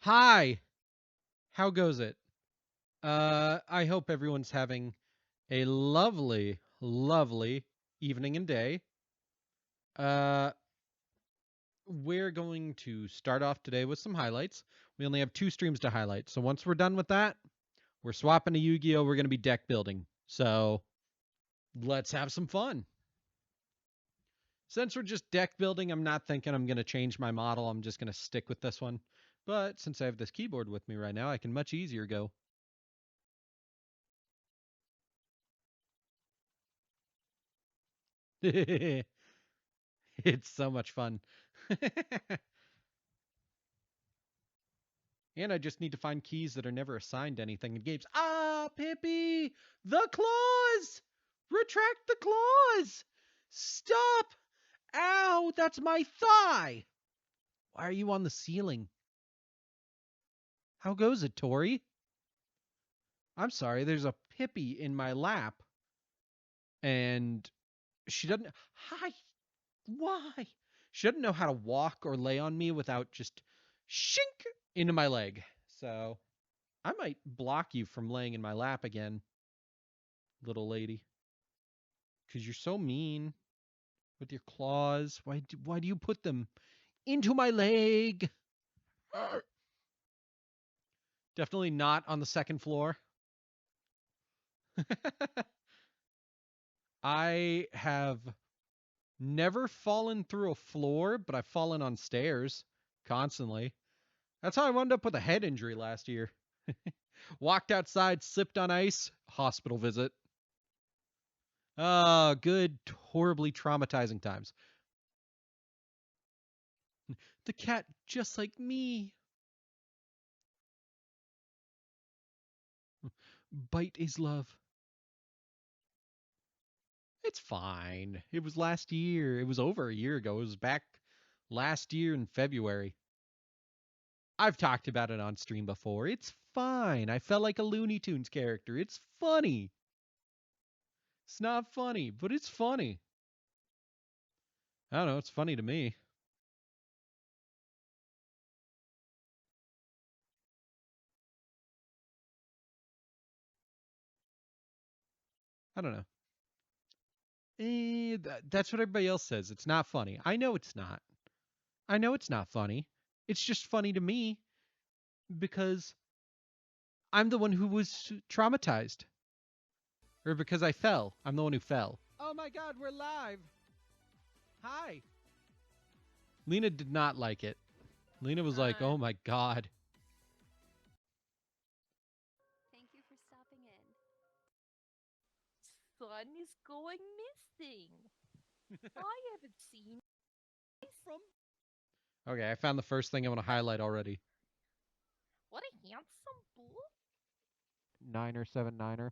Hi, how goes it? I hope everyone's having a lovely, lovely evening and day. Uh, we're going to start off today with some highlights. We only have 2 streams to highlight, so once we're done with that, we're swapping to Yu-Gi-Oh! We're going to be deck building. So let's have some fun. Since we're just deck building, I'm not thinking I'm going to change my model. I'm just going to stick with this one. But since I have this keyboard with me right now, I can much easier go. It's so much fun. And I just need to find keys that are never assigned anything in games. Ah, Pippi! The claws! Retract the claws! Stop! Ow, that's my thigh! Why are you on the ceiling? How goes it, Tori? I'm sorry, there's a Pippi in my lap. And she doesn't. Hi! Why? She doesn't know how to walk or lay on me without just shink into my leg. So I might block you from laying in my lap again, little lady. Because you're so mean with your claws. Why do you put them into my leg? Definitely not on the second floor. I have never fallen through a floor, but I've fallen on stairs constantly. That's how I wound up with a head injury last year. Walked outside, slipped on ice, hospital visit. Oh, good, horribly traumatizing times. The cat just like me. Bite is love. It's fine. It was last year. It was over a year ago. It was back last year in February. I've talked about it on stream before. It's fine. I felt like a Looney Tunes character. It's funny. It's not funny, but it's funny. I don't know. It's funny to me. I don't know. That's what everybody else says. It's not funny. I know it's not. I know it's not funny. It's just funny to me because I'm the one who was traumatized. Or because I fell. I'm the one who fell. Oh my god, we're live. Hi. Lena did not like it. Lena was like, oh my god. Thank you for stopping in. Son is going missing. I haven't seen From. Okay, I found the first thing I want to highlight already. What a handsome boy. Niner 7-9er.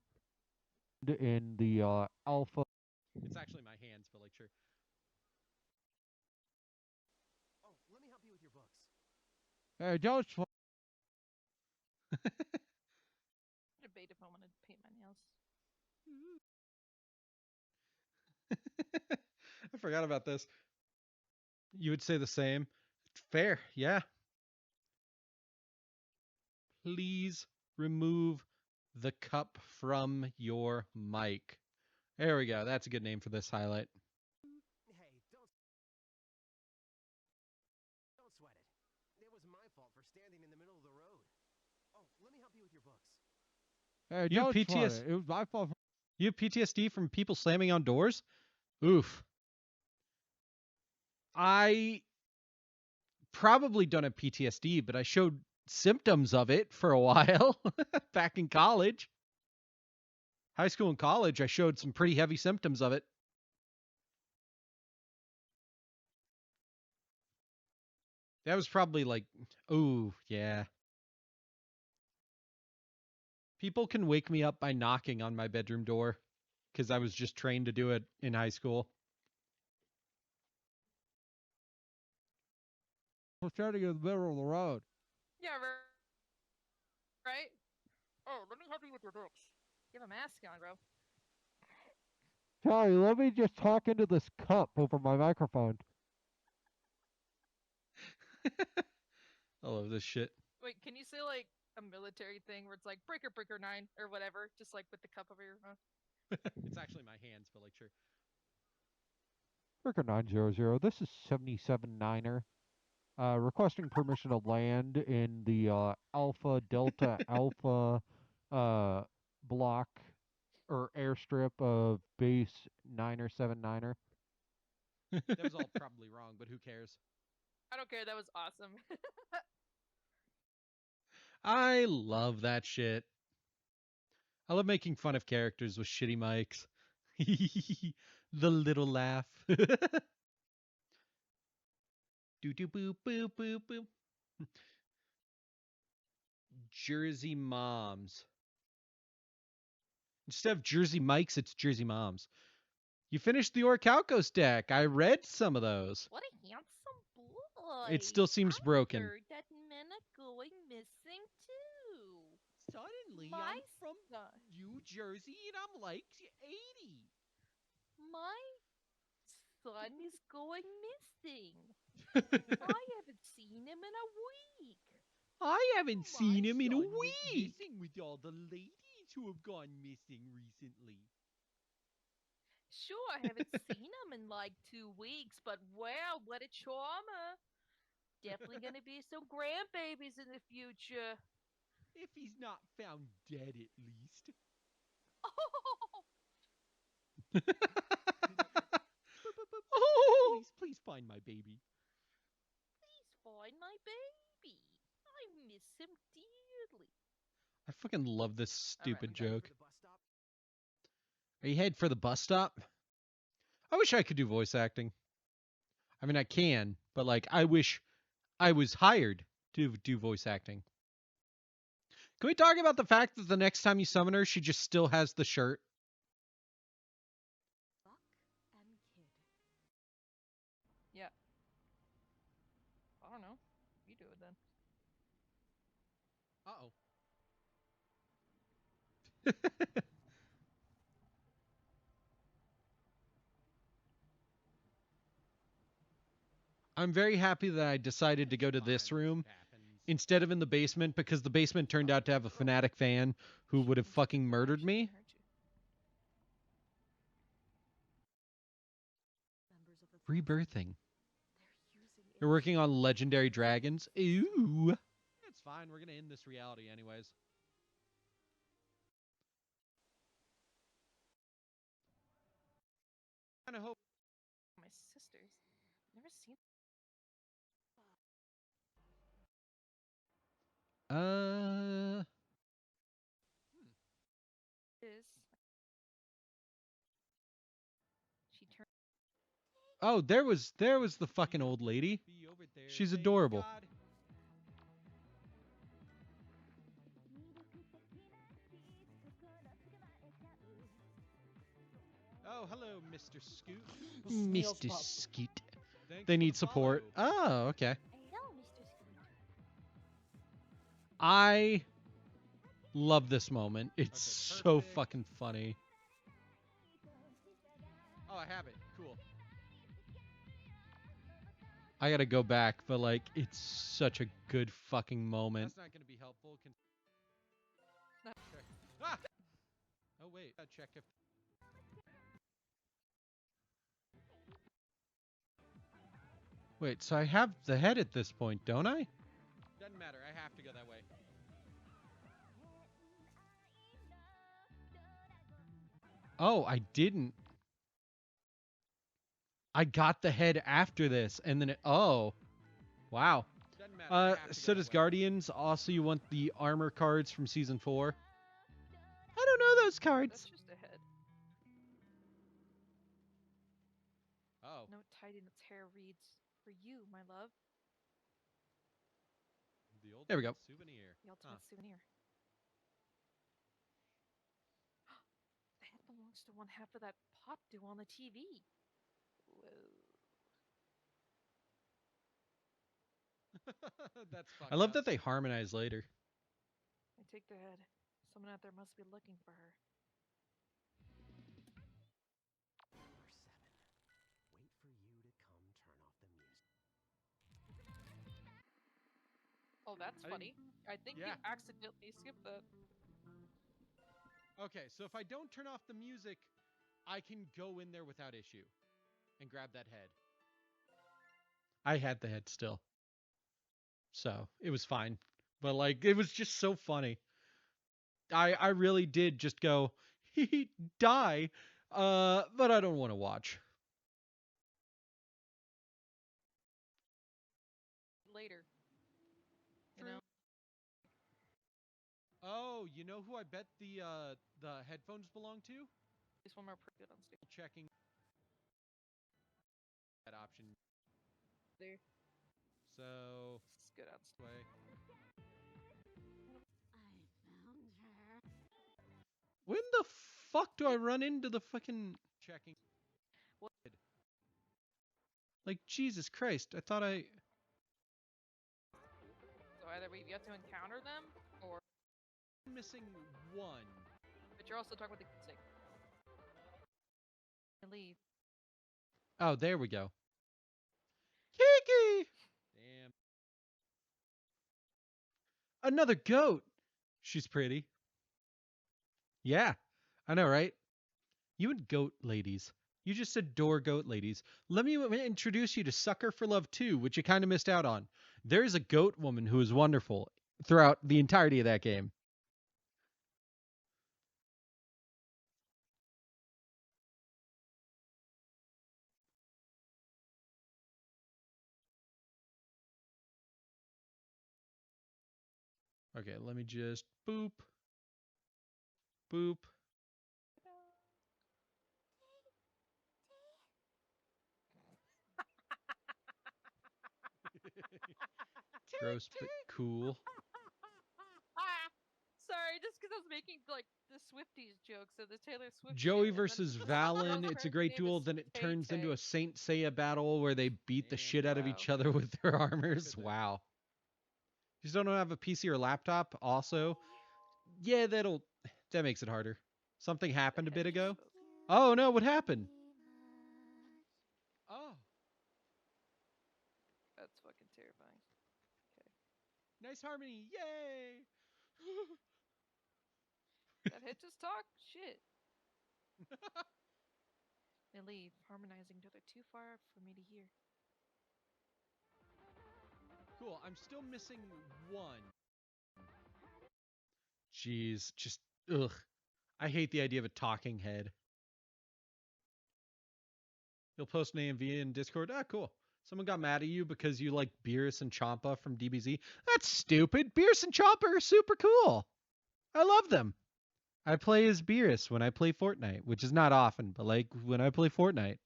In the alpha. It's actually my hands, but like sure. Oh, let me help you with your books. Hey, don't. Debate if I wanted to paint my nails. I forgot about this. You would say the same. Fair, yeah. Please remove the cup from your mic. There we go. That's a good name for this highlight. Hey, don't sweat it. It was my fault for standing in the middle of the road. Oh, let me help you with your books. Hey, You have don't sweat PTS it. It was my fault. You have PTSD from people slamming on doors? Oof. I probably don't have PTSD, but I showed symptoms of it for a while back in college. High school and college, I showed some pretty heavy symptoms of it. That was probably like, ooh, yeah. People can wake me up by knocking on my bedroom door because I was just trained to do it in high school. We're standing in the middle of the road. Yeah, right? Oh, let me help you with your books. You have a mask on, bro. Charlie, let me just talk into this cup over my microphone. I love this shit. Wait, can you say like a military thing where it's like breaker 9 or whatever, just like with the cup over your mouth? It's actually my hands, but like, sure. Breaker 900, this is 77 Niner. Requesting permission to land in the Alpha Delta Alpha block or airstrip of base 979er. That was all probably wrong, but who cares? I don't care. That was awesome. I love that shit. I love making fun of characters with shitty mics. The little laugh. Do do boop boop boop boop. Jersey moms. Instead of Jersey Mikes, it's Jersey moms. You finished the Orichalcos deck. I read some of those. What a handsome boy. It still seems I broken. heard that men are going missing too. Suddenly, My I'm from son. New Jersey and I'm like 80. My son is going missing. I haven't seen him in a week. I haven't seen him in a son went week. Missing with all the ladies who have gone missing recently. Sure, I haven't seen him in like 2 weeks, but wow, what a charmer. Definitely gonna be some grandbabies in the future. If he's not found dead, at least. Oh, Oh, please find my baby. please find my baby. I miss him dearly. I fucking love this stupid I'm joke. For the bus stop? Are you headed for the bus stop? I wish I could do voice acting. I mean, I can, but like, I wish I was hired to do voice acting. Can we talk about the fact that the next time you summon her, she just still has the shirt? Buck and Kid. Yeah. I don't know. You do it then. Uh-oh. I'm very happy that I decided to go to this room instead of in the basement because the basement turned out to have a fanatic fan who would have fucking murdered me. Members of the Rebirthing. They're using You're working on legendary dragons? Ooh. It's fine. We're going to end this reality anyways. I kind of hope. My sisters. Never seen Uh. this. She turned. Oh, there was the fucking old lady. She's adorable. Oh, hello, Mr. Scoot. Mr. Scoot. They need support. Oh, okay. Hello, Mr. Scoot. I love this moment. It's so fucking funny. Oh, I have it. Cool. I gotta go back, but like, it's such a good fucking moment. That's not gonna be helpful. Ah! Oh wait, check if. Wait, so I have the head at this point, don't I? Doesn't matter. I have to go that way. Oh, I didn't. I got the head after this, and then oh, wow. Doesn't matter. I have to So go does that way. Guardians. Also, you want the armor cards from season 4? I don't know those That's cards. just a head. Oh. Note tied in its hair reads, "For you, my love, The ultimate There we go. souvenir. the ultimate souvenir." The head belongs to one half of that pop duo on the TV. Whoa. That's fucked I love up. that they harmonize later. I take the head. Someone out there must be looking for her. Number 7. Wait for you to come turn off the music. Oh, that's I funny. I think you yeah. accidentally skipped that. Okay, so if I don't turn off the music, I can go in there without issue and grab that head. I had the head still, so it was fine. But like, it was just so funny. I really did just go he die, but I don't want to watch. Later. You know? Oh, you know who I bet the headphones belong to? This one more pretty good on stage. Checking that option. There. So This is good on stage. way. When the fuck do I run into the fucking Checking. What? like Jesus Christ? I thought I So either we have to encounter them, or Missing one. but you're also talking about the thing. And leave. Oh, there we go. Kiki! Damn. Another goat. She's pretty. Yeah, I know, right? You and goat ladies. You just adore goat ladies. Let me introduce you to Sucker for Love 2, which you kind of missed out on. There is a goat woman who is wonderful throughout the entirety of that game. Okay, let me just boop. Boop. Gross but cool. Sorry, just because I was making like the Swifties joke, so the Taylor Swift Joey shit, and then versus the Valen. girl's It's a character great name duel. is Then it Tay turns into Tay. a Saint Seiya battle where they beat the Damn. shit out of Wow. each other with their armors. then. Wow. You just don't have a PC or laptop. Also, yeah, that makes it harder. Something The happened a head bit just ago. spoke. Oh no, what happened? Oh, That's fucking terrifying. Okay. nice harmony. Yay. That head just talked? Shit. They leave, harmonizing till they're too far for me to hear. Cool. I'm still missing one. Jeez, just ugh. I hate the idea of a talking head. You'll post an AMV in Discord. Ah, cool. Someone got mad at you because you like Beerus and Champa from DBZ. That's stupid. Beerus and Champa are super cool. I love them. I play as Beerus when I play Fortnite, which is not often, but like when I play Fortnite.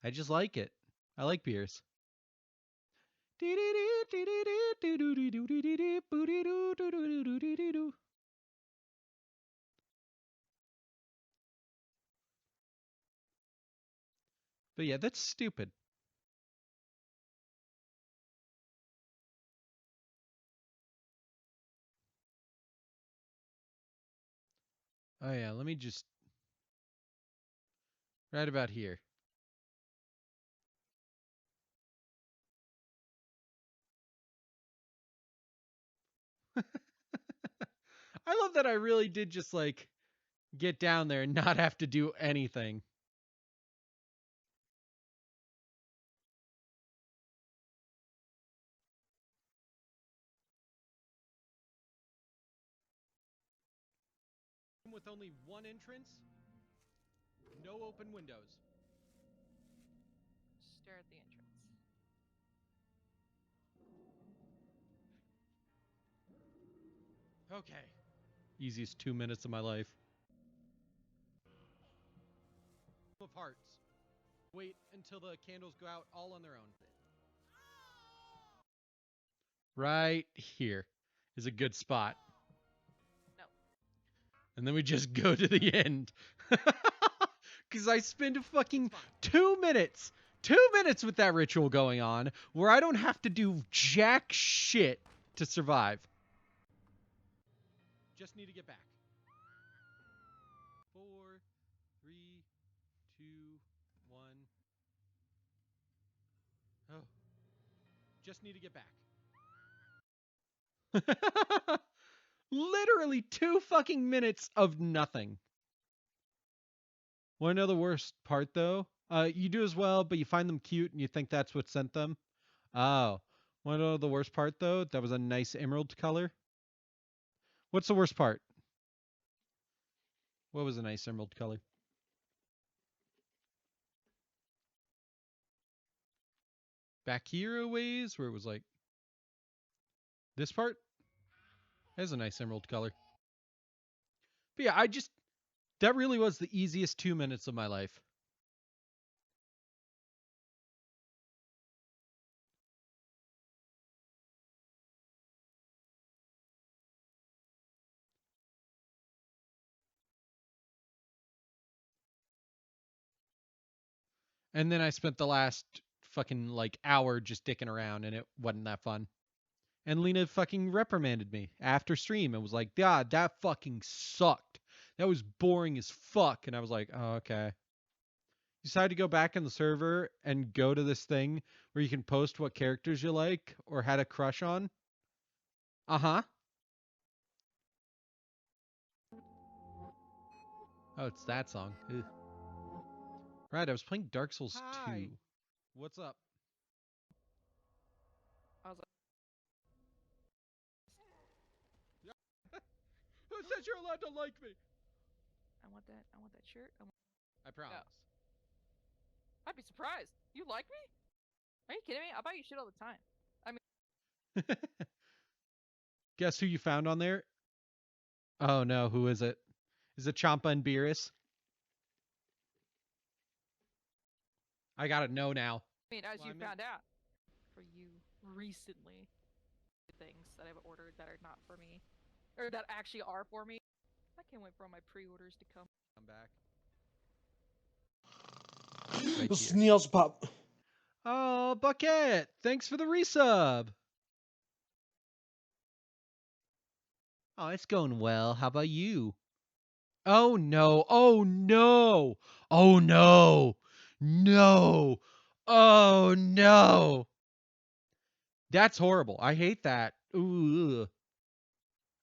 I just like it. I like Beerus. But yeah, that's stupid. Oh yeah, let me just right about here. I love that I really did just like get down there and not have to do anything. with only one entrance, no open windows. Stare at the entrance. Okay. Easiest 2 minutes of my life. Of hearts. Wait until the candles go out all on their own. Right here is a good spot. No. And then we just go to the end. Because I spend fucking 2 minutes, 2 minutes with that ritual going on where I don't have to do jack shit to survive. Just need to get back. 4, 3, 2, 1. Oh. Just need to get back. Literally 2 fucking minutes of nothing. Want to know the worst part, though? You do as well, but you find them cute and you think that's what sent them. Oh. Want to know the worst part, though? That was a nice emerald color. What's the worst part? What was a nice emerald color? Back here a ways, where it was like... This part? Has a nice emerald color. But yeah, that really was the easiest 2 minutes of my life. And then I spent the last fucking like hour just dicking around and it wasn't that fun. And Lena fucking reprimanded me after stream and was like, God, that fucking sucked. That was boring as fuck. And I was like, oh, okay. Decided to go back in the server and go to this thing where you can post what characters you like or had a crush on. Uh-huh. Oh, it's that song. Ugh. Right, I was playing Dark Souls 2. What's up? I was like, Who says you're allowed to like me? I want that shirt. I promise. I'd be surprised. You like me? Are you kidding me? I buy you shit all the time. Guess who you found on there? Oh no, who is it? Is it Champa and Beerus? I gotta know now. I mean, as Well, you I mean- found out, for you recently, things that I've ordered that are not for me, or that actually are for me. I can't wait for all my pre-orders to come. Come back. Right here. Snails pop. Oh, Bucket! Thanks for the resub. Oh, it's going well. How about you? Oh no! Oh no! Oh no! No! Oh no! That's horrible. I hate that. Ooh.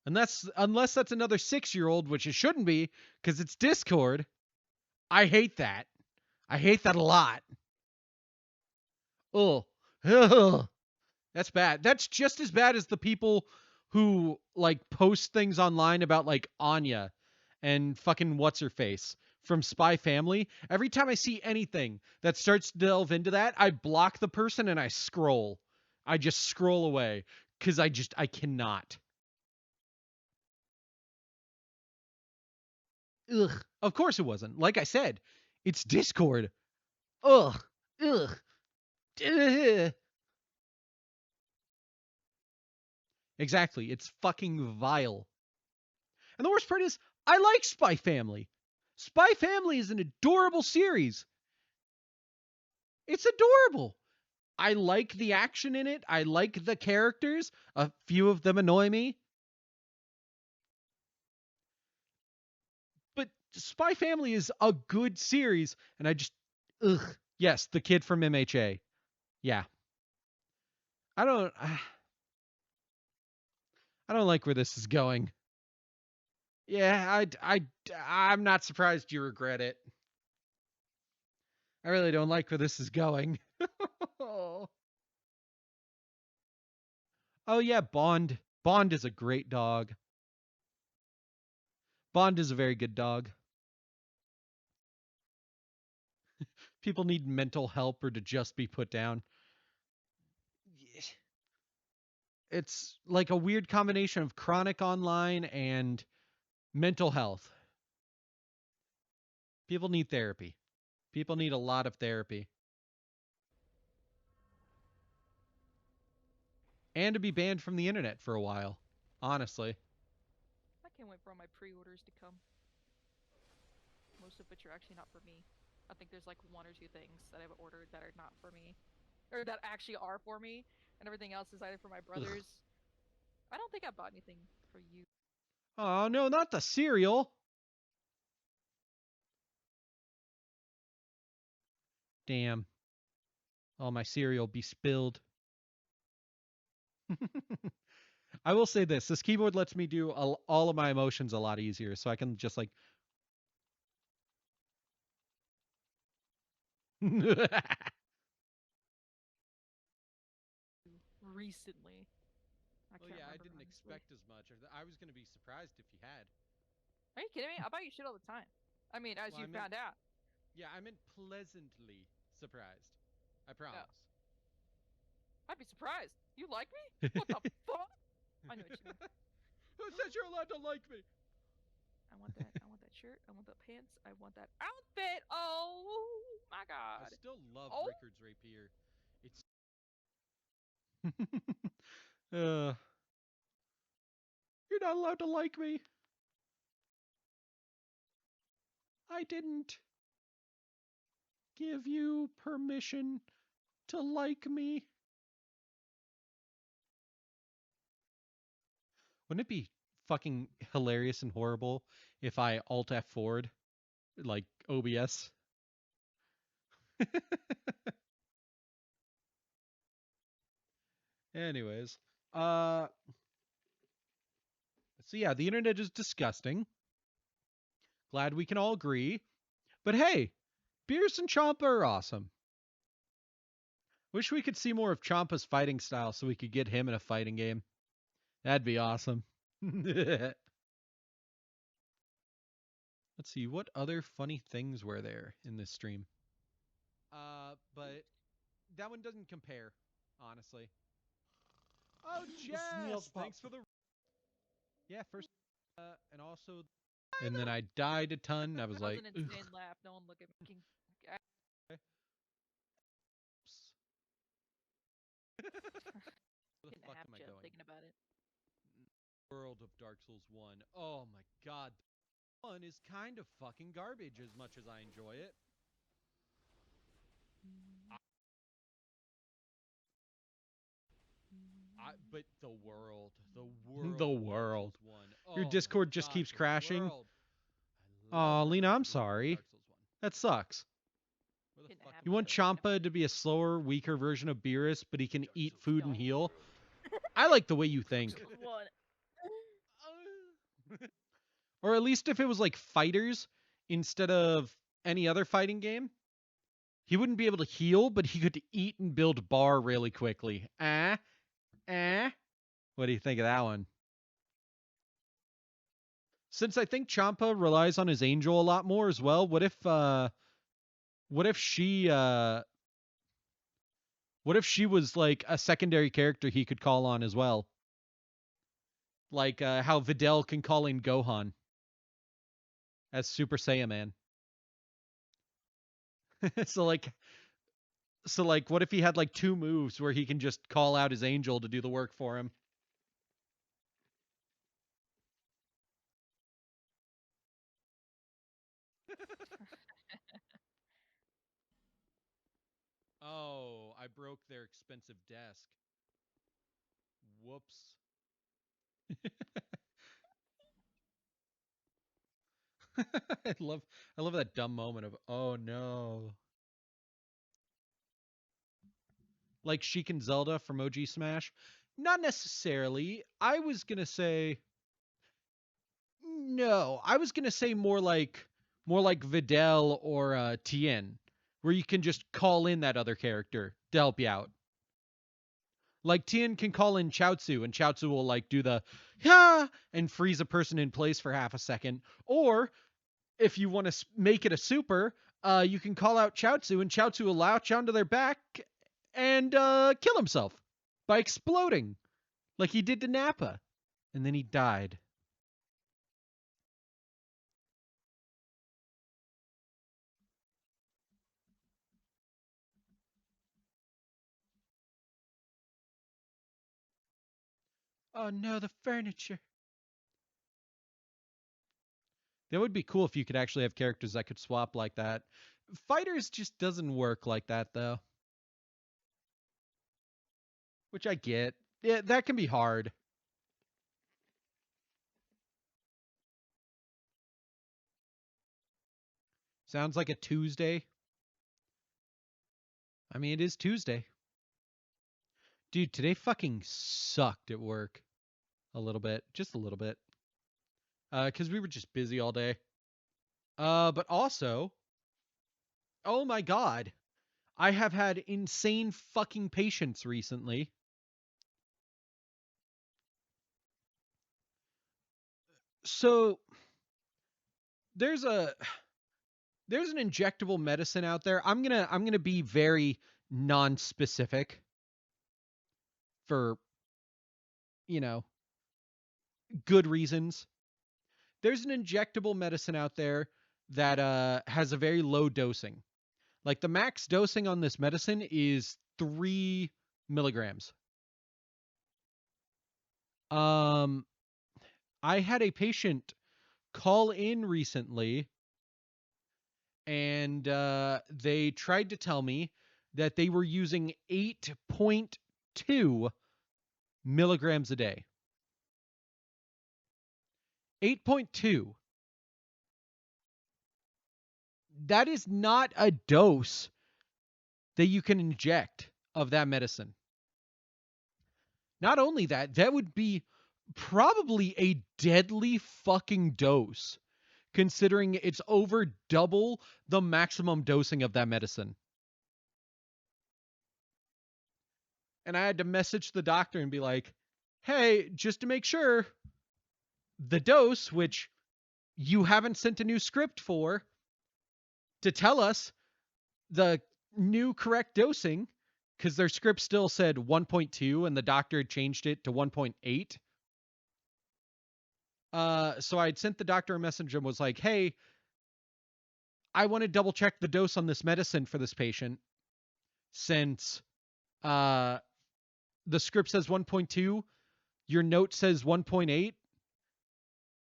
Unless that's another 6-year-old, which it shouldn't be, because it's Discord. I hate that. I hate that a lot. Oh. That's bad. That's just as bad as the people who like post things online about like Anya and fucking what's her face from Spy Family. Every time I see anything that starts to delve into that, I block the person and I scroll. I just scroll away because I cannot. Ugh. Of course it wasn't. Like I said, it's Discord. Ugh. Ugh. Ugh. Exactly. It's fucking vile. And the worst part is, I like Spy Family. Spy Family is an adorable series. It's adorable. I like the action in it. I like the characters. A few of them annoy me. But Spy Family is a good series, and I just, ugh. Yes, the kid from MHA. Yeah. I don't like where this is going. Yeah, I'm not surprised you regret it. I really don't like where this is going. Oh yeah, Bond. Bond is a great dog. Bond is a very good dog. People need mental help or to just be put down. It's like a weird combination of chronic online and mental health. People need therapy. People need a lot of therapy. And to be banned from the internet for a while, honestly. I can't wait for all my pre-orders to come. Most of which are actually not for me. I think there's like one or two things that I've ordered that are not for me, or that actually are for me, and everything else is either for my brothers. I don't think I bought anything for you. Oh, no, not the cereal. Damn. All my cereal be spilled. I will say this keyboard lets me do all of my emotions a lot easier, so I can just like. Recently. I Well, can't yeah, I remember, didn't honestly. expect as much. I was going to be surprised if you had. Are you kidding me? I buy you shit all the time. I mean, as Well, you found out. Yeah, I meant pleasantly surprised. I promise. I'd be surprised. You like me? What the fuck? I know what you mean. Who says you're allowed to like me? I want that. I want that shirt. I want the pants. I want that outfit. Oh my god. I still love Oh. Rickard's rapier. It's. uh, you're not allowed to like me. I didn't give you permission to like me. Wouldn't it be fucking hilarious and horrible if I Alt F4'd like OBS? Anyways, so yeah, the internet is disgusting. Glad we can all agree. But hey, Beerus and Champa are awesome. Wish we could see more of Champa's fighting style so we could get him in a fighting game. That'd be awesome. Let's see, what other funny things were there in this stream? But that one doesn't compare, honestly. Oh, Jess! Thanks for the. Yeah, first. And also. And then I died a ton. I was That was like, an insane laugh. No one look at me. where the Getting a fuck half am I jet going? thinking about it. World of Dark Souls 1. Oh my god. 1 is kind of fucking garbage as much as I enjoy it. But the world. The world. Your Discord just keeps crashing. Aw, Lena, I'm sorry. That sucks. Getting a half You want jet thinking Champa about to it. be a slower, weaker version of Beerus, but he can eat food and heal? I like the way you think. What? Or at least if it was like fighters instead of any other fighting game. He wouldn't be able to heal, but he could eat and build bar really quickly. What do you think of that one? Since I think Champa relies on his angel a lot more as well, what if she was like a secondary character he could call on as well? Like how Videl can call in Gohan as Super Saiyan Man. so like what if he had like 2 moves where he can just call out his angel to do the work for him? Oh, I broke their expensive desk. Whoops. I love that dumb moment of oh no. Like Sheik and Zelda from OG Smash? Not necessarily. I was gonna say no. I was gonna say more like Videl or Tien, where you can just call in that other character to help you out. Like Tien can call in Chaozu, and Chaozu will like do the yeah and freeze a person in place for half a second. Or if you want to make it a super, you can call out Chaozu, and Chaozu will latch onto their back and kill himself by exploding, like he did to Nappa, and then he died. Oh no, the furniture. That would be cool if you could actually have characters that could swap like that. Fighters just doesn't work like that though, which I get. Yeah, that can be hard. Sounds like a Tuesday. I mean, it is Tuesday. Dude, today fucking sucked at work. A little bit. Just a little bit. Because we were just busy all day. But also, oh my god, I have had insane fucking patience recently. So there's a there's an injectable medicine out there. I'm gonna be very non-specific for you know good reasons. There's an injectable medicine out there that has a very low dosing. Like the max dosing on this medicine is 3 milligrams. Um, I had a patient call in recently, and they tried to tell me that they were using 8.2 milligrams a day. 8.2. That is not a dose that you can inject of that medicine. Not only that, that would be probably a deadly fucking dose, considering it's over double the maximum dosing of that medicine. And I had to message the doctor and be like, hey, just to make sure, the dose, which you haven't sent a new script for to tell us the new correct dosing, because their script still said 1.2 and the doctor had changed it to 1.8. So I had sent the doctor a message and was like, hey, I want to double check the dose on this medicine for this patient since uh, the script says 1.2, your note says 1.8,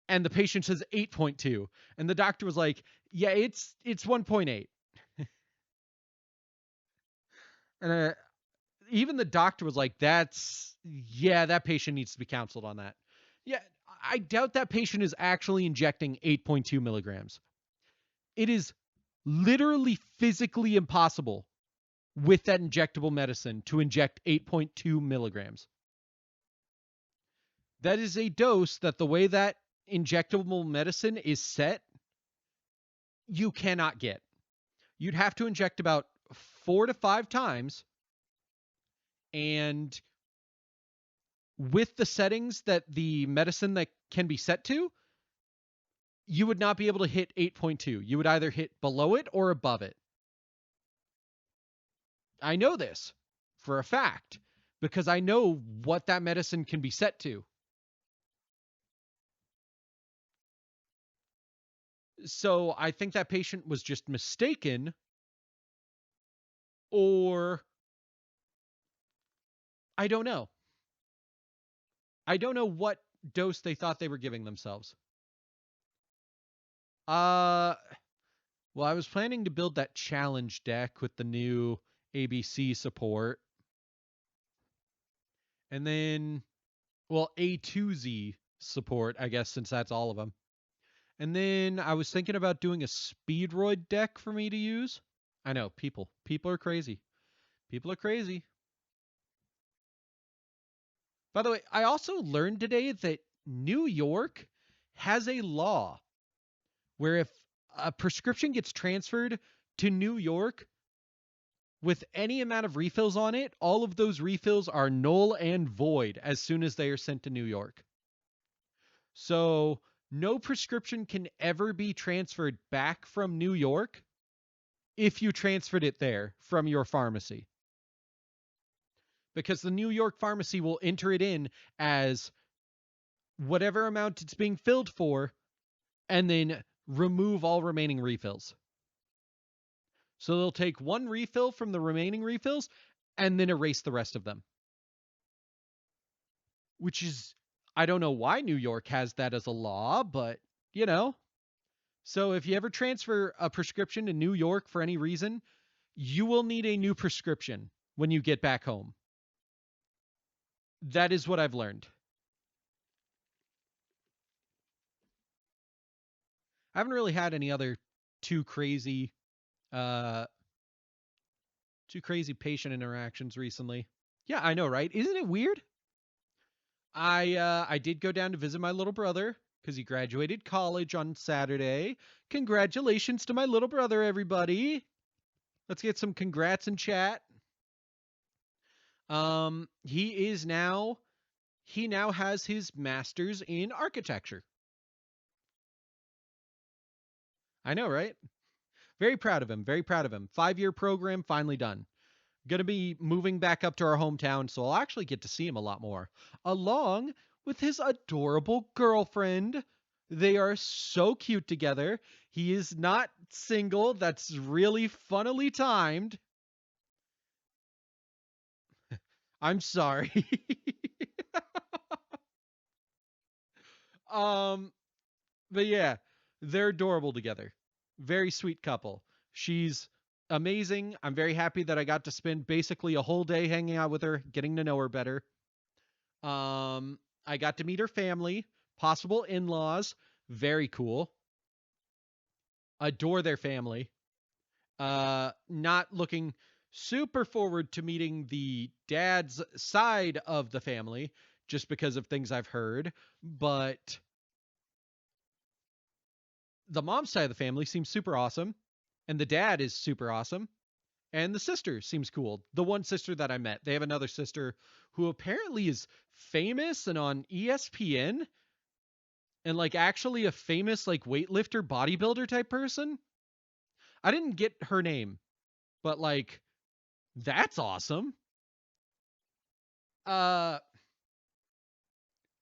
and the patient says 8.2. And the doctor was like, yeah, it's 1.8. And even the doctor was like, yeah, that patient needs to be counseled on that. Yeah, I doubt that patient is actually injecting 8.2 milligrams. It is literally physically impossible with that injectable medicine to inject 8.2 milligrams. That is a dose that the way that injectable medicine is set, you cannot get. You'd have to inject about 4 to 5 times, and with the settings that the medicine that can be set to, you would not be able to hit 8.2. You would either hit below it or above it. I know this for a fact because I know what that medicine can be set to. So I think that patient was just mistaken, or I don't know. I don't know what dose they thought they were giving themselves. Uh well, I was planning to build that challenge deck with the new ABC support. And then A2Z support, I guess, since that's all of them. And then I was thinking about doing a Speedroid deck for me to use. I know, people are crazy. People are crazy. By the way, I also learned today that New York has a law where if a prescription gets transferred to New York, with any amount of refills on it, all of those refills are null and void as soon as they are sent to New York. So no prescription can ever be transferred back from New York if you transferred it there from your pharmacy. Because the New York pharmacy will enter it in as whatever amount it's being filled for and then remove all remaining refills. So they'll take one refill from the remaining refills and then erase the rest of them. Which is, I don't know why New York has that as a law, but you know. So if you ever transfer a prescription to New York for any reason, you will need a new prescription when you get back home. That is what I've learned. I haven't really had any other too crazy uh patient interactions recently. Yeah, I know, right? Isn't it weird? I did go down to visit my little brother because he graduated college on Saturday. Congratulations to my little brother, everybody. Let's get some congrats in chat. He now has his master's in architecture. I know, right? Very proud of him. Very proud of him. 5-year program finally done. Gonna be moving back up to our hometown, so I'll actually get to see him a lot more, along with his adorable girlfriend. They are so cute together. He is not single. That's really funnily timed. I'm sorry. um, but yeah, they're adorable together. Very sweet couple. She's amazing. I'm very happy that I got to spend basically a whole day hanging out with her, getting to know her better. I got to meet her family, possible in-laws. Very cool. Adore their family. Not looking super forward to meeting the dad's side of the family just because of things I've heard, but the mom's side of the family seems super awesome, and the dad is super awesome, and the sister seems cool. The one sister that I met, they have another sister who apparently is famous and on ESPN and like actually a famous like weightlifter bodybuilder type person. I didn't get her name, but like that's awesome. Uh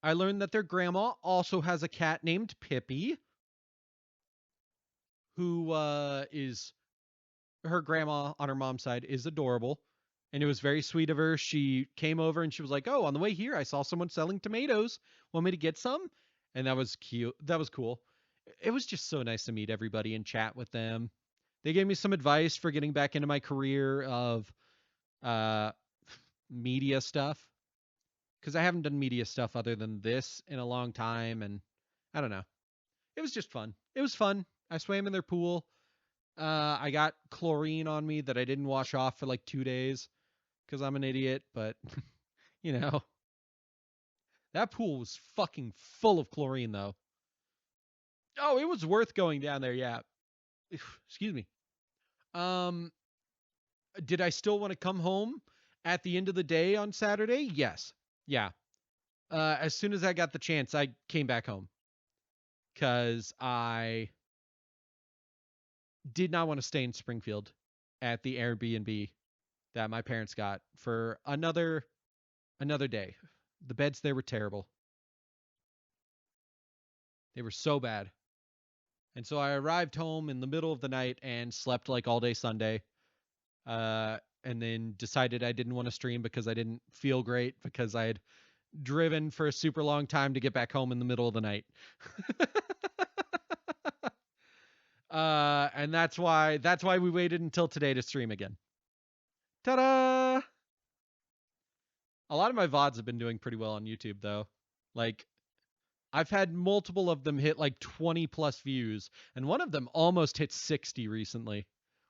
I learned that their grandma also has a cat named Pippi who is her grandma on her mom's side is adorable. And it was very sweet of her. She came over and she was like, "Oh, on the way here, I saw someone selling tomatoes. Want me to get some?" And that was cute. That was cool. It was just so nice to meet everybody and chat with them. They gave me some advice for getting back into my career of uh, media stuff because I haven't done media stuff other than this in a long time. And I don't know. It was just fun. It was fun. I swam in their pool. I got chlorine on me that I didn't wash off for like 2 days because I'm an idiot. But, you know, that pool was fucking full of chlorine, though. Oh, it was worth going down there. Yeah. Excuse me. Um, did I still want to come home at the end of the day on Saturday? Yes. Yeah. As soon as I got the chance, I came back home because I did not want to stay in Springfield at the Airbnb that my parents got for another day. The beds there were terrible. They were so bad. And so I arrived home in the middle of the night and slept like all day Sunday. And then decided I didn't want to stream because I didn't feel great because I had driven for a super long time to get back home in the middle of the night. And that's why we waited until today to stream again. Ta-da! A lot of my VODs have been doing pretty well on YouTube though. Like I've had multiple of them hit like 20 plus views, and one of them almost hit 60 recently,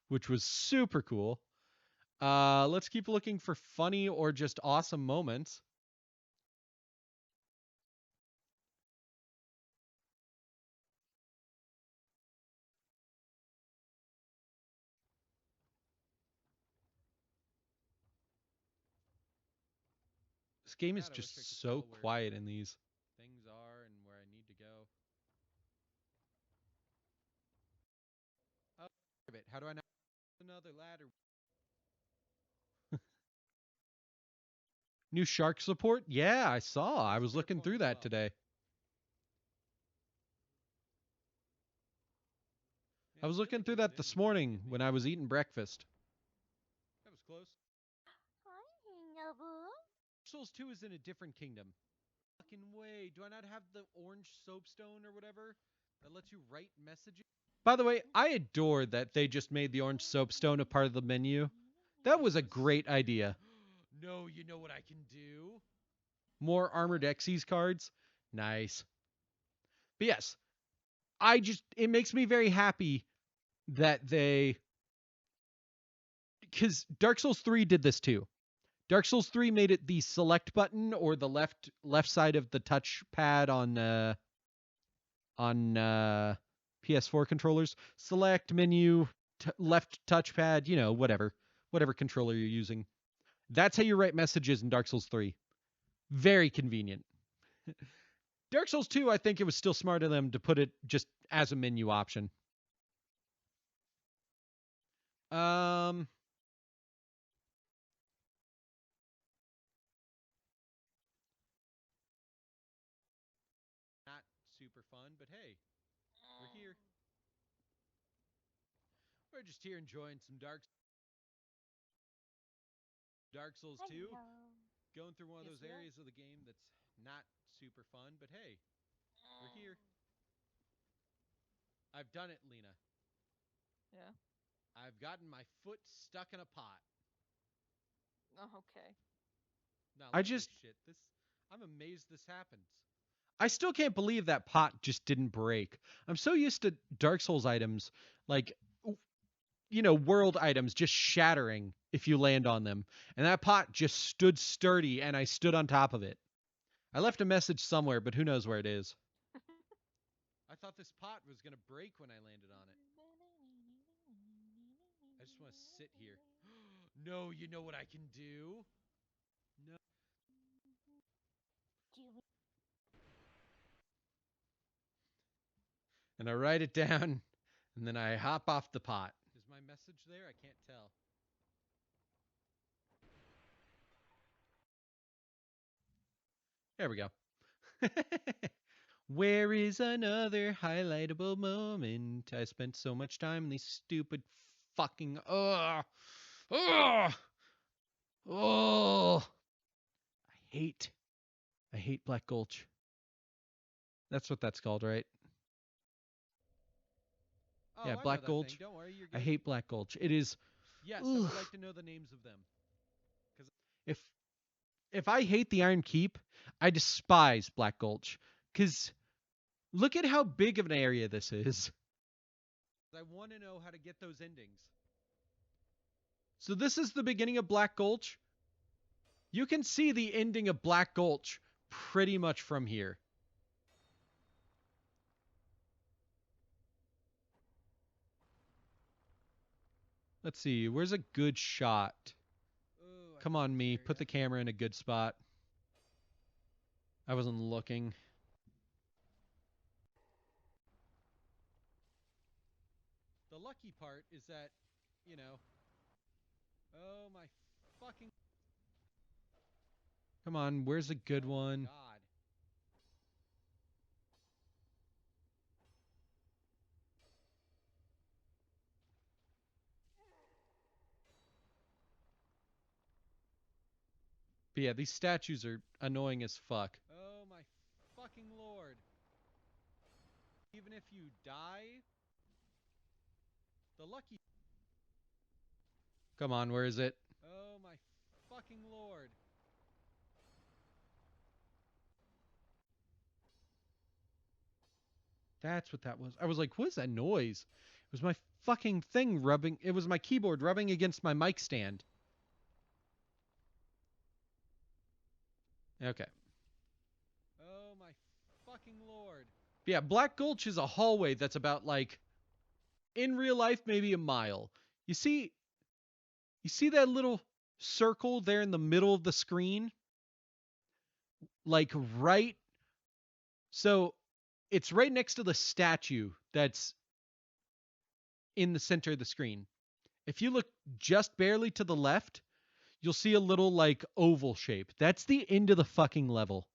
which was super cool. Let's keep looking for funny or just awesome moments. This game is God, I wish I could just so tell where quiet in these. things are and where I need to go. Oh, how do I know another ladder? New shark support? Yeah, I saw. I was Better looking point through as that well. today. Yeah, I was it's looking really through good that that this ended really morning iffy. when I was eating breakfast. That was close. Hi, Nobu. Souls 2 is in a different kingdom. Fucking way. Do I not have the orange soapstone or whatever that lets you write messages? By the way, I adore that they just made the orange soapstone a part of the menu. That was a great idea. No, you know what I can do? More Armored Xyz cards. Nice. But yes, it makes me very happy that because Dark Souls 3 did this too. Dark Souls 3 made it the select button or the left side of the touchpad on PS4 controllers. Select menu, left touchpad, whatever controller you're using. That's how you write messages in Dark Souls 3. Very convenient. Dark Souls 2, I think it was still smart of them to put it just as a menu option. Um Not super fun, but hey, we're here. We're just here enjoying some Dark Souls 2, going through one of Yes, those we are. areas of the game that's not super fun, but hey, we're here. I've done it, Lena. Yeah. I've gotten my foot stuck in a pot. Oh, okay. Now I look at just this shit. I'm amazed this happens. I still can't believe that pot just didn't break. I'm so used to Dark Souls items like world items just shattering if you land on them. And that pot just stood sturdy and I stood on top of it. I left a message somewhere, but who knows where it is. I thought this pot was gonna break when I landed on it. I just want to sit here. No, you know what I can do? No. And I write it down and then I hop off the pot. Is my message there? I can't tell. There we go. Where is another highlightable moment? I spent so much time in these stupid fucking ugh, oh. I hate Black Gulch. That's what that's called, right? Oh, Yeah, I know Black that thing. Gulch. Don't worry, you're I good. hate Black Gulch. It is. Yes, I Ugh. would like to know the names of them. If if I hate the Iron Keep, I despise Black Gulch. Cause look at how big of an area this is. I want to know how to get those endings. So this is the beginning of Black Gulch. You can see the ending of Black Gulch pretty much from here. Let's see. Where's a good shot? Ooh, I Come hate on, this me. area. Put the camera in a good spot. I wasn't looking. The lucky part is that, you know. Oh my fucking. Come on. Where's a good Oh my one? god. But yeah, these statues are annoying as fuck. Oh my fucking lord. Even if you die, the lucky. Come on, where is it? Oh my fucking lord. That's what that was. I was like, what is that noise? It was my fucking thing rubbing. It was my keyboard rubbing against my mic stand. Okay. Oh my fucking lord. But yeah, Black Gulch is a hallway that's about like, in real life, maybe a mile. You see that little circle there in the middle of the screen? like right. So it's right next to the statue that's in the center of the screen. If you look just barely to the left, you'll see a little like oval shape. That's the end of the fucking level.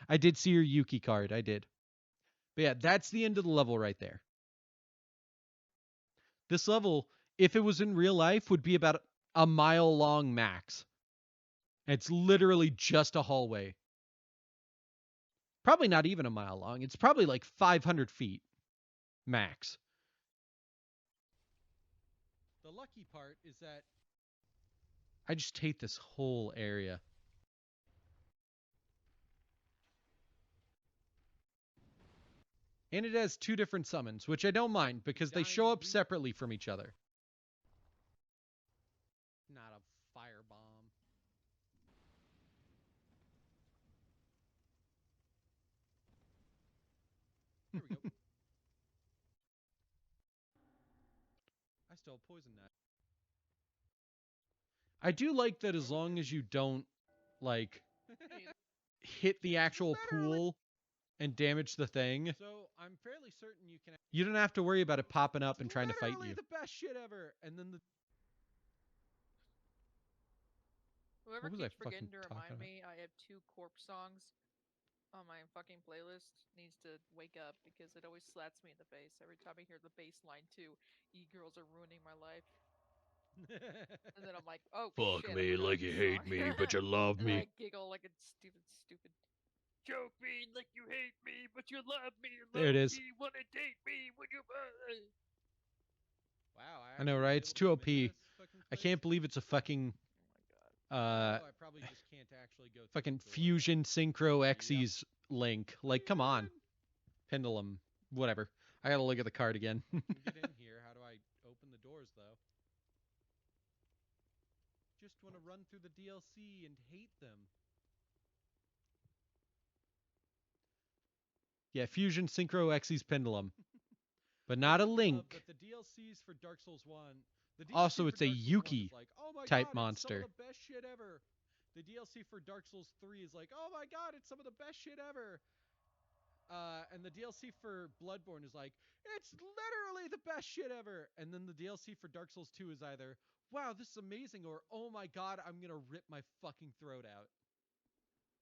I did see your Yuki card. I did. But yeah, that's the end of the level right there. This level, if it was in real life, would be about a mile long max. It's literally just a hallway. Probably not even a mile long. It's probably like 500 feet max. The lucky part is that I just hate this whole area. And it has two different summons, which I don't mind because they show up separately from each other. Not a firebomb. There we go. I still have poison net. I do like that as long as you don't, like, hit the actual pool and damage the thing. So I'm fairly certain you can. You don't have to worry about it popping up and trying to fight you. The best shit ever. And then the. Whoever What was I keeps forgetting fucking to talking remind about? me, I have 2 corpse songs on my fucking playlist. Needs to wake up because it always slaps me in the face every time I hear the bass line too. E-girls are ruining my life. And then I'm like, oh Fuck shit, I me forgot like this you hate song. me, but you love And me. I giggle like a stupid. Joke me like you hate me, but you love me. There it is. Me, wanna date me when you. Wow, I know, right? It's too OP. I can't believe it's a fucking Oh my god. I probably just can't actually go. fucking Fusion Synchro Xyz link. Like, come on. Pendulum. Whatever. I gotta look at the card again. Can get in here. How do I open the doors though? Just want to run through the DLC and hate them. Yeah, Fusion Synchro Xyz Pendulum. But not a link. But the DLCs for Dark Souls 1. The DLC Also, for it's a Dark Souls 1 Yuki is like, oh my type god, it's some monster. of the best shit ever. The DLC for Dark Souls 3 is like, oh my god, it's some of the best shit ever. And the DLC for Bloodborne is like, it's literally the best shit ever. And then the DLC for Dark Souls 2 is either, wow, this is amazing, or oh my god, I'm gonna rip my fucking throat out.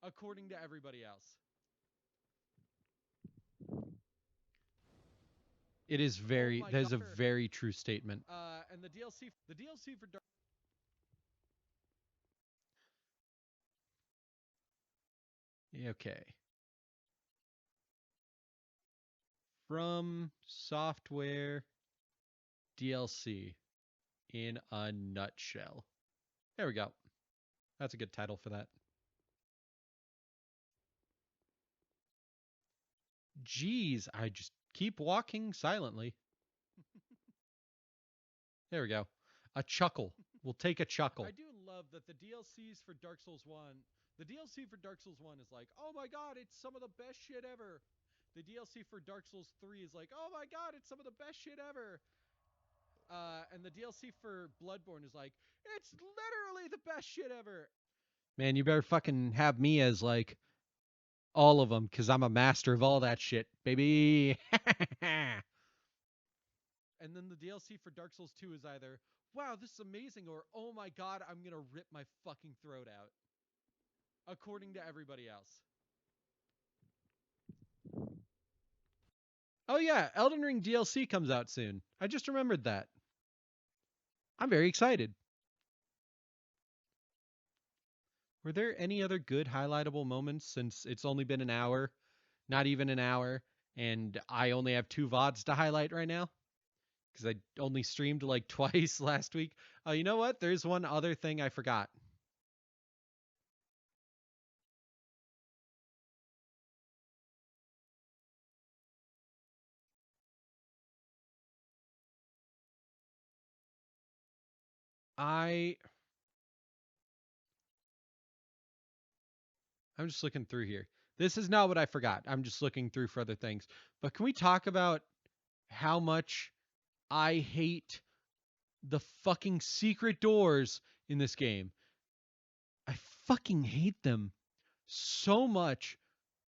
According to everybody else. It is very, that is a very true statement. And the DLC for Dark. Okay. From Software DLC in a nutshell. There we go. That's a good title for that. Jeez, I just keep walking silently. There we go. A chuckle. We'll take a chuckle. I do love that the DLCs for Dark Souls 1, the DLC for Dark Souls 1 is like, oh my god, it's some of the best shit ever. The DLC for Dark Souls 3 is like, oh my god, it's some of the best shit ever. And the DLC for Bloodborne is like, it's literally the best shit ever. Man, you better fucking have me as like all of them, because I'm a master of all that shit, baby. And then the DLC for Dark Souls 2 is either, wow, this is amazing, or oh my god, I'm gonna rip my fucking throat out. According to everybody else. Oh yeah, Elden Ring DLC comes out soon. I just remembered that. I'm very excited. Were there any other good highlightable moments since it's only been an hour? Not even an hour, and I only have 2 VODs to highlight right now? Because I only streamed like twice last week. Oh, you know what? There's one other thing I forgot. I'm just looking through here. This is not what I forgot. I'm just looking through for other things. But can we talk about how much I hate the fucking secret doors in this game? I fucking hate them so much.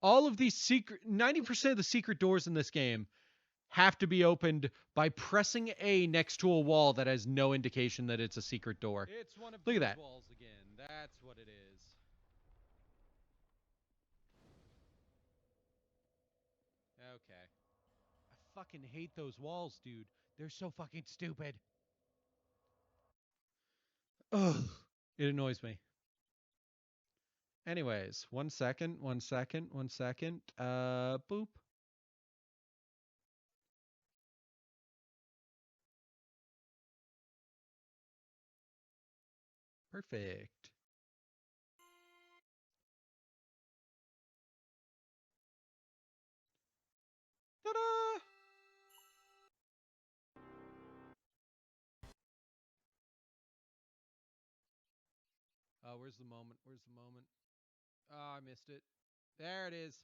All of these 90% of the secret doors in this game have to be opened by pressing A next to a wall that has no indication that it's a secret door. It's one of Look at these that. walls again. That's what it is. Okay. I fucking hate those walls, dude. They're so fucking stupid. Ugh. It annoys me. Anyways, 1 second, 1 second, 1 second. Boop. Perfect. Ta-da! Oh, where's the moment? Where's the moment? Oh, I missed it. There it is.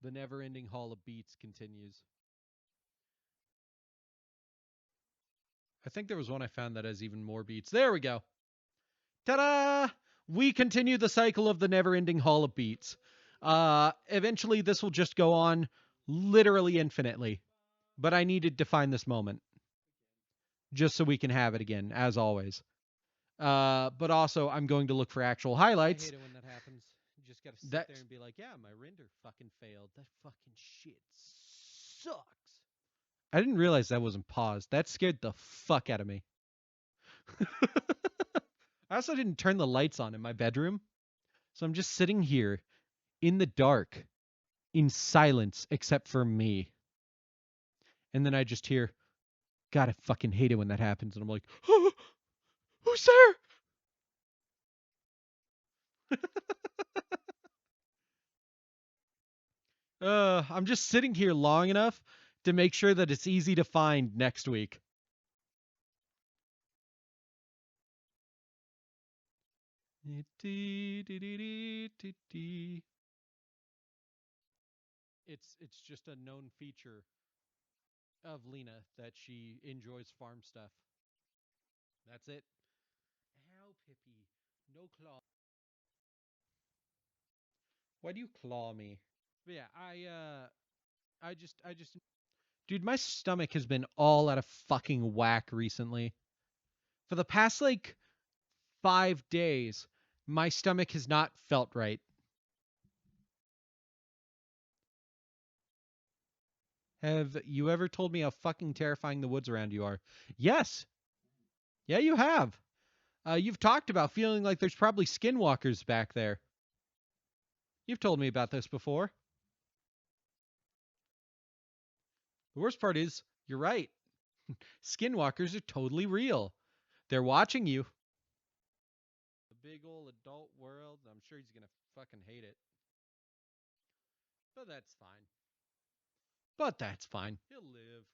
The never-ending hall of beats continues. I think there was one I found that has even more beats. There we go. Ta-da! We continue the cycle of the never-ending hall of beats. Eventually, this will just go on literally infinitely. But I needed to find this moment just so we can have it again, as always. But also, I'm going to look for actual highlights. I hate it when that happens. You just gotta sit That- there and be like, yeah, my render fucking failed. That fucking shit sucks. I didn't realize that wasn't paused. That scared the fuck out of me. I also didn't turn the lights on in my bedroom. So I'm just sitting here in the dark, in silence, except for me. And then I just hear, God, I fucking hate it when that happens. And I'm like, oh, who's there? I'm just sitting here long enough to make sure that it's easy to find next week. It's just a known feature of Lena that she enjoys farm stuff. That's it. Ow, Pippi. No claw. Why do you claw me? But yeah, I just dude, my stomach has been all out of fucking whack recently. For the past like 5 days, my stomach has not felt right. Have you ever told me how fucking terrifying the woods around you are? Yes. Yeah, you have. You've talked about feeling like there's probably skinwalkers back there. You've told me about this before. The worst part is, you're right. Skinwalkers are totally real. They're watching you. The big old adult world. I'm sure he's gonna fucking hate it. But that's fine. But that's fine. He'll live.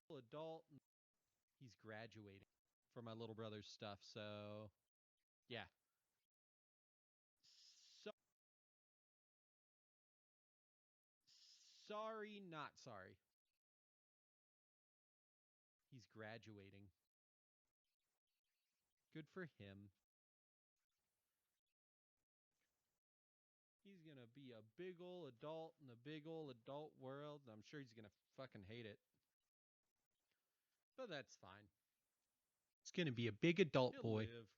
Adult. He's graduating for my little brother's stuff, so yeah. So sorry, not sorry. He's graduating. Good for him. He's gonna be a big ol' adult in the big ol' adult world. I'm sure he's gonna fucking hate it. But that's fine. He's gonna be a big adult He'll boy. live.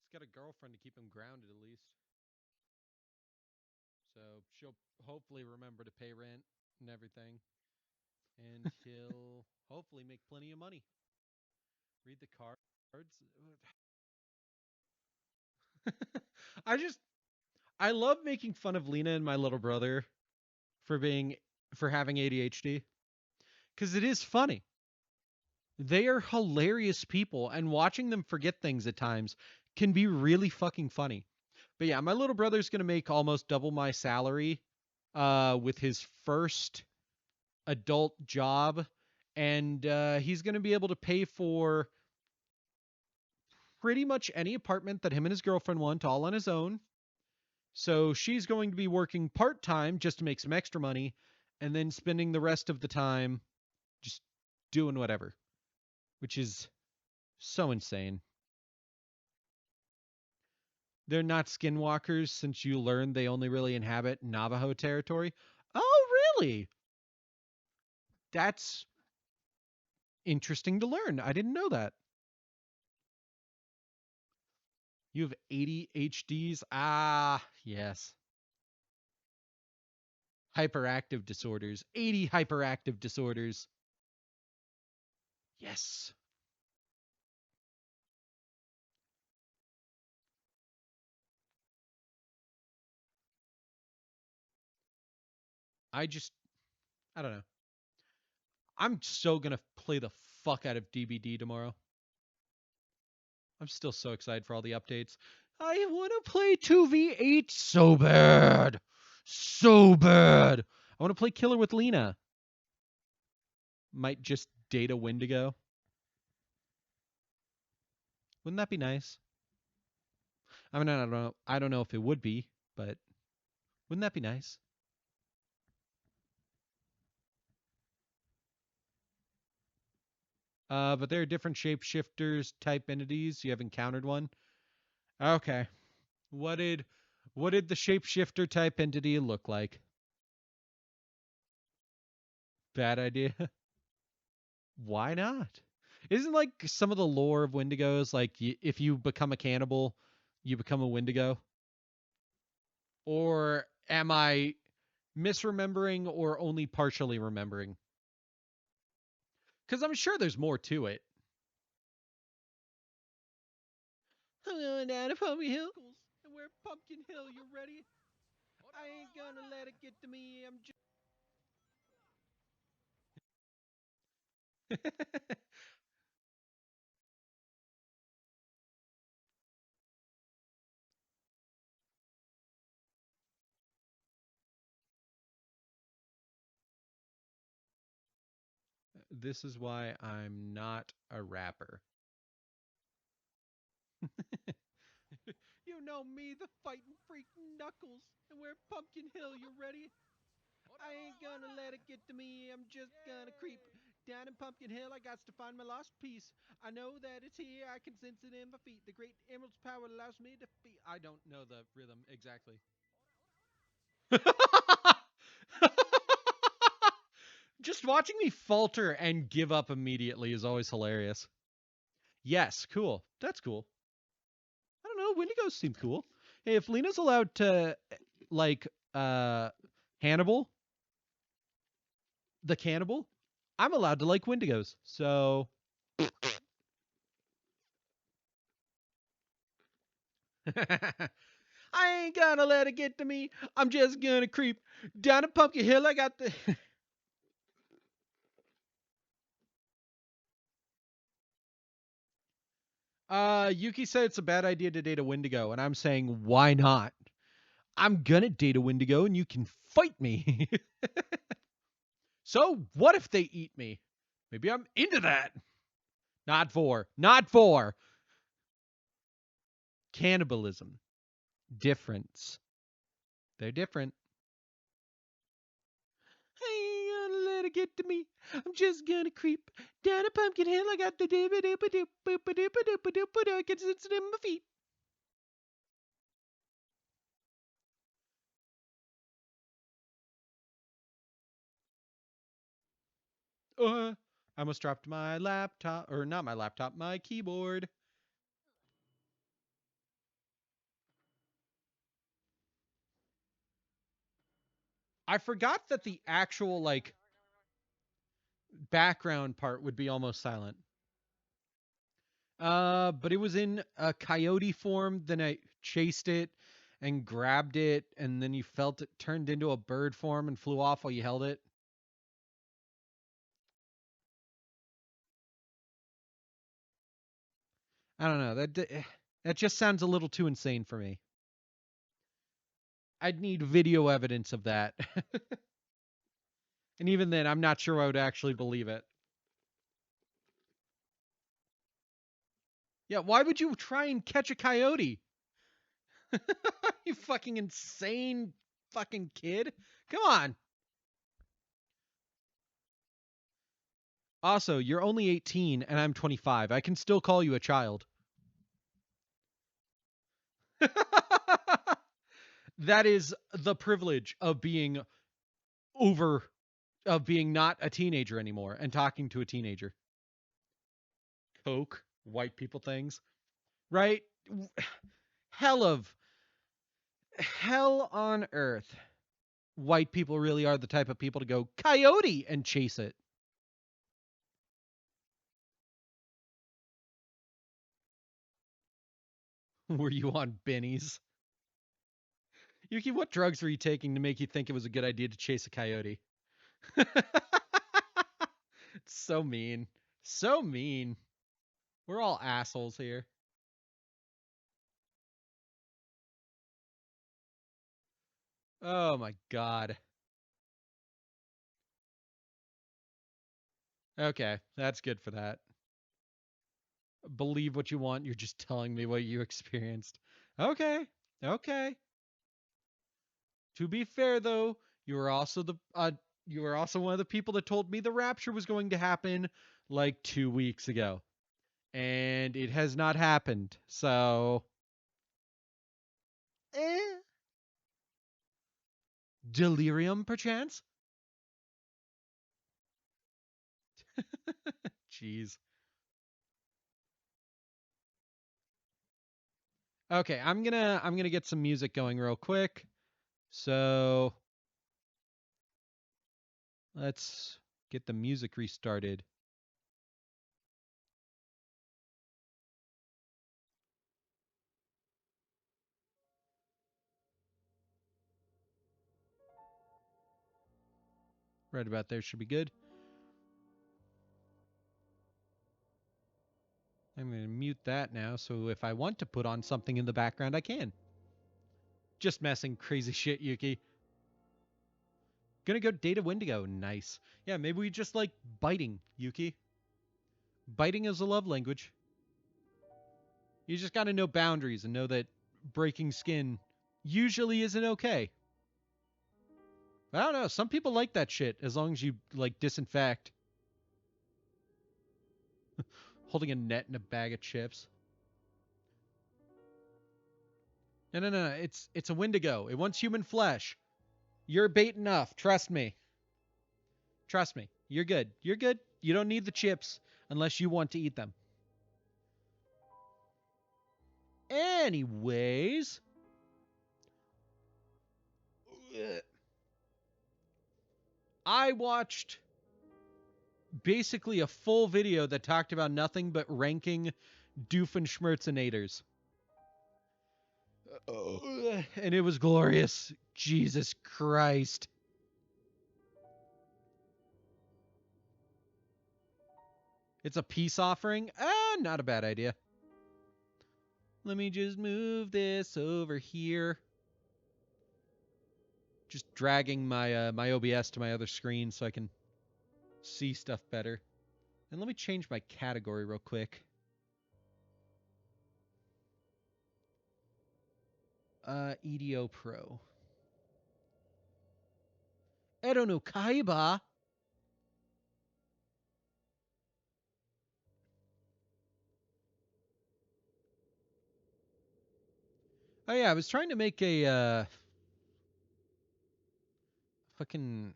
He's got a girlfriend to keep him grounded at least. So she'll hopefully remember to pay rent and everything. And he'll hopefully make plenty of money. Read the cards. I just I love making fun of Lena and my little brother for having ADHD cuz it is funny. They are hilarious people and watching them forget things at times can be really fucking funny. But yeah, my little brother's going to make almost double my salary with his first adult job and he's going to be able to pay for pretty much any apartment that him and his girlfriend want all on his own. So she's going to be working part-time just to make some extra money and then spending the rest of the time just doing whatever, which is so insane. They're not skinwalkers since you learned they only really inhabit Navajo territory. Oh, really? That's interesting to learn. I didn't know that. You have ADHDs? Ah, yes. Hyperactive disorders. 80 hyperactive disorders. Yes. I just, I don't know. I'm so going to play the fuck out of DBD tomorrow. I'm still so excited for all the updates. I want to play 2v8 so bad. So bad. I want to play Killer with Lena. Might just date a Wendigo. Wouldn't that be nice? I mean, I don't know. I don't know if it would be, but wouldn't that be nice? But there are different shapeshifters type entities. You have encountered one. Okay. What did the shapeshifter type entity look like? Bad idea. Why not? Isn't like some of the lore of Wendigos like if you become a cannibal, you become a Wendigo? Or am I misremembering or only partially remembering? Because I'm sure there's more to it. I'm going down to Pumpkin Hill. And we're Pumpkin Hill. You ready? I ain't gonna let it get to me. I'm just. This is why I'm not a rapper. You know me, the fighting freak Knuckles, and we're Pumpkin Hill. You ready? I ain't gonna let it get to me. I'm just gonna creep down in Pumpkin Hill. I got to find my lost piece. I know that it's here. I can sense it in my feet. The great emerald's power allows me to defeat. I don't know the rhythm exactly. Just watching me falter and give up immediately is always hilarious. Yes, cool. That's cool. I don't know. Wendigos seem cool. Hey, if Lena's allowed to, like, Hannibal, the cannibal, I'm allowed to like Wendigos. So. I ain't gonna let it get to me. I'm just gonna creep down a Pumpkin Hill. I got the. Yuki said it's a bad idea to date a Wendigo, and I'm saying why not? I'm gonna date a Wendigo, and you can fight me. So what if they eat me? Maybe I'm into that. Not for. Not for. Cannibalism. Difference. They're different. I ain't gonna let it get to me. I'm just gonna creep down a Pumpkin Hill. I got the dooba dooba doop boopa doopa doopa doopa doo. I can sense it in my feet. I almost dropped my laptop, or not my laptop, my keyboard. I forgot that the actual like background part would be almost silent. But it was in a coyote form. Then I chased it and grabbed it, and then you felt it turned into a bird form and flew off while you held it. I don't know. That just sounds a little too insane for me. I'd need video evidence of that. And even then, I'm not sure I would actually believe it. Yeah, why would you try and catch a coyote? You fucking insane fucking kid. Come on. Also, you're only 18 and I'm 25. I can still call you a child. That is the privilege of being over, of being not a teenager anymore and talking to a teenager. Coke, white people things, right? Hell of hell on earth. White people really are the type of people to go coyote and chase it. Were you on bennies? Yuki, what drugs were you taking to make you think it was a good idea to chase a coyote? So mean. So mean. We're all assholes here. Oh my god. Okay, that's good for that. Believe what you want, you're just telling me what you experienced. Okay. Okay. To be fair though, you were also you were also one of the people that told me the rapture was going to happen like 2 weeks ago. And it has not happened. So, eh, delirium perchance? Jeez. Okay, I'm gonna get some music going real quick. So let's get the music restarted. Right about there should be good. I'm gonna mute that now, so if I want to put on something in the background, I can. Just messing crazy shit, Yuki. Gonna go date a Wendigo. Nice. Yeah, maybe we just like biting, Yuki. Biting is a love language. You just gotta know boundaries and know that breaking skin usually isn't okay. I don't know. Some people like that shit as long as you like disinfect. Holding a net and a bag of chips. No, no, no. It's a Wendigo. It wants human flesh. You're bait enough. Trust me. Trust me. You're good. You're good. You don't need the chips unless you want to eat them. Anyways, I watched basically a full video that talked about nothing but ranking Doofenshmirtzenators. And it was glorious. Jesus Christ. It's a peace offering? Not a bad idea. Let me just move this over here. Just dragging my my OBS to my other screen so I can see stuff better. And let me change my category real quick. EDO Pro. Edo no Kaiba. Oh yeah, I was trying to make a fucking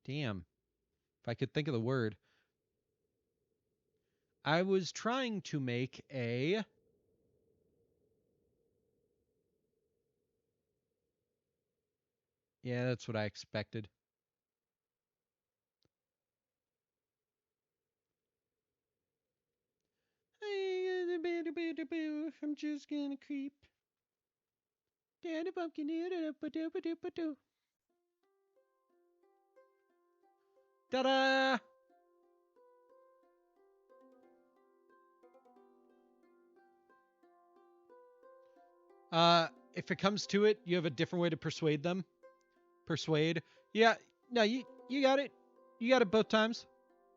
damn. If I could think of the word. I was trying to make a yeah, that's what I expected. I'm just gonna creep. Daddy pumpkin. Ta-da! If it comes to it, you have a different way to persuade them. Persuade. Yeah, no, you got it. You got it both times.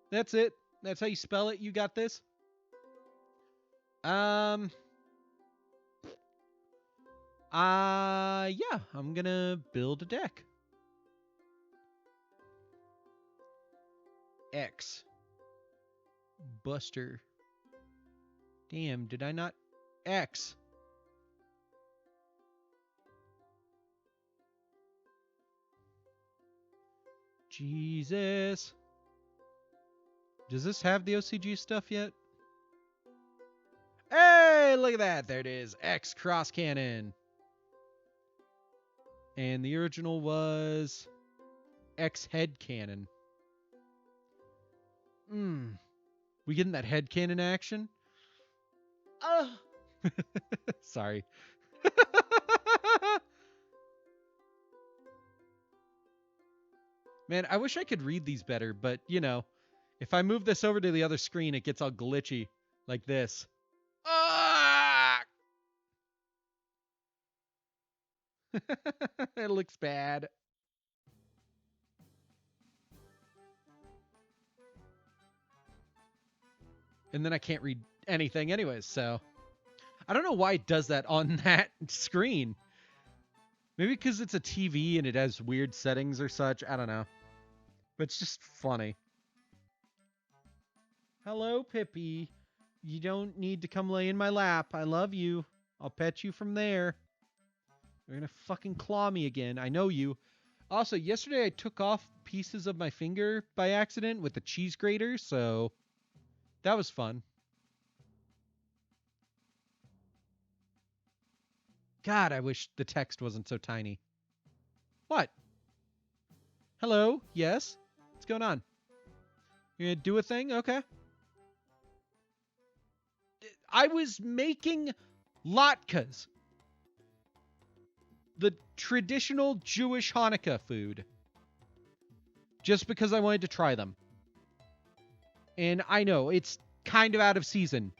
That's it. That's how you spell it. You got this. Um. Yeah, I'm gonna build a deck. X. Buster. Damn, did I not? X. Jesus. Does this have the OCG stuff yet? Hey, look at that. There it is. X cross cannon. And the original was X head cannon. We getting that head cannon action? Sorry. Man, I wish I could read these better, but you know, if I move this over to the other screen, it gets all glitchy like this. Ah! It looks bad. And then I can't read anything anyways, so I don't know why it does that on that screen. Maybe because it's a TV and it has weird settings or such. I don't know. But it's just funny. Hello, Pippi. You don't need to come lay in my lap. I love you. I'll pet you from there. You're gonna fucking claw me again. I know you. Also, yesterday I took off pieces of my finger by accident with the cheese grater, so that was fun. God, I wish the text wasn't so tiny. What? Hello? Yes? What's going on? You gonna do a thing? Okay. I was making latkes. The traditional Jewish Hanukkah food. Just because I wanted to try them. And I know, it's kind of out of season.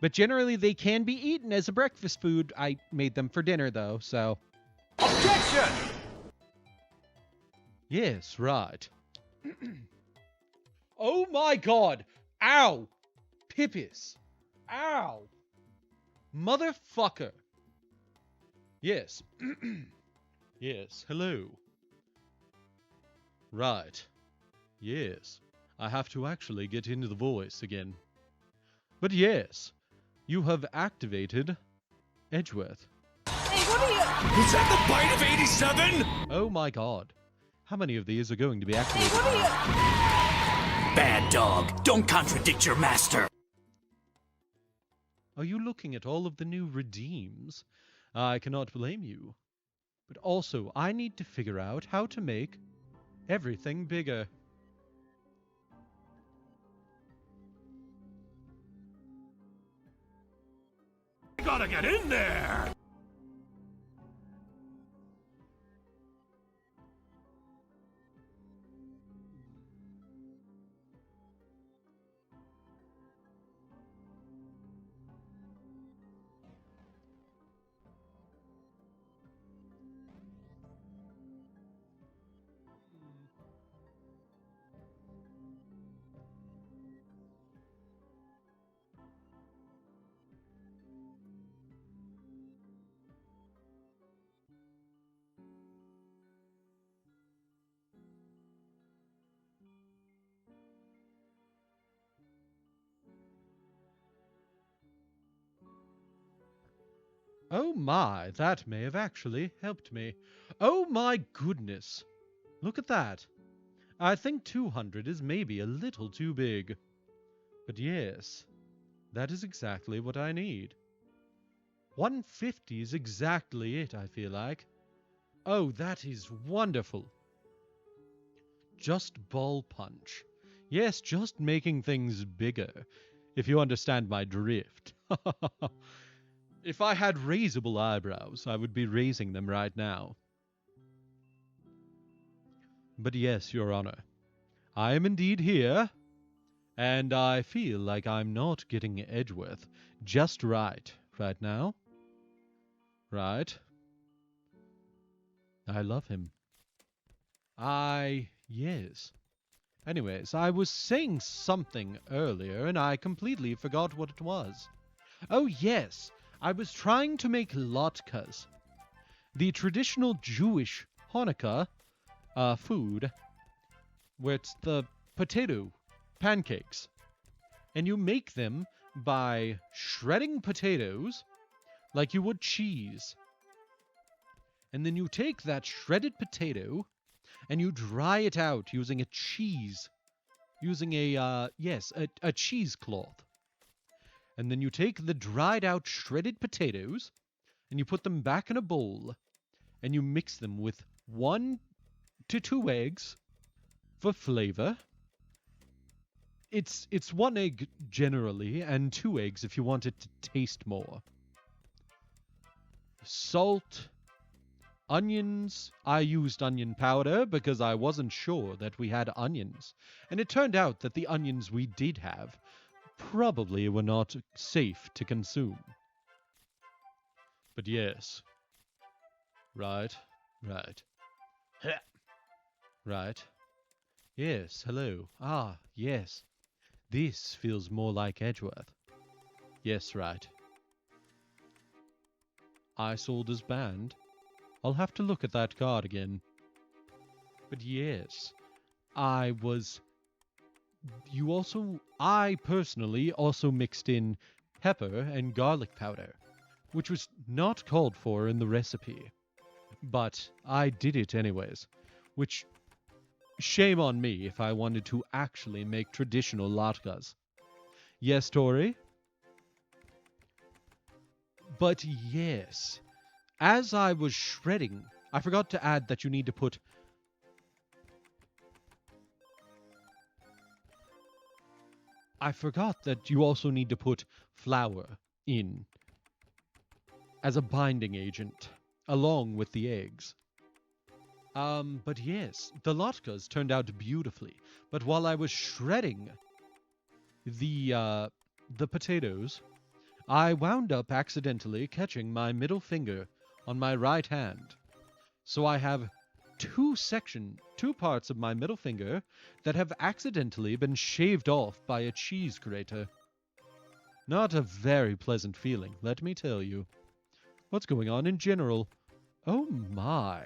But generally they can be eaten as a breakfast food. I made them for dinner though, so. Objection! Yes, right. Oh my god! Ow! Pippis! Ow! Motherfucker! Yes. Yes, hello. Right. Yes. I have to actually get into the voice again. But yes, you have activated Edgeworth. Hey, what are you? Is that the bite of 87? Oh my god. How many of these are going to be activated? What are you? Bad dog, don't contradict your master. Are you looking at all of the new redeems? I cannot blame you. But also, I need to figure out how to make everything bigger. Gotta get in there! Oh my, that may have actually helped me. Oh my goodness. Look at that. I think 200 is maybe a little too big. But yes, that is exactly what I need. 150 is exactly it, I feel like. Oh, that is wonderful. Just ball punch. Yes, just making things bigger, if you understand my drift. If I had raisable eyebrows, I would be raising them right now. But yes, Your Honor, I am indeed here, and I feel like I'm not getting Edgeworth just right now. Right? I love him. Yes. Anyways, I was saying something earlier, and I completely forgot what it was. Oh yes, I was trying to make latkes, the traditional Jewish Hanukkah food, where it's the potato pancakes. And you make them by shredding potatoes like you would cheese. And then you take that shredded potato and you dry it out using a cheese, using a cheesecloth. And then you take the dried out shredded potatoes and you put them back in a bowl and you mix them with 1 to 2 eggs for flavor. It's 1 egg generally and 2 eggs if you want it to taste more. Salt, onions. I used onion powder because I wasn't sure that we had onions. And it turned out that the onions we did have probably were not safe to consume. But yes. Right. Right. Yes, hello. Ah, yes. This feels more like Edgeworth. Yes, right. Isolder's band. I'll have to look at that card again. But yes, I personally also mixed in pepper and garlic powder, which was not called for in the recipe. But I did it anyways, which, shame on me if I wanted to actually make traditional latkes. Yes, Tori? But yes, as I was shredding, I forgot to add that you need to put I forgot that you also need to put flour in as a binding agent, along with the eggs. But yes, the latkes turned out beautifully. But while I was shredding the potatoes, I wound up accidentally catching my middle finger on my right hand. So I have two parts of my middle finger that have accidentally been shaved off by a cheese grater. Not a very pleasant feeling, let me tell you. What's going on in general? Oh my.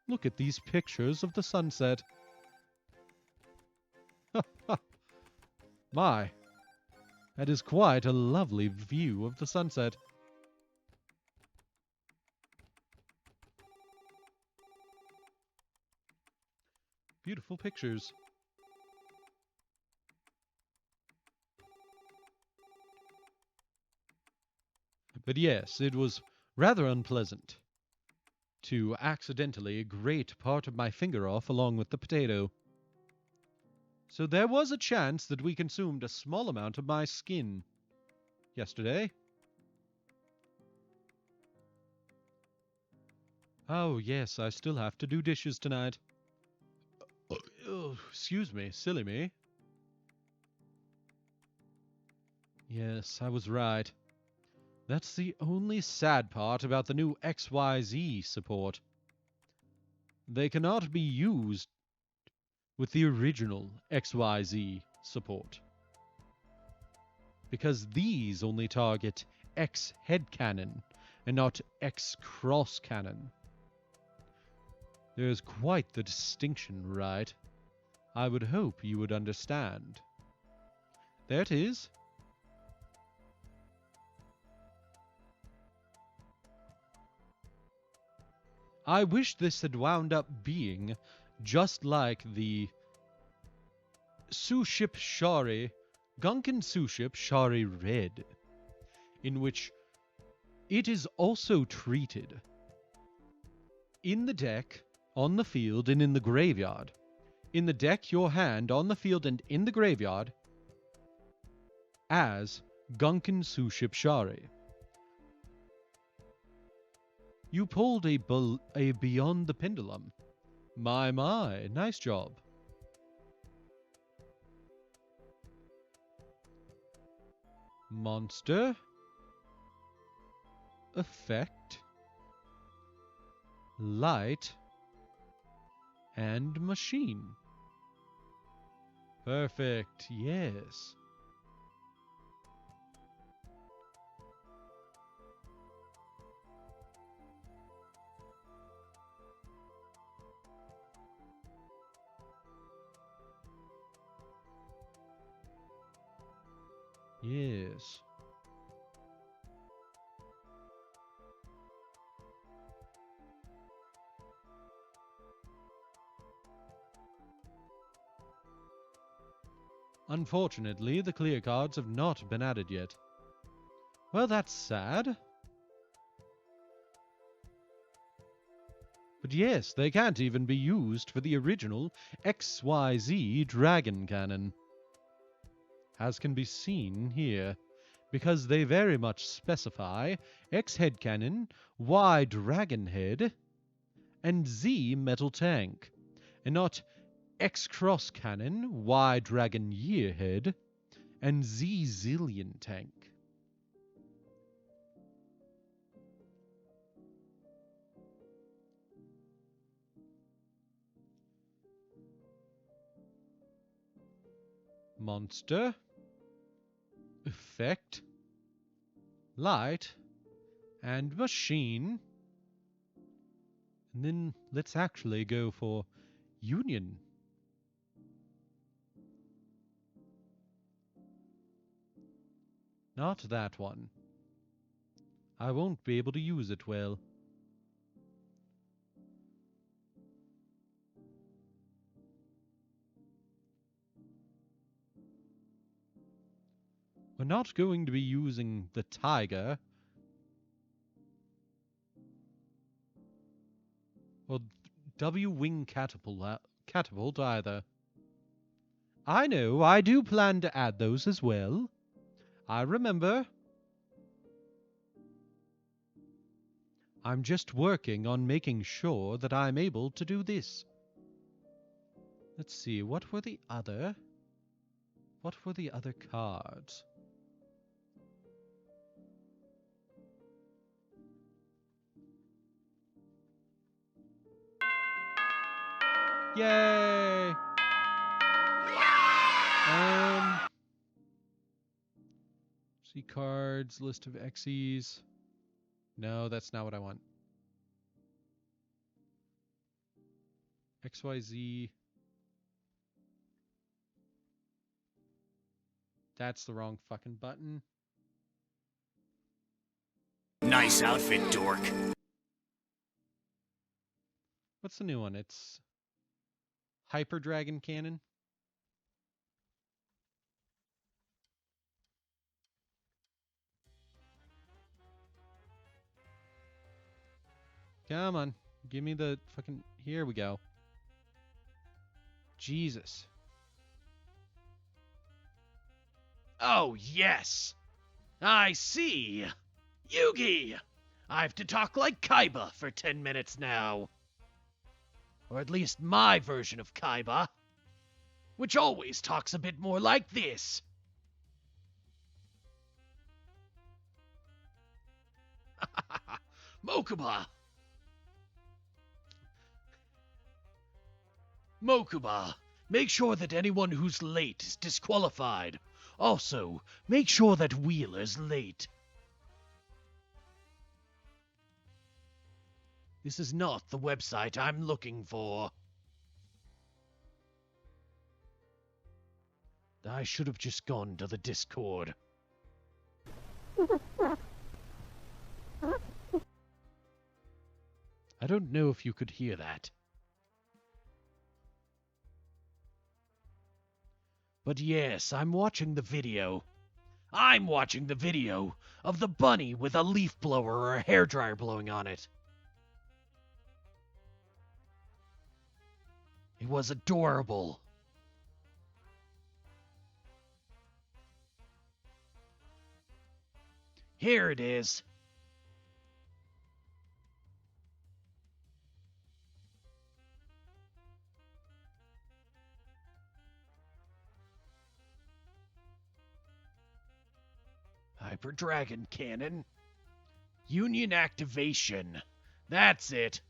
Look at these pictures of the sunset. My. That is quite a lovely view of the sunset. Beautiful pictures. But yes, it was rather unpleasant to accidentally grate part of my finger off along with the potato. So there was a chance that we consumed a small amount of my skin yesterday. Oh, yes, I still have to do dishes tonight. Oh, excuse me, silly me. Yes, I was right. That's the only sad part about the new XYZ support. They cannot be used with the original XYZ support, because these only target X head cannon and not X cross cannon. There's quite the distinction, right? I would hope you would understand. There it is. I wish this had wound up being just like the Suship Shari, Gunkan Suship Shari Red, in which it is also treated in the deck, on the field, and in the graveyard. In the deck, your hand, on the field, and in the graveyard as Gunkan Suship Shari. You pulled a Beyond the Pendulum. My, nice job. Monster. Effect. Light. And machine. Perfect, yes. Yes. Unfortunately, the clear cards have not been added yet. Well, that's sad. But yes, they can't even be used for the original XYZ Dragon Cannon, as can be seen here, because they very much specify X Head Cannon, Y Dragon Head, and Z Metal Tank, and not X Cross Cannon, Y Dragon Year Head, and Z Zillion Tank. Monster, Effect, Light, and Machine. And then let's actually go for Union. Not that one. I won't be able to use it well. We're not going to be using the Tiger or W-Wing catapult either. I know, I do plan to add those as well. I remember. I'm just working on making sure that I'm able to do this. Let's see, what were the other cards? Yay! See cards, list of XEs. No, that's not what I want. XYZ. That's the wrong fucking button. Nice outfit, dork. What's the new one? It's Hyper Dragon Cannon. Come on. Give me the fucking... Here we go. Jesus. Oh, yes. I see. Yugi! I have to talk like Kaiba for 10 minutes now. Or at least my version of Kaiba, which always talks a bit more like this. Mokuba! Mokuba, make sure that anyone who's late is disqualified. Also, make sure that Wheeler's late. This is not the website I'm looking for. I should have just gone to the Discord. I don't know if you could hear that. But yes, I'm watching the video. I'm watching the video of the bunny with a leaf blower or a hairdryer blowing on it. It was adorable. Here it is. Hyper Dragon Cannon. Union activation. That's it.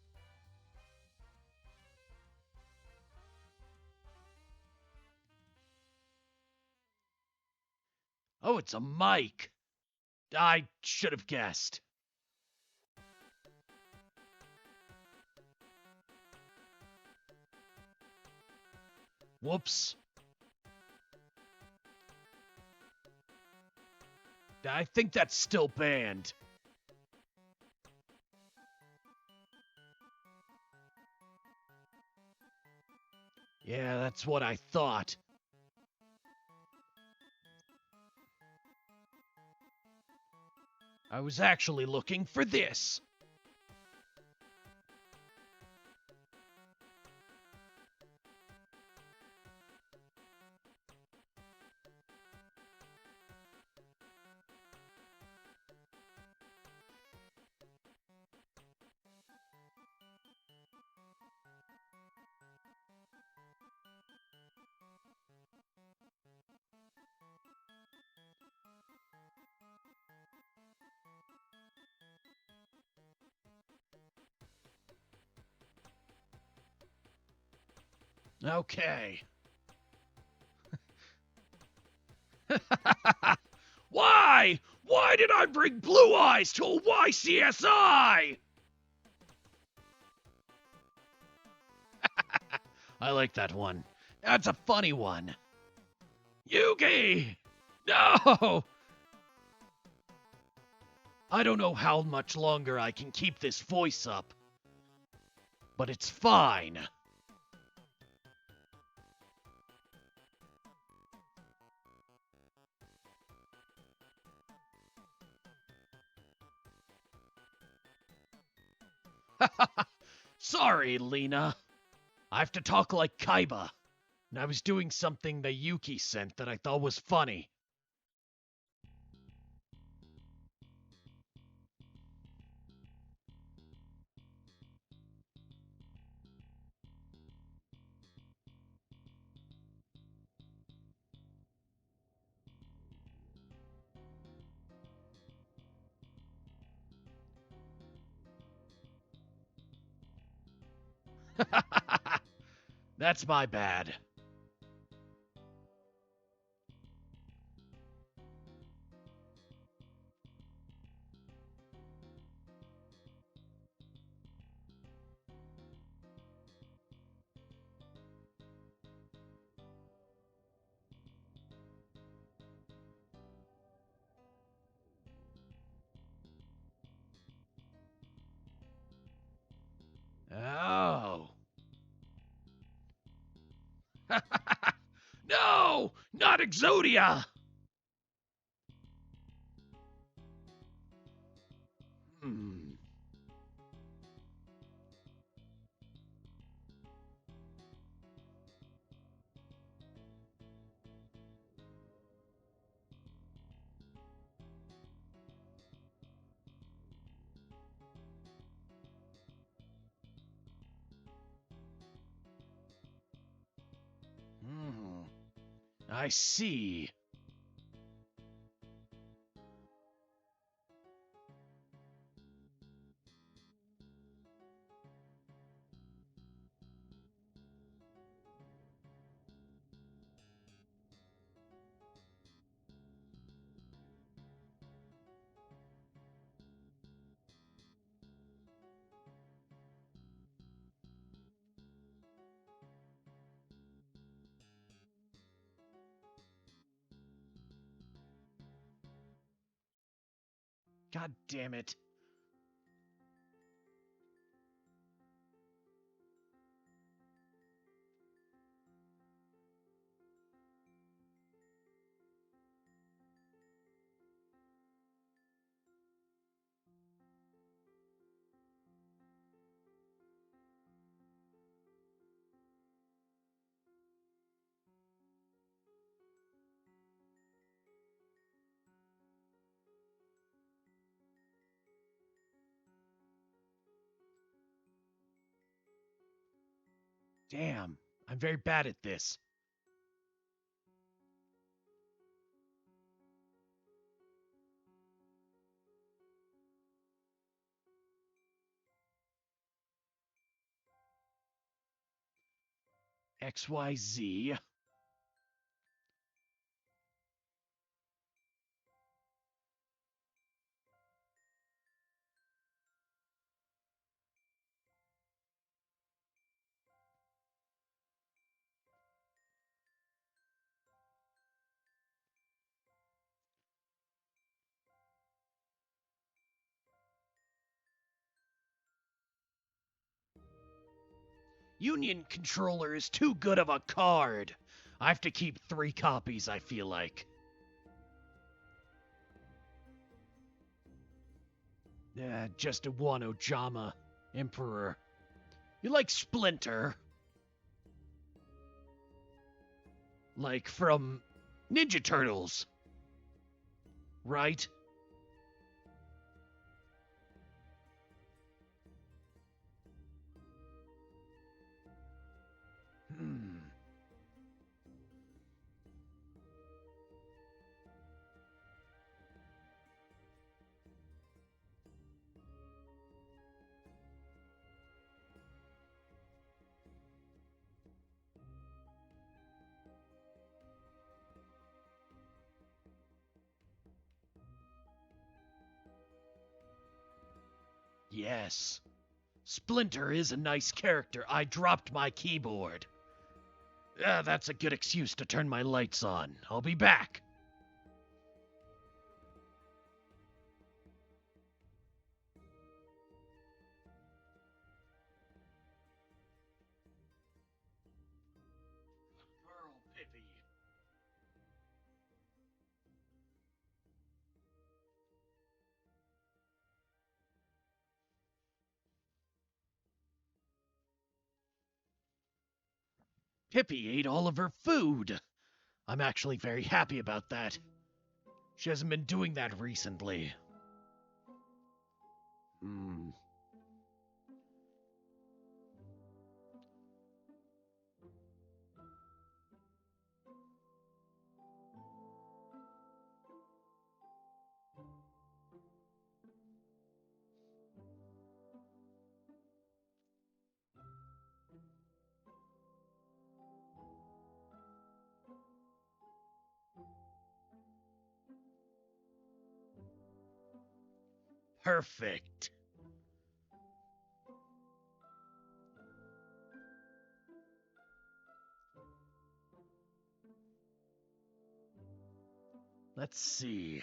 Oh, it's a mic. I should have guessed. Whoops. I think that's still banned. Yeah, that's what I thought. I was actually looking for this. Okay. Why? Why did I bring Blue Eyes to a YCSI? I like that one. That's a funny one. Yugi! No! I don't know how much longer I can keep this voice up, but it's fine. Sorry, Lena. I have to talk like Kaiba, and I was doing something that Yuki sent that I thought was funny. That's my bad. Oh. No! Not Exodia! Hmm. Hmm. I see. God damn it. Damn. I'm very bad at this. XYZ. Union Controller is too good of a card. I have to keep 3 copies, I feel like. Just a one Ojama, Emperor. You like Splinter? Like from Ninja Turtles, right? Hmm. Yes. Splinter is a nice character. I dropped my keyboard. That's a good excuse to turn my lights on. I'll be back. Pearl Pippi. Pippi ate all of her food. I'm actually very happy about that. She hasn't been doing that recently. Hmm. Perfect. Let's see.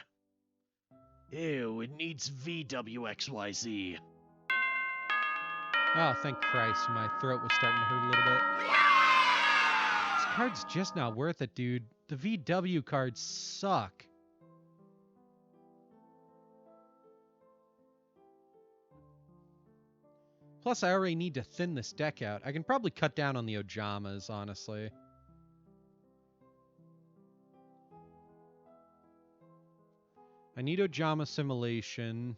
Ew, it needs VWXYZ. Oh, thank Christ. My throat was starting to hurt a little bit. This card's just not worth it, dude. The VW cards suck. Plus, I already need to thin this deck out. I can probably cut down on the Ojamas, honestly. I need Ojama Simulation.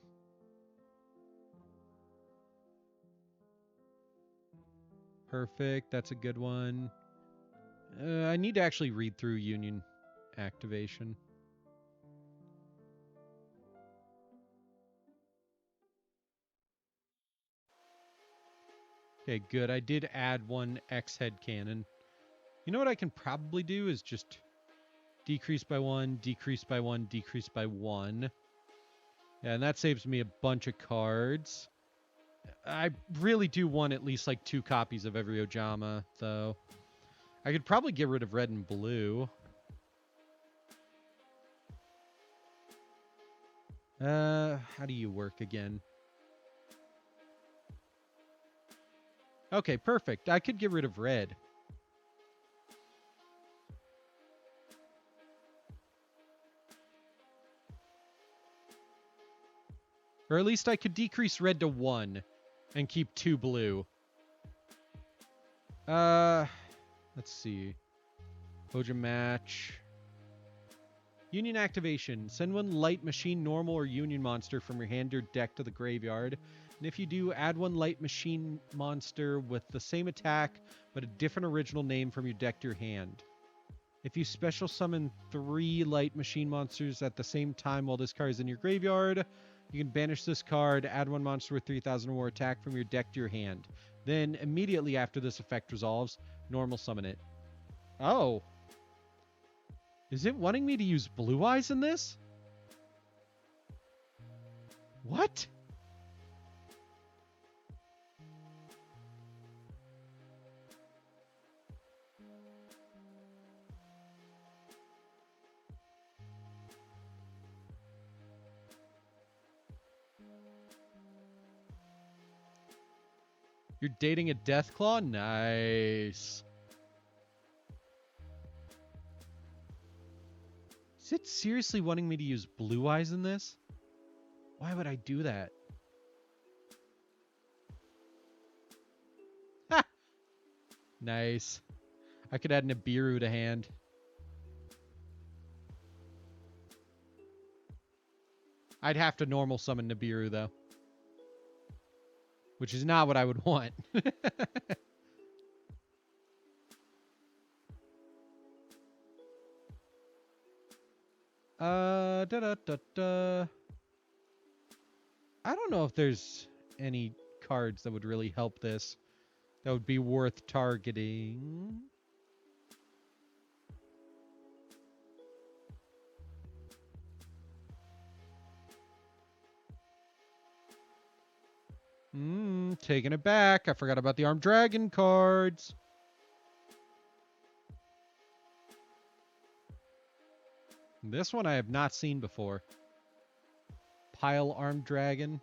Perfect. That's a good one. I need to actually read through Union Activation. Okay, good. I did add one X head cannon. You know what I can probably do is just decrease by one, decrease by one, decrease by one. Yeah, and that saves me a bunch of cards. I really do want at least like 2 copies of every Ojama, though. I could probably get rid of red and blue. How do you work again? Okay, perfect. I could get rid of red. Or at least I could decrease red to 1 and keep 2 blue. Let's see. Hoja match. Union activation. Send 1 light machine, normal, or union monster from your hand or deck to the graveyard. And if you do, add 1 light machine monster with the same attack but a different original name from your deck to your hand. If you special summon 3 light machine monsters at the same time while this card is in your graveyard, you can banish this card, add 1 monster with 3,000 or more attack from your deck to your hand. Then, immediately after this effect resolves, normal summon it. Oh. Is it wanting me to use Blue Eyes in this? What? You're dating a Deathclaw? Nice. Is it seriously wanting me to use Blue Eyes in this? Why would I do that? Nice. I could add Nibiru to hand. I'd have to normal summon Nibiru, though. Which is not what I would want. Da. I don't know if there's any cards that would really help this. That would be worth targeting. Taking it back. I forgot about the Armed Dragon cards. This one I have not seen before. Pile Armed Dragon.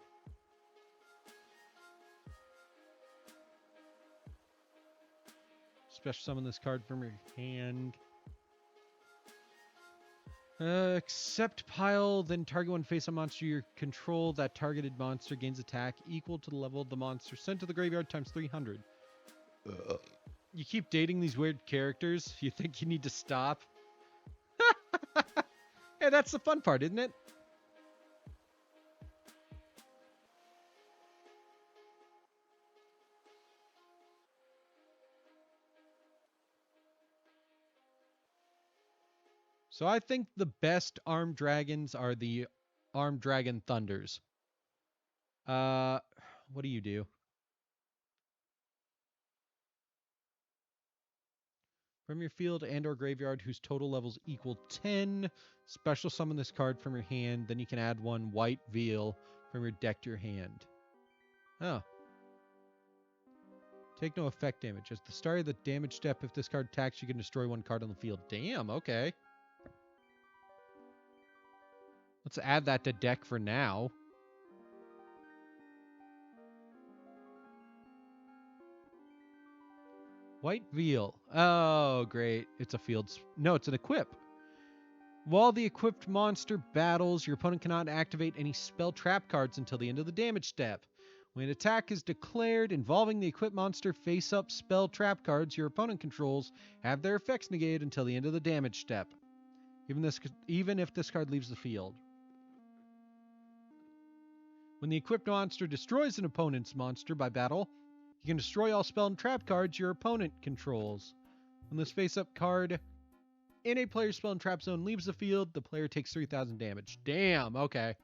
Special summon this card from your hand. Except pile, then target one face-up monster you control. That targeted monster gains attack equal to the level of the monster sent to the graveyard times 300. You keep dating these weird characters. You think you need to stop? Hey, that's the fun part, isn't it? So I think the best Armed Dragons are the Armed Dragon Thunders. What do you do? From your field and or graveyard whose total levels equal 10, special summon this card from your hand, then you can add one white veil from your deck to your hand. Oh. Take no effect damage. At the start of the damage step, if this card attacks, you can destroy one card on the field. Damn, okay. Let's add that to deck for now. White Veil. Oh, great. It's a field... No, it's an equip. While the equipped monster battles, your opponent cannot activate any spell trap cards until the end of the damage step. When an attack is declared involving the equipped monster, face-up spell trap cards your opponent controls have their effects negated until the end of the damage step. Even if this card leaves the field. When the equipped monster destroys an opponent's monster by battle, you can destroy all spell and trap cards your opponent controls. When this face-up card in a player's spell and trap zone leaves the field, the player takes 3,000 damage. Damn, okay.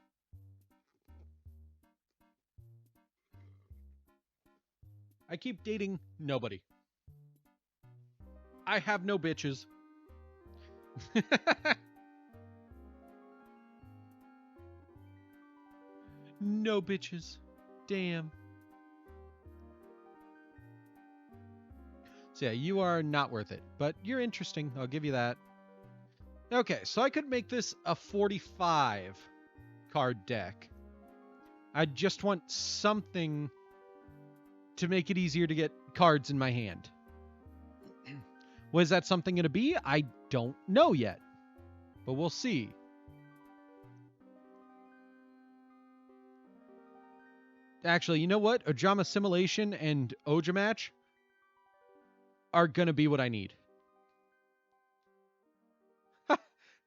I keep dating nobody. I have no bitches. No bitches. Damn. So yeah, you are not worth it, but you're interesting. I'll give you that. Okay, so I could make this a 45 card deck. I just want something to make it easier to get cards in my hand. What is that something going to be? I don't know yet, but we'll see. Actually, you know what? Ojama Assimilation and Oja Match are going to be what I need.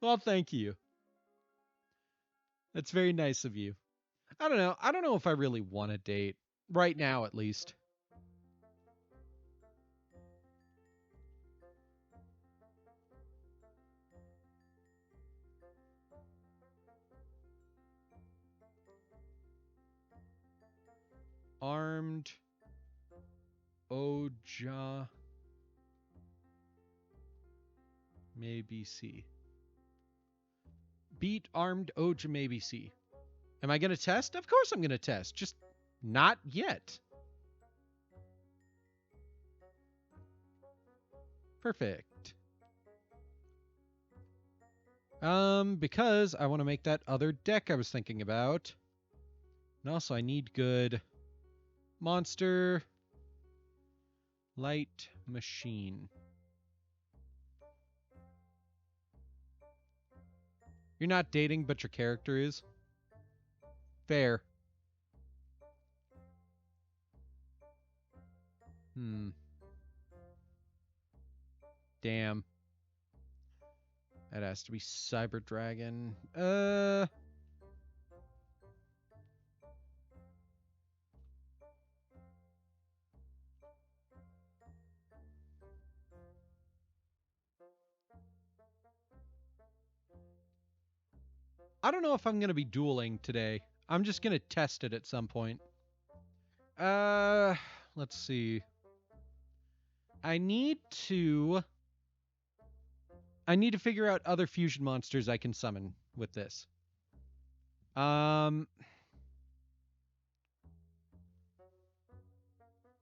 Well, thank you. That's very nice of you. I don't know. I don't know if I really want a date. Right now, at least. Armed Oja. Maybe C. Beat Armed Oja maybe C. Am I going to test? Of course I'm going to test. Just not yet. Perfect. Because I want to make that other deck I was thinking about. And also I need good monster light machine. You're not dating, but your character is. Fair. Damn. That has to be Cyber Dragon. I don't know if I'm going to be dueling today. I'm just going to test it at some point. Let's see. I need to figure out other fusion monsters I can summon with this. Or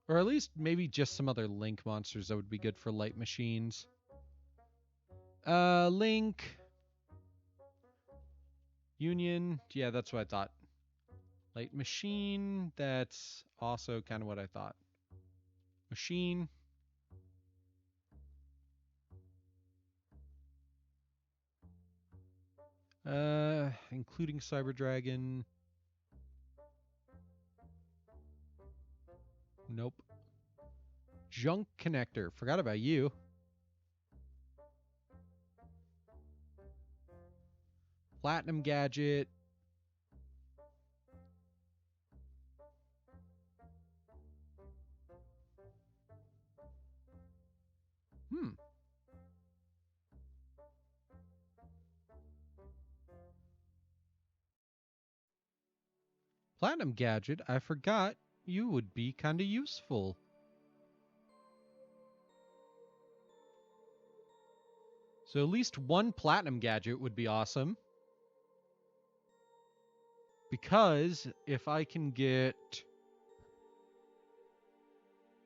at least maybe just some other Link monsters that would be good for light machines. Link. Union. Yeah, that's what I thought. Light machine. That's also kind of what I thought. Machine. Including Cyber Dragon. Nope. Junk Connector. Forgot about you. Platinum Gadget. Platinum Gadget, I forgot you would be kind of useful. So at least one Platinum Gadget would be awesome. Because if I can get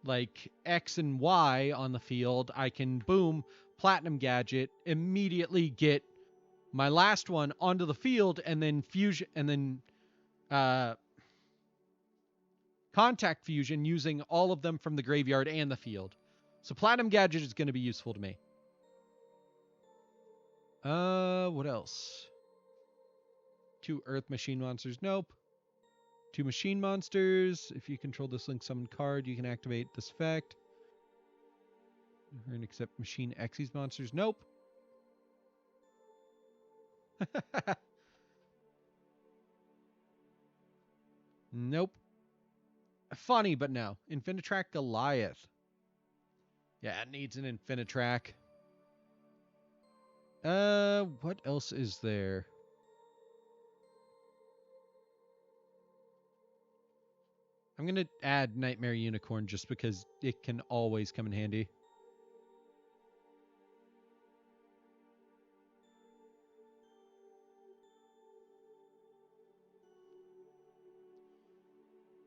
like X and Y on the field, I can boom, Platinum Gadget, immediately get my last one onto the field and then fusion and then contact fusion using all of them from the graveyard and the field. So Platinum Gadget is going to be useful to me. What else? 2 Earth Machine Monsters. Nope. 2 Machine Monsters. If you control this Link Summon card, you can activate this effect. And accept Machine Xyz monsters. Nope. Nope. Funny, but no. Infinitrack Goliath. Yeah, it needs an Infinitrack. What else is there? I'm going to add Nightmare Unicorn just because it can always come in handy.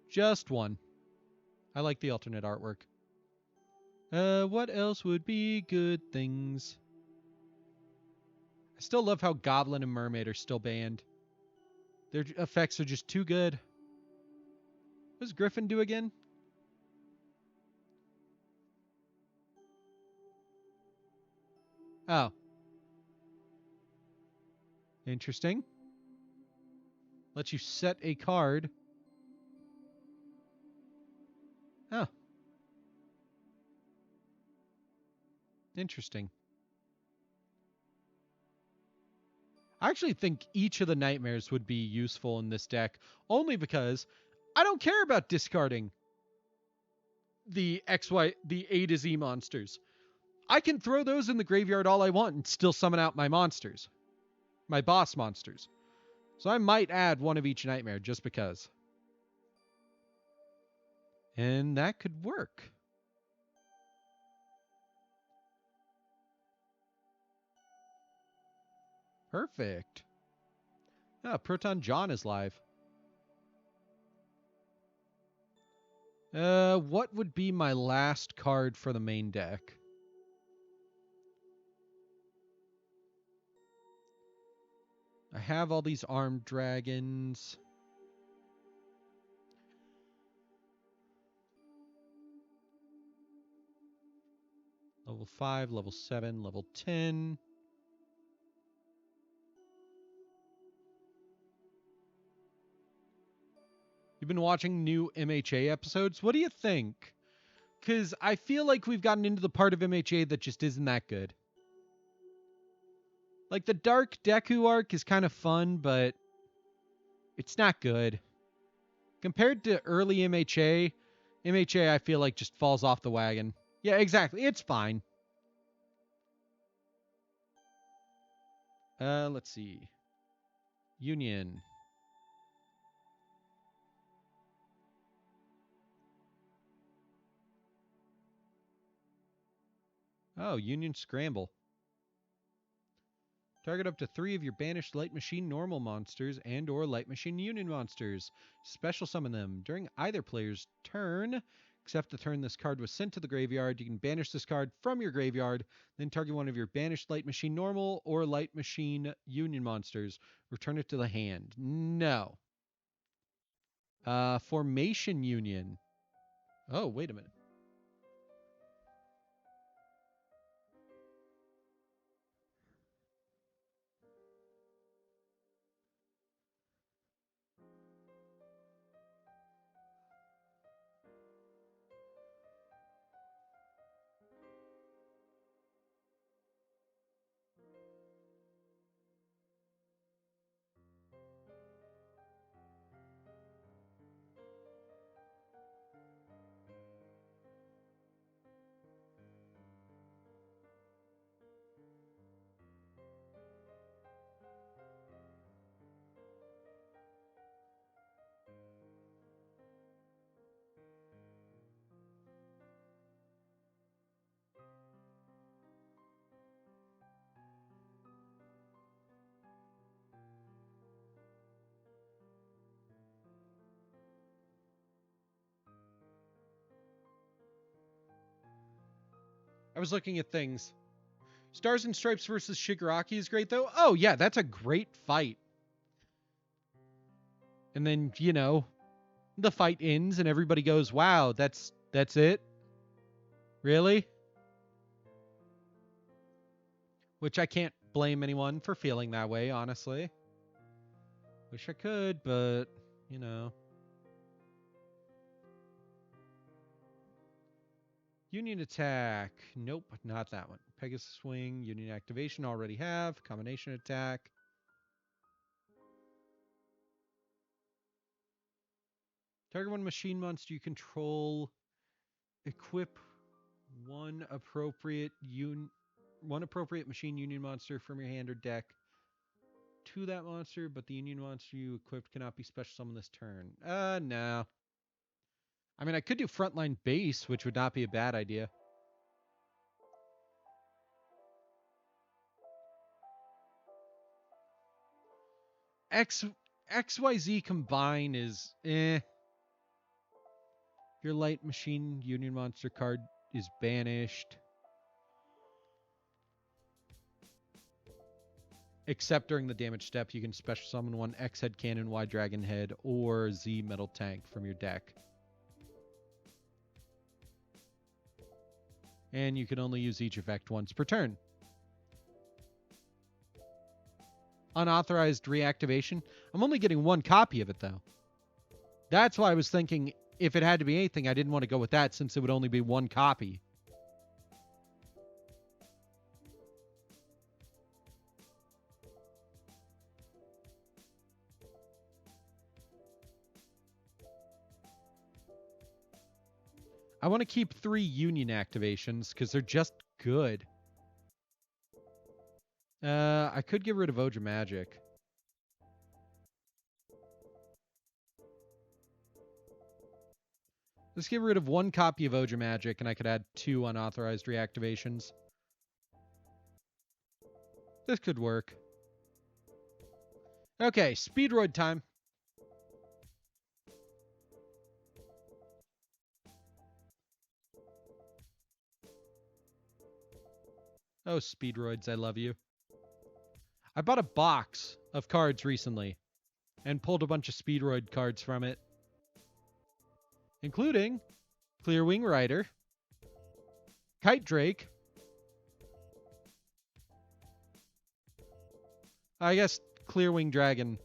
Just one. I like the alternate artwork. What else would be good things? I still love how Goblin and Mermaid are still banned. Their effects are just too good. What does Griffin do again? Oh. Interesting. Lets you set a card. Oh. Interesting. I actually think each of the nightmares would be useful in this deck, only because I don't care about discarding the A to Z monsters. I can throw those in the graveyard all I want and still summon out my monsters. My boss monsters. So I might add one of each nightmare just because. And that could work. Perfect. Ah, Proton John is live. What would be my last card for the main deck? I have all these armed dragons. Level 5, level 7, level 10. You've been watching new MHA episodes? What do you think? Because I feel like we've gotten into the part of MHA that just isn't that good. Like, the Dark Deku arc is kind of fun, but it's not good. Compared to early MHA, MHA I feel like just falls off the wagon. Yeah, exactly. It's fine. Let's see. Union. Oh, Union Scramble. Target up to 3 of your banished Light Machine normal monsters and or Light Machine Union monsters. Special summon them. During either player's turn, except the turn this card was sent to the graveyard, you can banish this card from your graveyard, then target one of your banished Light Machine normal or Light Machine Union monsters. Return it to the hand. No. Formation Union. Oh, wait a minute. I was looking at things. Stars and Stripes versus Shigaraki is great, though. Oh, yeah, that's a great fight. And then, you know, the fight ends and everybody goes, wow, that's it? Really? Which I can't blame anyone for feeling that way, honestly. Wish I could, but, you know. Union Attack. Nope, not that one. Pegasus Swing, Union Activation, already have. Combination Attack. Target one machine monster you control. Equip one appropriate machine union monster from your hand or deck to that monster, but the union monster you equipped cannot be special summoned this turn. No. I mean, I could do frontline base, which would not be a bad idea. XYZ combine is eh. Your light machine union monster card is banished. Except during the damage step, you can special summon one X Head Cannon, Y Dragon Head, or Z Metal Tank from your deck. And you can only use each effect once per turn. Unauthorized reactivation. I'm only getting one copy of it, though. That's why I was thinking if it had to be anything, I didn't want to go with that since it would only be one copy. I want to keep 3 Union activations because they're just good. I could get rid of Oja Magic. Let's get rid of 1 copy of Oja Magic, and I could add 2 unauthorized reactivations. This could work. Okay, Speedroid time. Oh, Speedroids, I love you. I bought a box of cards recently and pulled a bunch of Speedroid cards from it, including Clearwing Rider, Kite Drake, I guess Clearwing Dragon,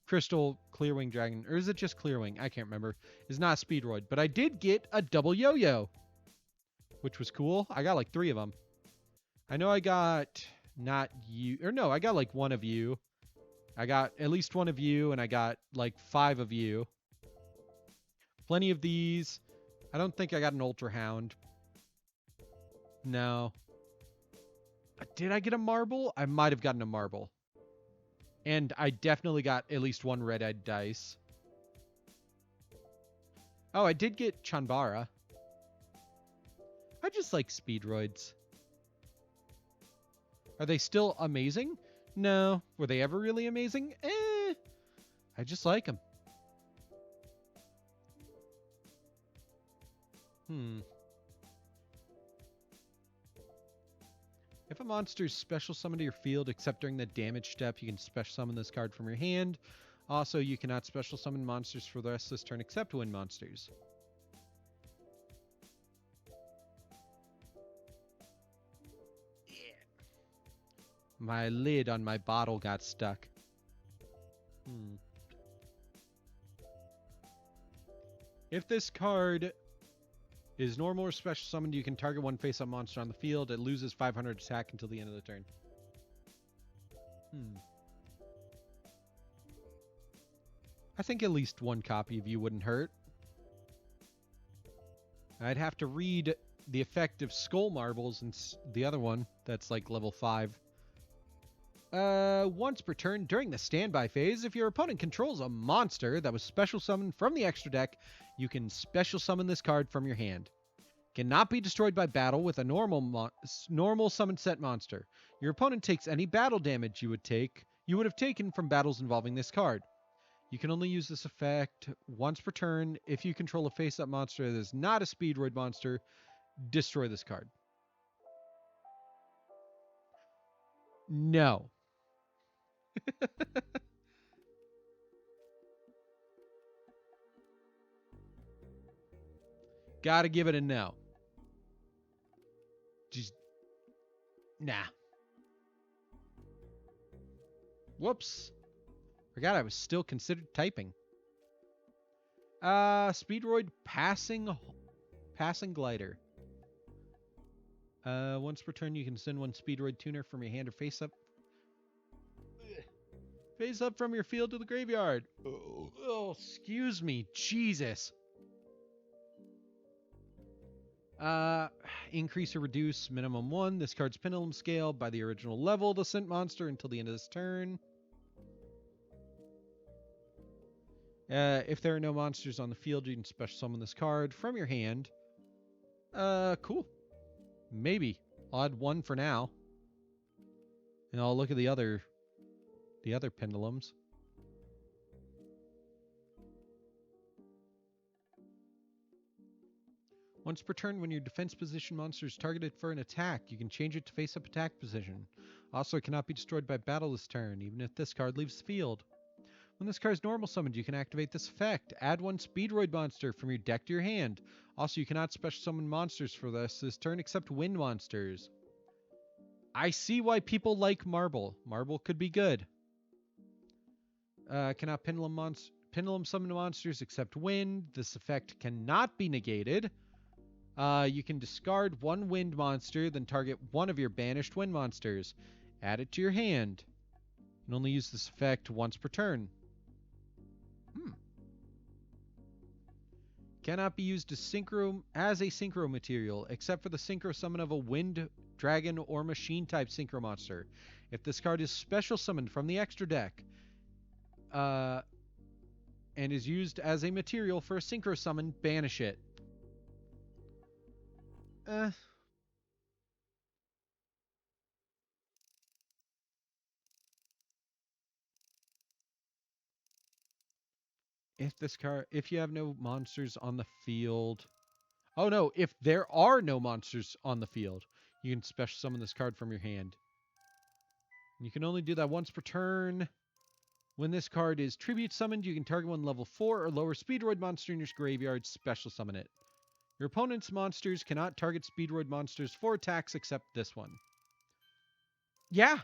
Crystal Clearwing Dragon, or is it just Clearwing? I can't remember. It's not Speedroid, but I did get a double yo-yo. which was cool. I got like 3 of them. I know I got not you, or no, I got like 1 of you. I got at least 1 of you, and I got like 5 of you. Plenty of these. I don't think I got an Ultra Hound. No. Did I get a marble? I might have gotten a marble. And I definitely got at least 1 red-eyed dice. Oh, I did get Chanbara. I just like speedroids. Are they still amazing? No. Were they ever really amazing? I just like them. If a monster is special summoned to your field, except during the damage step, you can special summon this card from your hand. Also, you cannot special summon monsters for the rest of this turn except wind monsters. My lid on my bottle got stuck. If this card is normal or special summoned, you can target 1 face-up monster on the field. It loses 500 attack until the end of the turn. I think at least 1 copy of you wouldn't hurt. I'd have to read the effect of Skull Marbles and the other one that's like level 5. Once per turn during the standby phase, if your opponent controls a monster that was special summoned from the extra deck, you can special summon this card from your hand. Cannot be destroyed by battle with a normal summon set monster. Your opponent takes any battle damage you would have taken from battles involving this card. You can only use this effect once per turn. If you control a face-up monster that is not a Speedroid monster, destroy this card. No. Gotta give it a no. Just, nah. Whoops. Forgot I was still considered typing. Speedroid passing glider. Once per turn, you can send 1 Speedroid tuner from your hand or face up. Face up from your field to the graveyard. Oh, excuse me. Jesus. Increase or reduce minimum 1. This card's pendulum scale by the original level of the sent monster until the end of this turn. If there are no monsters on the field, you can special summon this card from your hand. Cool. Maybe. I'll add 1 for now. And I'll look at the other pendulums. Once per turn, when your defense position monster is targeted for an attack, you can change it to face-up attack position. Also, it cannot be destroyed by battle this turn, even if this card leaves the field. When this card is normal summoned, you can activate this effect. Add 1 Speedroid monster from your deck to your hand. Also, you cannot special summon monsters for this turn except wind monsters. I see why people like Marble. Marble could be good. Cannot pendulum summon monsters except wind. This effect cannot be negated. You can discard 1 wind monster, then target 1 of your banished wind monsters. Add it to your hand. You can only use this effect once per turn. Cannot be used as a synchro material, except for the synchro summon of a wind, dragon, or machine type synchro monster. If this card is special summoned from the extra deck, and is used as a material for a synchro summon, banish it. If you have no monsters on the field. Oh no, if there are no monsters on the field, you can special summon this card from your hand. You can only do that once per turn. When this card is tribute summoned, you can target 1 level 4 or lower Speedroid monster in your graveyard, special summon it. Your opponent's monsters cannot target Speedroid monsters for attacks except this one. Yeah,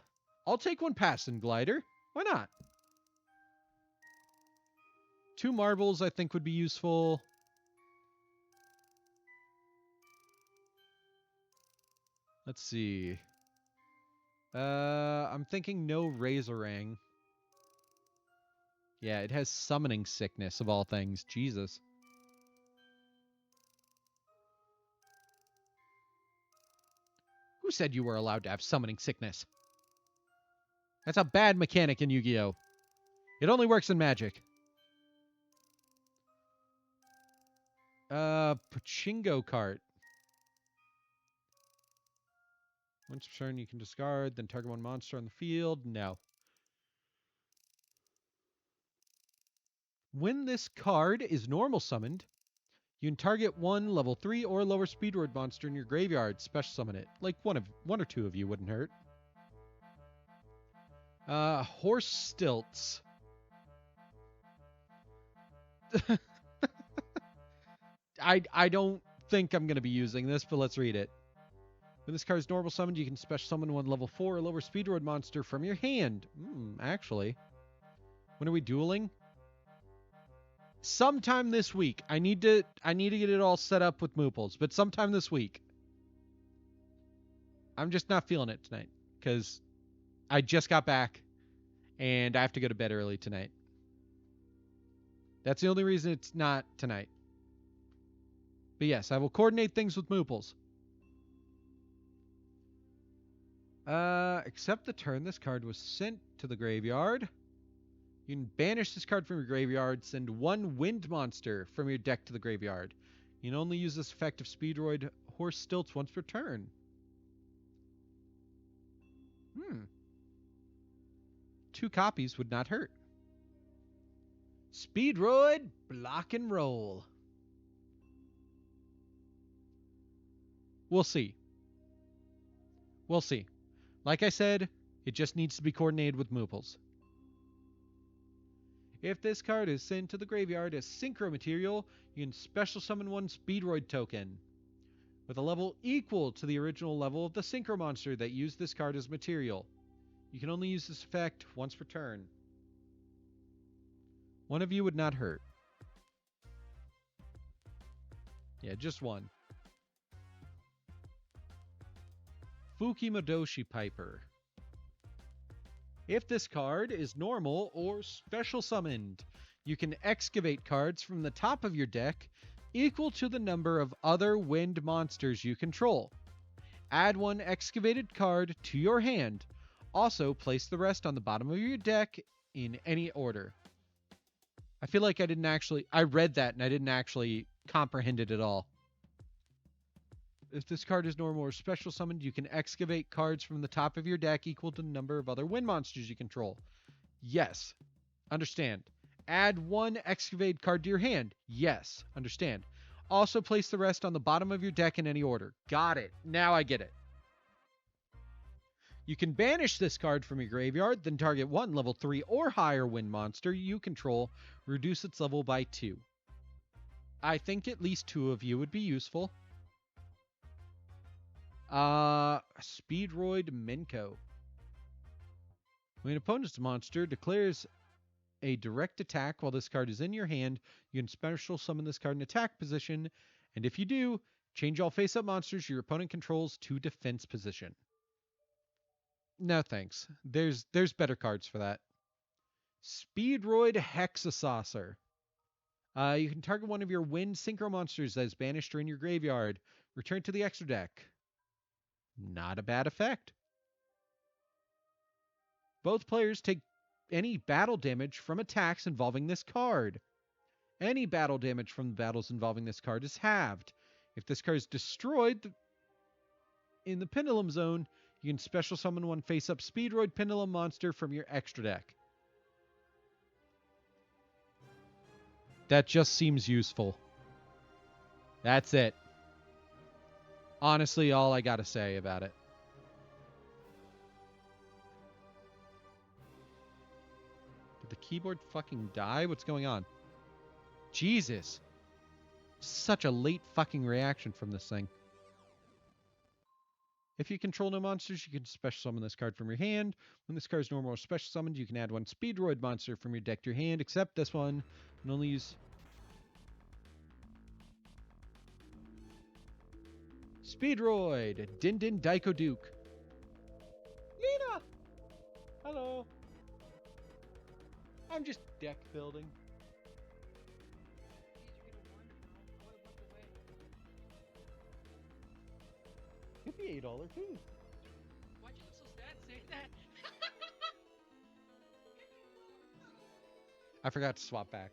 I'll take 1 passing glider. Why not? 2 marbles I think would be useful. Let's see. I'm thinking no Razorang. Yeah, it has summoning sickness of all things. Jesus. Who said you were allowed to have summoning sickness? That's a bad mechanic in Yu-Gi-Oh! It only works in Magic. Pachinko cart. Once per turn, you can discard, then target one monster on the field. No. When this card is normal summoned, you can target one level 3 or lower speedroid monster in your graveyard. Special summon it. Like one or two of you wouldn't hurt. Horse stilts. I don't think I'm gonna be using this, but let's read it. When this card is normal summoned, you can special summon one level 4 or lower speedroid monster from your hand. Actually. When are we dueling? Sometime this week. I need to get it all set up with Mooples, but sometime this week. I'm just not feeling it tonight because I just got back and I have to go to bed early tonight. That's the only reason it's not tonight. But yes, I will coordinate things with Mooples. Except the turn this card was sent to the graveyard. You can banish this card from your graveyard, send one wind monster from your deck to the graveyard. You can only use this effect of Speedroid Horse Stilts once per turn. 2 copies would not hurt. Speedroid Block and Roll. We'll see. We'll see. Like I said, it just needs to be coordinated with Mooples. If this card is sent to the graveyard as Synchro material, you can special summon one Speedroid token with a level equal to the original level of the Synchro monster that used this card as material. You can only use this effect once per turn. One of you would not hurt. Yeah, just one. Fukimodoshi Piper. If this card is normal or special summoned, you can excavate cards from the top of your deck equal to the number of other wind monsters you control. Add one excavated card to your hand. Also, place the rest on the bottom of your deck in any order. I feel like I read that and I didn't actually comprehend it at all. If this card is normal or special summoned, you can excavate cards from the top of your deck equal to the number of other wind monsters you control. Yes. Understand. Add one excavated card to your hand. Yes. Understand. Also place the rest on the bottom of your deck in any order. Got it. Now I get it. You can banish this card from your graveyard, then target one level 3 or higher wind monster you control, reduce its level by 2. I think at least 2 of you would be useful. Speedroid Menko. When an opponent's monster declares a direct attack while this card is in your hand, you can special summon this card in attack position, and if you do, change all face-up monsters your opponent controls to defense position. No thanks. There's better cards for that. Speedroid Hexasaucer. You can target one of your wind synchro monsters that is banished or in your graveyard. Return to the extra deck. Not a bad effect. Both players take any battle damage from attacks involving this card. Any battle damage from battles involving this card is halved. If this card is destroyed in the Pendulum Zone, you can special summon one face-up Speedroid Pendulum monster from your extra deck. That just seems useful. That's it. Honestly, all I gotta say about it. Did the keyboard fucking die? What's going on? Jesus. Such a late fucking reaction from this thing. If you control no monsters, you can special summon this card from your hand. When this card is normal or special summoned, you can add one Speedroid monster from your deck to your hand, except this one. And only use Speedroid, Din Din Daiko Duke. Lena! Hello. I'm just deck building. Did you get a one? No, I would have left away. Could be $8 too. Why'd you look so sad saying that? I forgot to swap back.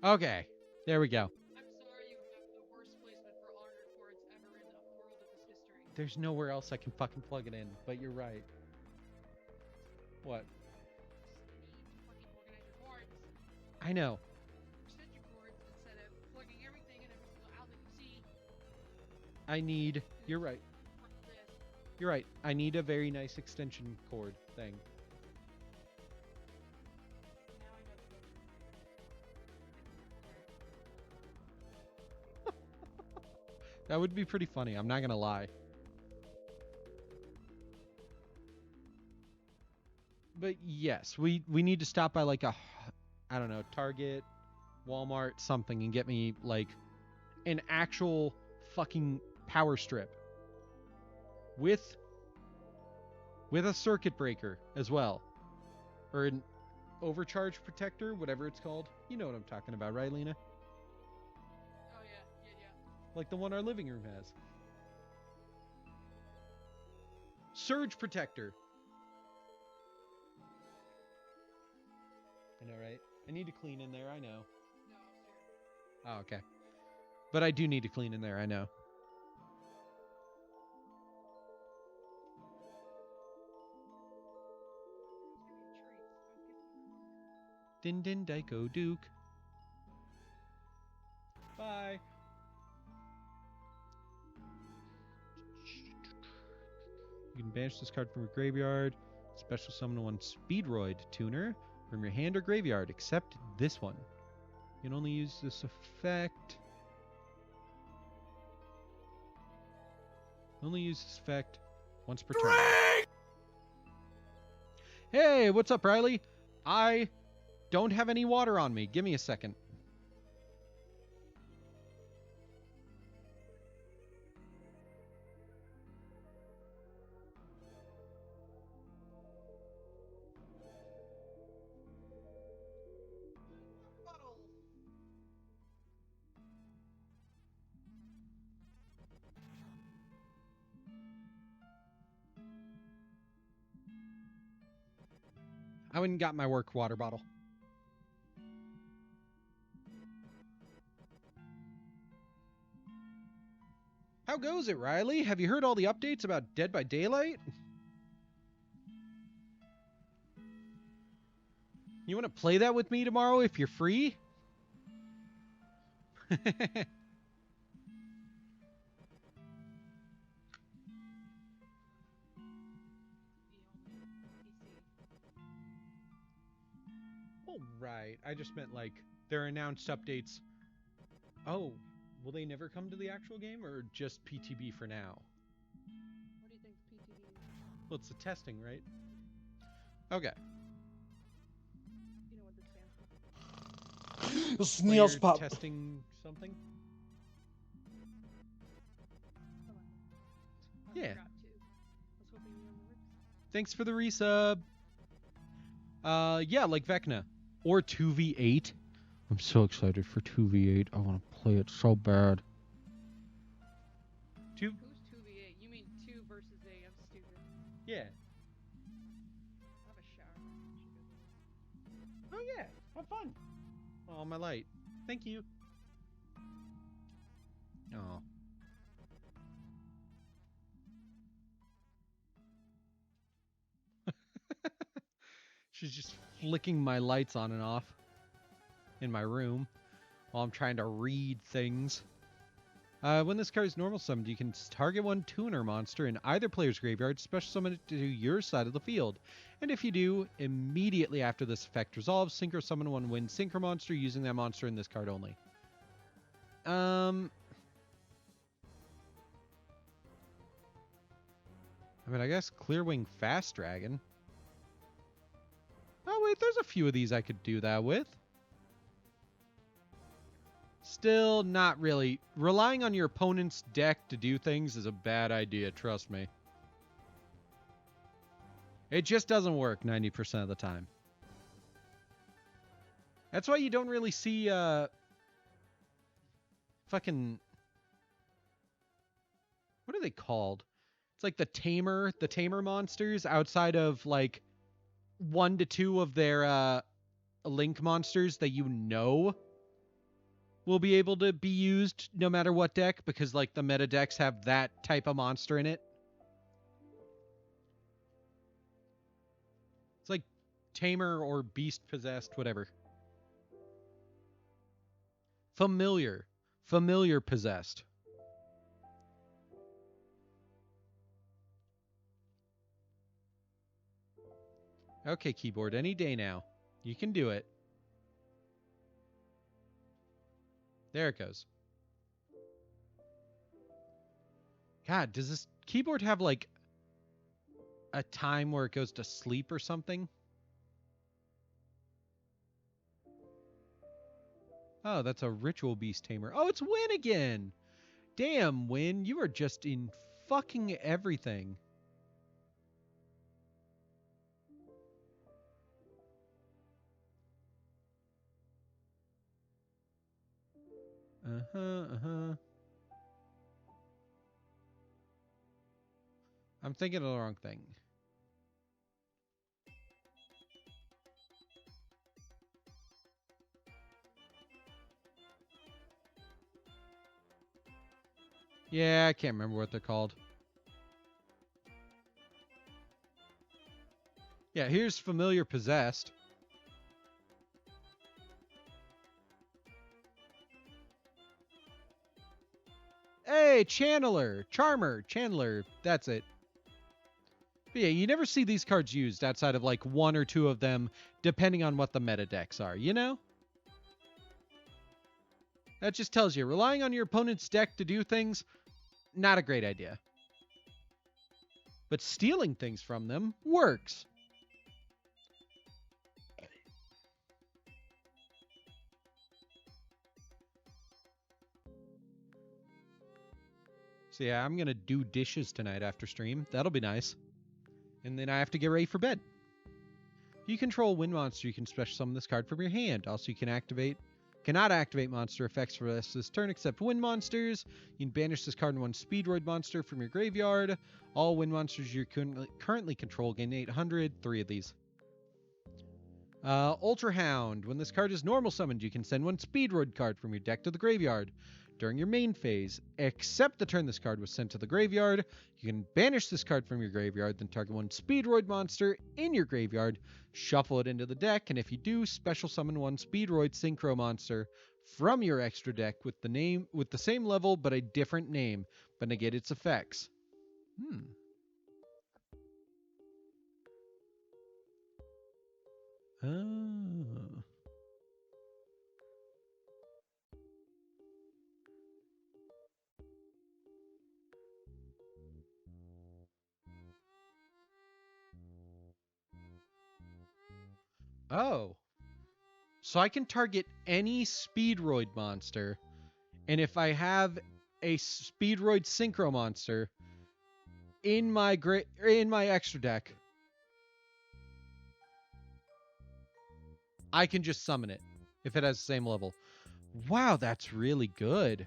Okay, there we go. I'm sorry you have the worst placement for honored chords ever in the world of this history. There's nowhere else I can fucking plug it in, but you're right. What? Just need to fucking organize your chords. I know. Extend your chords instead of plugging everything in every single outlet you see. I need. You're right. Fuck this. You're right. I need a very nice extension cord thing. Now I know the book. That would be pretty funny. I'm not gonna lie. But yes, we need to stop by like I don't know, Target, Walmart, something, and get me like an actual fucking power strip with a circuit breaker as well, or an overcharge protector, whatever it's called. You know what I'm talking about, right, Lena? Oh yeah. Like the one our living room has. Surge protector. I know, right? I need to clean in there, I know. No, sir. Oh, okay. But I do need to clean in there, I know. Din Din Daiko Duke. Bye. You can banish this card from your graveyard. Special summon one Speedroid tuner from your hand or graveyard, except this one. You can only use this effect. Only use this effect once per turn. Hey, what's up, Riley? I don't have any water on me. Give me a second. I went and got my work water bottle. How goes it, Riley? Have you heard all the updates about Dead by Daylight? You want to play that with me tomorrow if you're free? Oh, right. I just meant like their announced updates. Oh, will they never come to the actual game or just PTB for now? What do you think PTD is? Well, it's the testing, right? Okay. You know what this stands for? Player Pop. testing something? Come on. I Yeah. forgot to. I was hoping you remembered. Thanks for the resub. Yeah, like Vecna. Or 2v8. I'm so excited for 2v8. I want to play it so bad. Two? Who's 2v8? You mean 2 versus 8. I'm stupid. Yeah. I have a shower. Oh, yeah. Have fun. Oh, my light. Thank you. Oh. She's just flicking my lights on and off in my room while I'm trying to read things. When this card is normal summoned, you can target one tuner monster in either player's graveyard, special summon it to your side of the field. And if you do, immediately after this effect resolves, synchro summon one wind synchro monster using that monster in this card only. I mean, I guess Clearwing Fast Dragon. Oh, wait, there's a few of these I could do that with. Still not really. Relying on your opponent's deck to do things is a bad idea, trust me. It just doesn't work 90% of the time. That's why you don't really see, fucking... What are they called? It's like the tamer monsters outside of, like, 1 to 2 of their, link monsters that you know will be able to be used no matter what deck, because like the meta decks have that type of monster in it. It's like Tamer or Beast Possessed, whatever. Familiar Possessed. Okay, keyboard, any day now. You can do it. There it goes. God, does this keyboard have like a time where it goes to sleep or something? Oh, that's a Ritual Beast Tamer. Oh, it's Win again! Damn, Win, you are just in fucking everything. I'm thinking of the wrong thing. Yeah, I can't remember what they're called. Yeah, here's Familiar Possessed. Hey, Channeler! Channeler, that's it. But yeah, you never see these cards used outside of like 1 or 2 of them, depending on what the meta decks are, you know? That just tells you, relying on your opponent's deck to do things, not a great idea. But stealing things from them works. So yeah, I'm going to do dishes tonight after stream. That'll be nice. And then I have to get ready for bed. If you control a wind monster, you can special summon this card from your hand. Also, you cannot activate monster effects for the rest of this turn except wind monsters. You can banish this card and one Speedroid monster from your graveyard. All wind monsters you currently control gain 800. 3 of these. Ultra Hound. When this card is normal summoned, you can send one Speedroid card from your deck to the graveyard. During your main phase, except the turn this card was sent to the graveyard, you can banish this card from your graveyard, then target one Speedroid monster in your graveyard, shuffle it into the deck, and if you do, special summon one Speedroid Synchro monster from your extra deck with the same level but a different name, but negate its effects. Oh. Oh. So I can target any Speedroid monster, and if I have a Speedroid Synchro monster in my extra deck, I can just summon it if it has the same level. Wow, that's really good.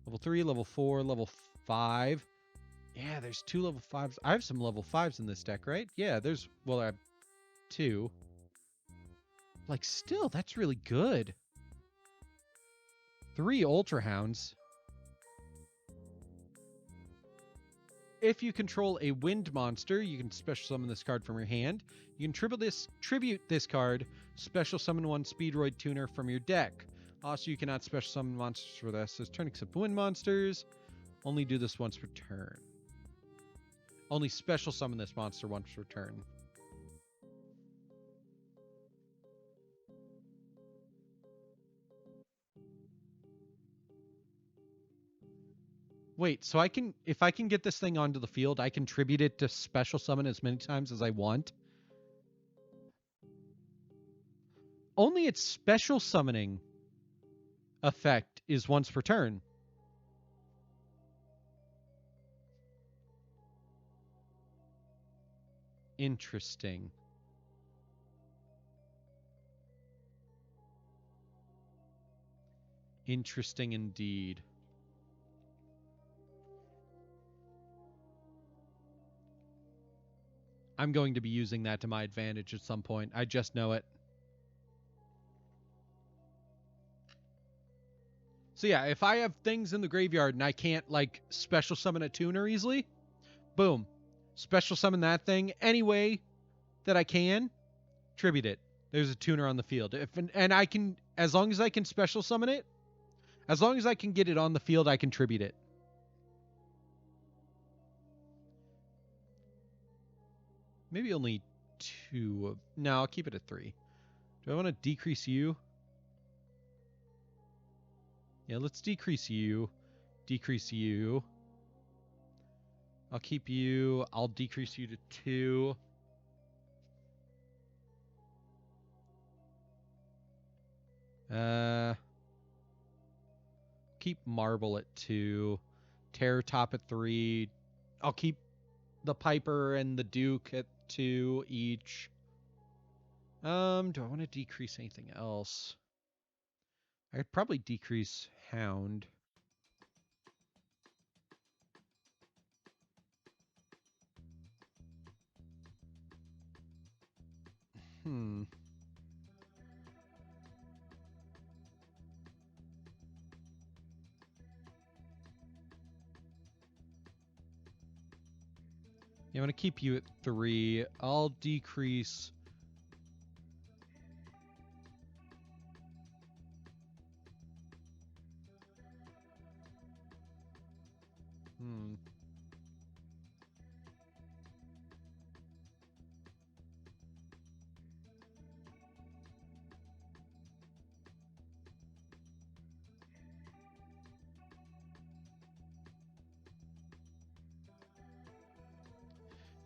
Level 3, level 4, level 5. Yeah, there's 2 level 5s. I have some level 5s in this deck, right? Yeah, I have 2. Like, still, that's really good. 3 Ultra Hounds. If you control a wind monster, you can special summon this card from your hand. You can tribute this card, special summon one Speedroid tuner from your deck. Also, you cannot special summon monsters for this. This turn except wind monsters. Only do this once per turn. Only special summon this monster once per turn. Wait, so I can, if I can get this thing onto the field, I can tribute it to special summon as many times as I want. Only its special summoning effect is once per turn. Interesting. Interesting indeed. I'm going to be using that to my advantage at some point. I just know it. So yeah, if I have things in the graveyard and I can't like special summon a tuner easily, boom. Special summon that thing any way that I can, tribute it. There's a tuner on the field. And I can, as long as I can special summon it, as long as I can get it on the field, I can tribute it. Maybe only 2. No, I'll keep it at 3. Do I want to decrease you? Yeah, let's decrease you. Decrease you. I'll keep you. I'll decrease you to 2. Keep Marble at 2. Terror Top at 3. I'll keep the Piper and the Duke at 2 each. Do I want to decrease anything else? I could probably decrease Hound. Hmm. Yeah, I'm going to keep you at 3. I'll decrease... Hmm.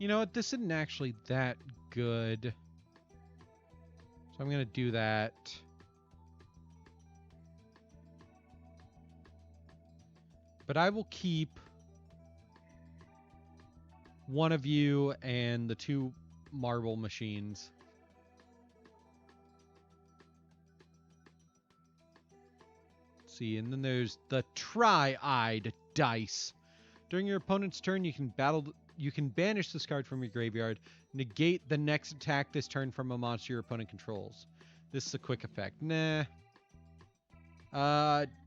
You know what? This isn't actually that good. So I'm going to do that. But I will keep one of you and the 2 marble machines. Let's see, and then there's the Tri-Eyed Dice. During your opponent's turn, you can banish this card from your graveyard, negate the next attack this turn from a monster your opponent controls. This is a quick effect. Nah.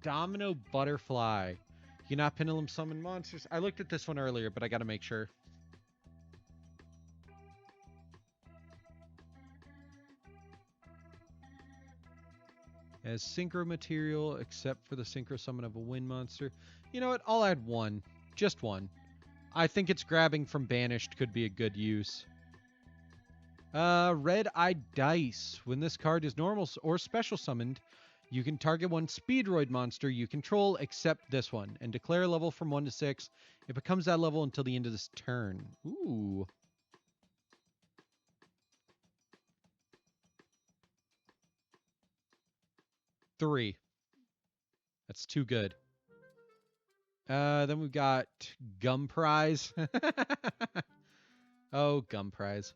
Domino Butterfly. You cannot pendulum summon monsters. I looked at this one earlier, but I gotta make sure. As synchro material, except for the synchro summon of a wind monster. You know what? I'll add 1. Just 1. I think it's grabbing from banished could be a good use. Red-Eyed Dice. When this card is normal or special summoned, you can target one Speedroid monster you control except this one, and declare a level from 1 to 6. It becomes that level until the end of this turn. Ooh. Three. That's too good. Then we've got Gum Prize. Oh, Gum Prize.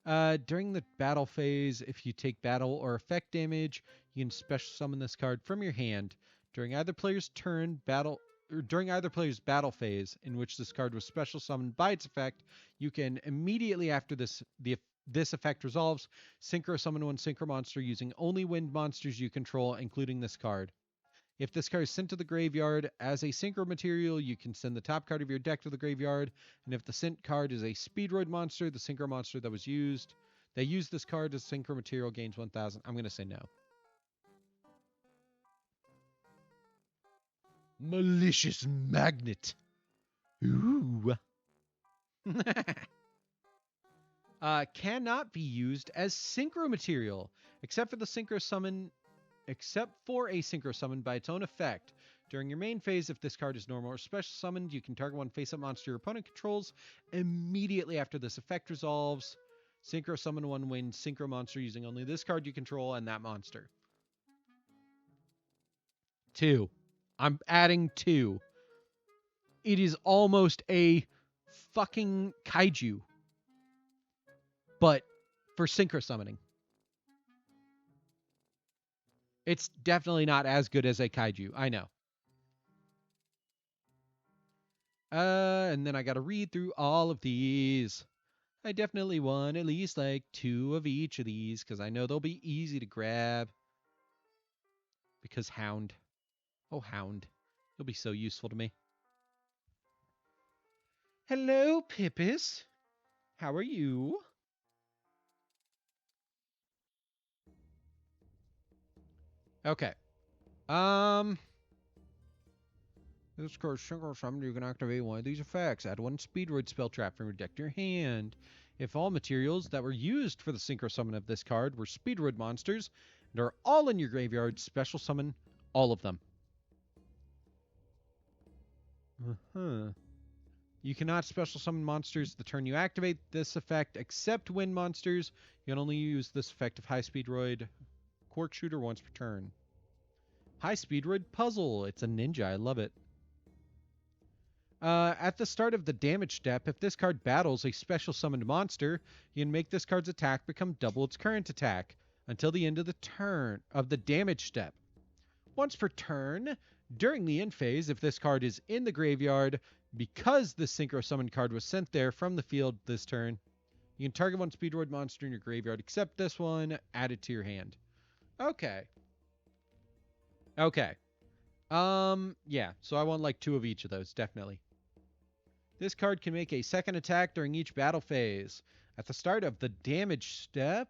During the battle phase, if you take battle or effect damage, you can special summon this card from your hand. During either player's during either player's battle phase in which this card was special summoned by its effect, you can immediately after this effect resolves, synchro summon one synchro monster using only wind monsters you control, including this card. If this card is sent to the graveyard as a synchro material, you can send the top card of your deck to the graveyard. And if the sent card is a Speedroid monster, the synchro monster that used this card as synchro material gains 1,000. I'm going to say no. Malicious magnet. Ooh. Cannot be used as synchro material, except for a synchro summon by its own effect. During your main phase, if this card is normal or special summoned, you can target one face-up monster your opponent controls. Immediately after this effect resolves, synchro summon one win synchro monster using only this card you control and that monster. 2. I'm adding 2. It is almost a fucking kaiju, but for synchro summoning. It's definitely not as good as a kaiju. I know. And then I gotta read through all of these. I definitely want at least like 2 of each of these because I know they'll be easy to grab. Because Hound. Oh, Hound. You'll be so useful to me. Hello, Pippis. How are you? Okay. This card's synchro summoned, you can activate one of these effects. Add one Speedroid spell trap from your deck to your hand. If all materials that were used for the synchro summon of this card were Speedroid monsters and are all in your graveyard, special summon all of them. You cannot special summon monsters the turn you activate this effect, except wind monsters. You can only use this effect of High Speedroid Quark Shooter once per turn. High Speedroid Puzzle. It's a ninja. I love it. At the start of the damage step, if this card battles a special summoned monster, you can make this card's attack become double its current attack until the end of the turn of the damage step. Once per turn, during the end phase, if this card is in the graveyard, because the synchro summon card was sent there from the field this turn, you can target one Speedroid monster in your graveyard, except this one, add it to your hand. Okay. Yeah, so I want like 2 of each of those, definitely. This card can make a second attack during each battle phase. At the start of the damage step,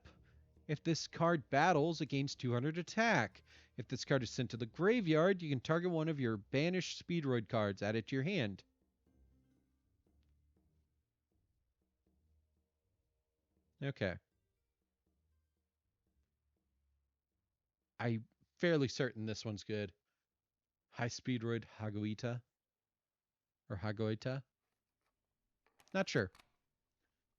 if this card battles, it gains 200 attack. If this card is sent to the graveyard, you can target one of your banished Speedroid cards, add it to your hand. Okay. I'm fairly certain this one's good. High Speedroid Hagoita? Or Hagoita? Not sure.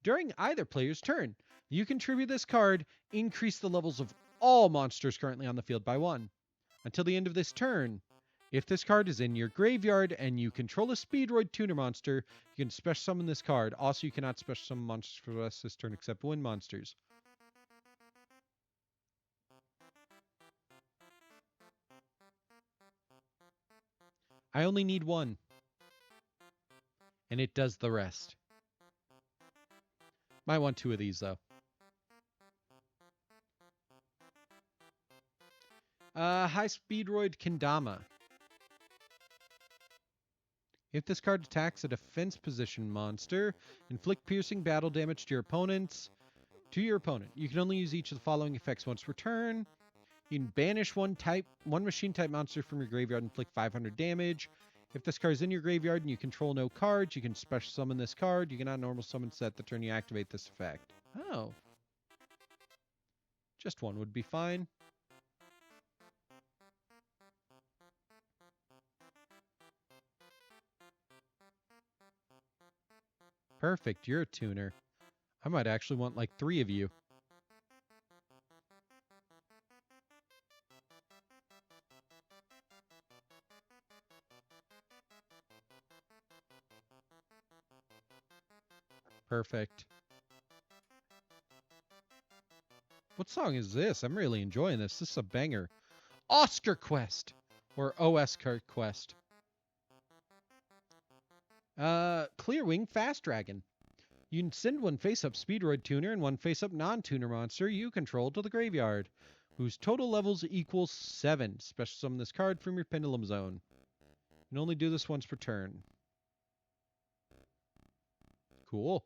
During either player's turn, you can tribute this card, increase the levels of all monsters currently on the field by 1. Until the end of this turn, if this card is in your graveyard and you control a Speedroid tuner monster, you can special summon this card. Also, you cannot special summon monsters for the rest of this turn except wind monsters. I only need 1. And it does the rest. Might want 2 of these, though. High Speedroid Kendama. If this card attacks a defense position monster, inflict piercing battle damage to your opponent. You can only use each of the following effects once per turn. You can banish one machine type monster from your graveyard and inflict 500 damage. If this card is in your graveyard and you control no cards, you can special summon this card. You cannot normal summon set the turn you activate this effect. Oh. Just 1 would be fine. Perfect, you're a tuner. I might actually want like 3 of you. Perfect. What song is this? I'm really enjoying this. This is a banger. Oscar Quest! Or Oscar Quest. Clearwing Fast Dragon. You can send one face-up Speedroid tuner and one face-up non-tuner monster you control to the graveyard, whose total levels equals 7. Special summon this card from your Pendulum Zone. You can only do this once per turn. Cool.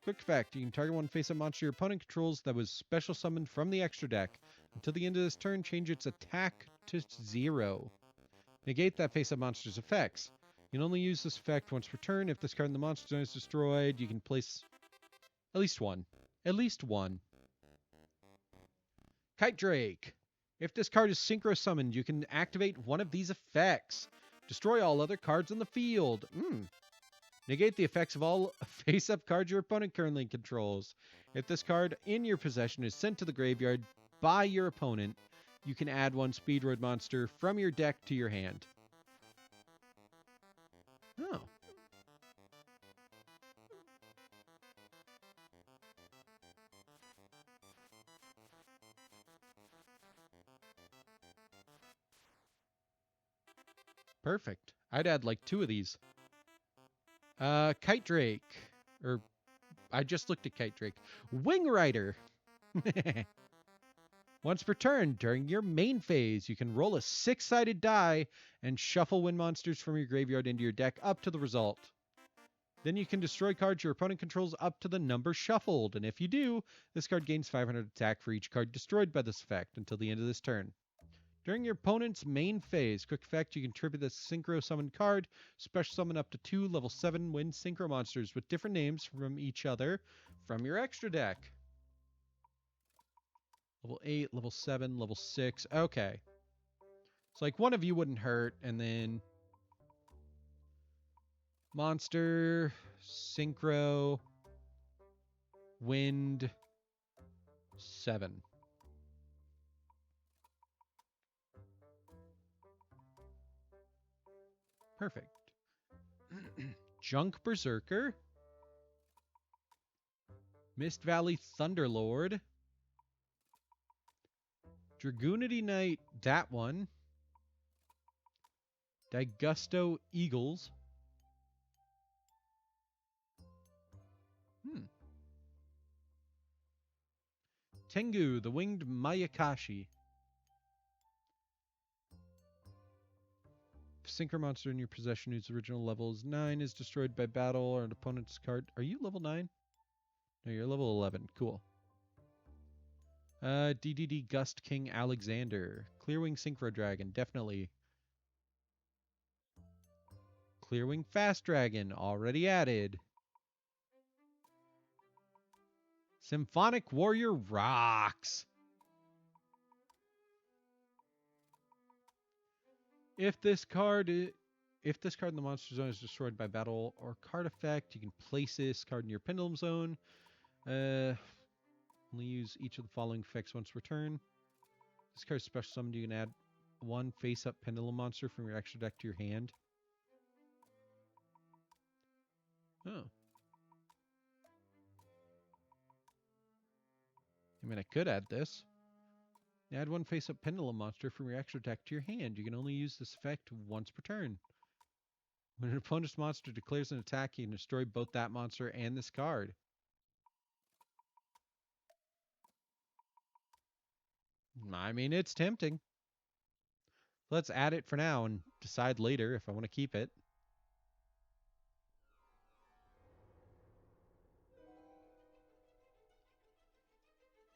Quick fact, you can target one face-up monster your opponent controls that was special summoned from the extra deck. Until the end of this turn, change its attack to 0. Negate that face-up monster's effects. You can only use this effect once per turn. If this card in the monster zone is destroyed, you can place at least one. At least one. Kite Drake. If this card is synchro summoned, you can activate one of these effects. Destroy all other cards on the field. Negate the effects of all face-up cards your opponent currently controls. If this card in your possession is sent to the graveyard by your opponent, you can add one Speedroid monster from your deck to your hand. Oh. Perfect. I'd add like 2 of these. Kite Drake. Or, I just looked at Kite Drake. Wing Rider. Once per turn, during your main phase, you can roll a 6-sided die and shuffle wind monsters from your graveyard into your deck up to the result. Then you can destroy cards your opponent controls up to the number shuffled, and if you do, this card gains 500 attack for each card destroyed by this effect until the end of this turn. During your opponent's main phase, quick effect, you can tribute this synchro summon card, special summon up to 2 level 7 wind synchro monsters with different names from each other from your extra deck. Level 8, level 7, level 6. Okay. So, like, one of you wouldn't hurt, and then monster, synchro, wind, 7. Perfect. Junk Berserker. Mist Valley Thunderlord. Dragoonity Knight, that one. Daigusto Eagles. Tengu, the Winged Mayakashi. If synchro monster in your possession whose original level is 9 is destroyed by battle or an opponent's card. Are you level 9? No, you're level 11. Cool. DDD Gust King Alexander. Clearwing Synchro Dragon, definitely. Clearwing Fast Dragon, already added. Symphonic Warrior rocks. If this card in the monster zone is destroyed by battle or card effect, you can place this card in your pendulum zone. Only use each of the following effects once per turn. This card's special summoned. You can add one face-up pendulum monster from your extra deck to your hand. Oh. I mean, I could add this. Add one face-up pendulum monster from your extra deck to your hand. You can only use this effect once per turn. When an opponent's monster declares an attack, you can destroy both that monster and this card. I mean, it's tempting. Let's add it for now and decide later if I want to keep it.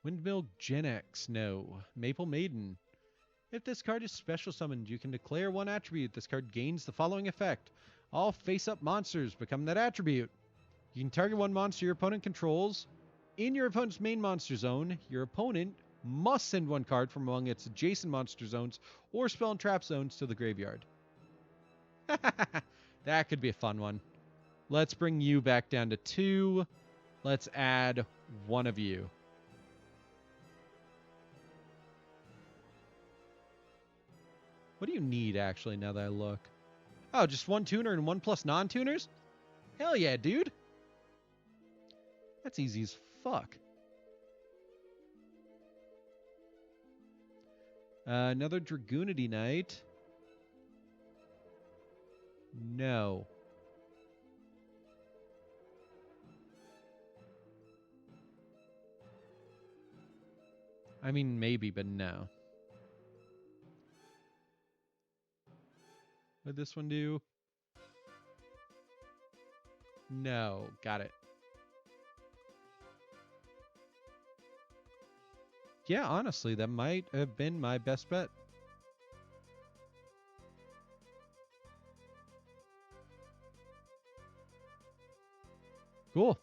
Windmill Genex, no. Maple Maiden. If this card is special summoned, you can declare one attribute. This card gains the following effect. All face-up monsters become that attribute. You can target one monster your opponent controls. In your opponent's main monster zone, your opponent must send one card from among its adjacent monster zones or spell and trap zones to the graveyard. That could be a fun one. Let's bring you back down to 2. Let's add one of you. What do you need, actually, now that I look? Oh, just 1 tuner and 1 plus non-tuners? Hell yeah, dude. That's easy as fuck. Another Dragoonity Knight. No. I mean, maybe, but no. What did this one do? No. Got it. Yeah, honestly, that might have been my best bet. Cool.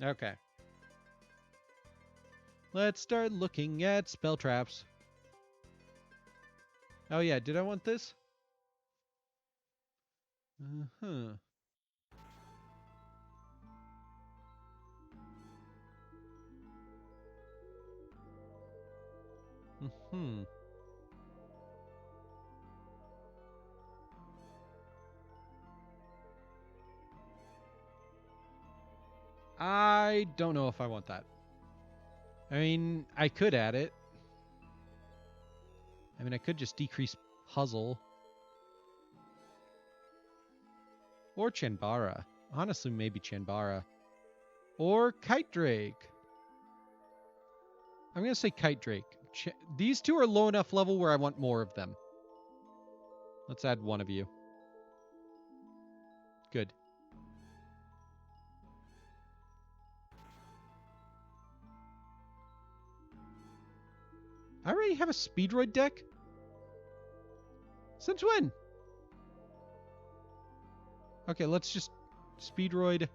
Okay. Let's start looking at spell traps. Oh yeah, did I want this? Uh-huh. Hmm. I don't know if I want that. I mean, I could add it. I mean, I could just decrease puzzle. Or Chanbara. Honestly, maybe Chanbara. Or Kite Drake. I'm going to say Kite Drake. These two are low enough level where I want more of them. Let's add one of you. Good. I already have a Speedroid deck? Since when? Okay, let's just Speedroid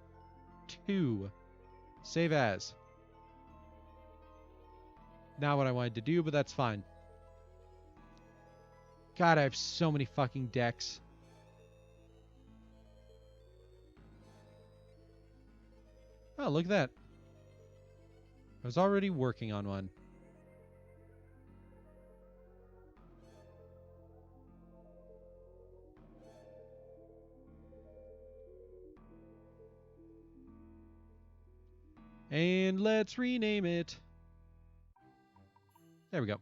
2. Save as. Not what I wanted to do, but that's fine. God, I have so many fucking decks. Oh, look at that. I was already working on one. And let's rename it. There we go.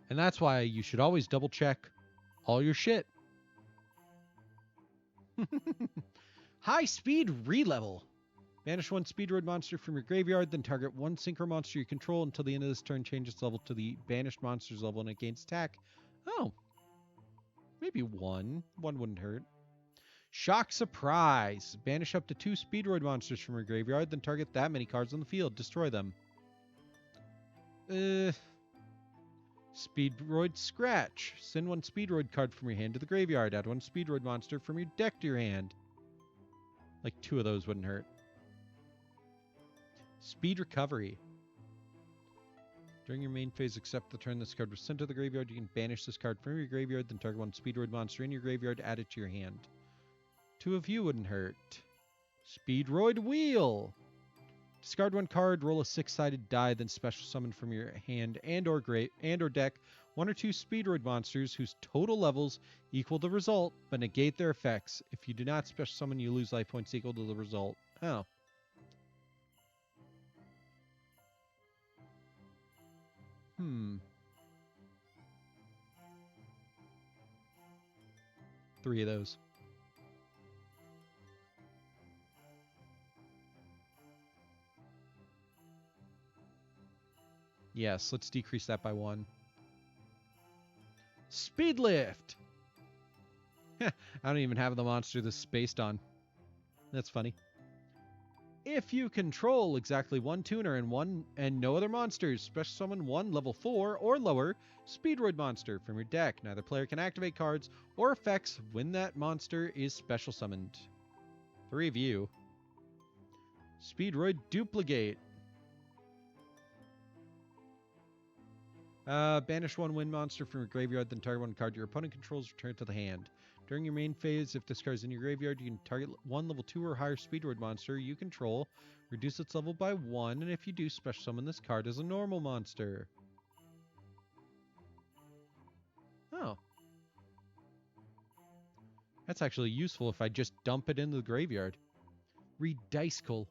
And that's why you should always double check all your shit. High speed relevel. Banish one Speedroid monster from your graveyard, then target one Synchro monster you control until the end of this turn. Change its level to the banished monster's level and it gains attack. Oh. Maybe one. One wouldn't hurt. Shock Surprise. Banish up to 2 Speedroid monsters from your graveyard, then target that many cards on the field. Destroy them. Speedroid Scratch. Send one Speedroid card from your hand to the graveyard. Add one Speedroid monster from your deck to your hand. Like 2 of those wouldn't hurt. Speed Recovery. During your main phase, except the turn this card was sent to the graveyard, you can banish this card from your graveyard, then target one Speedroid monster in your graveyard, add it to your hand. 2 of you wouldn't hurt. Speedroid Wheel. Discard one card, roll a 6-sided die, then special summon from your hand and or deck 1 or 2 Speedroid monsters whose total levels equal the result, but negate their effects. If you do not special summon, you lose life points equal to the result. Oh. Hmm. 3 of those. Yes, let's decrease that by 1. Speed Lift! I don't even have the monster this is based on. That's funny. If you control exactly 1 tuner and no other monsters, special summon 1 level 4 or lower Speedroid monster from your deck. Neither player can activate cards or effects when that monster is special summoned. 3 of you. Speedroid Duplicate. Banish 1 wind monster from your graveyard, then target 1 card your opponent controls, return it to the hand. During your main phase, if this card is in your graveyard, you can target 1 level 2 or higher Speedroid monster you control, reduce its level by 1, and if you do, special summon this card as a normal monster. Oh. That's actually useful if I just dump it into the graveyard. Read Dicecle.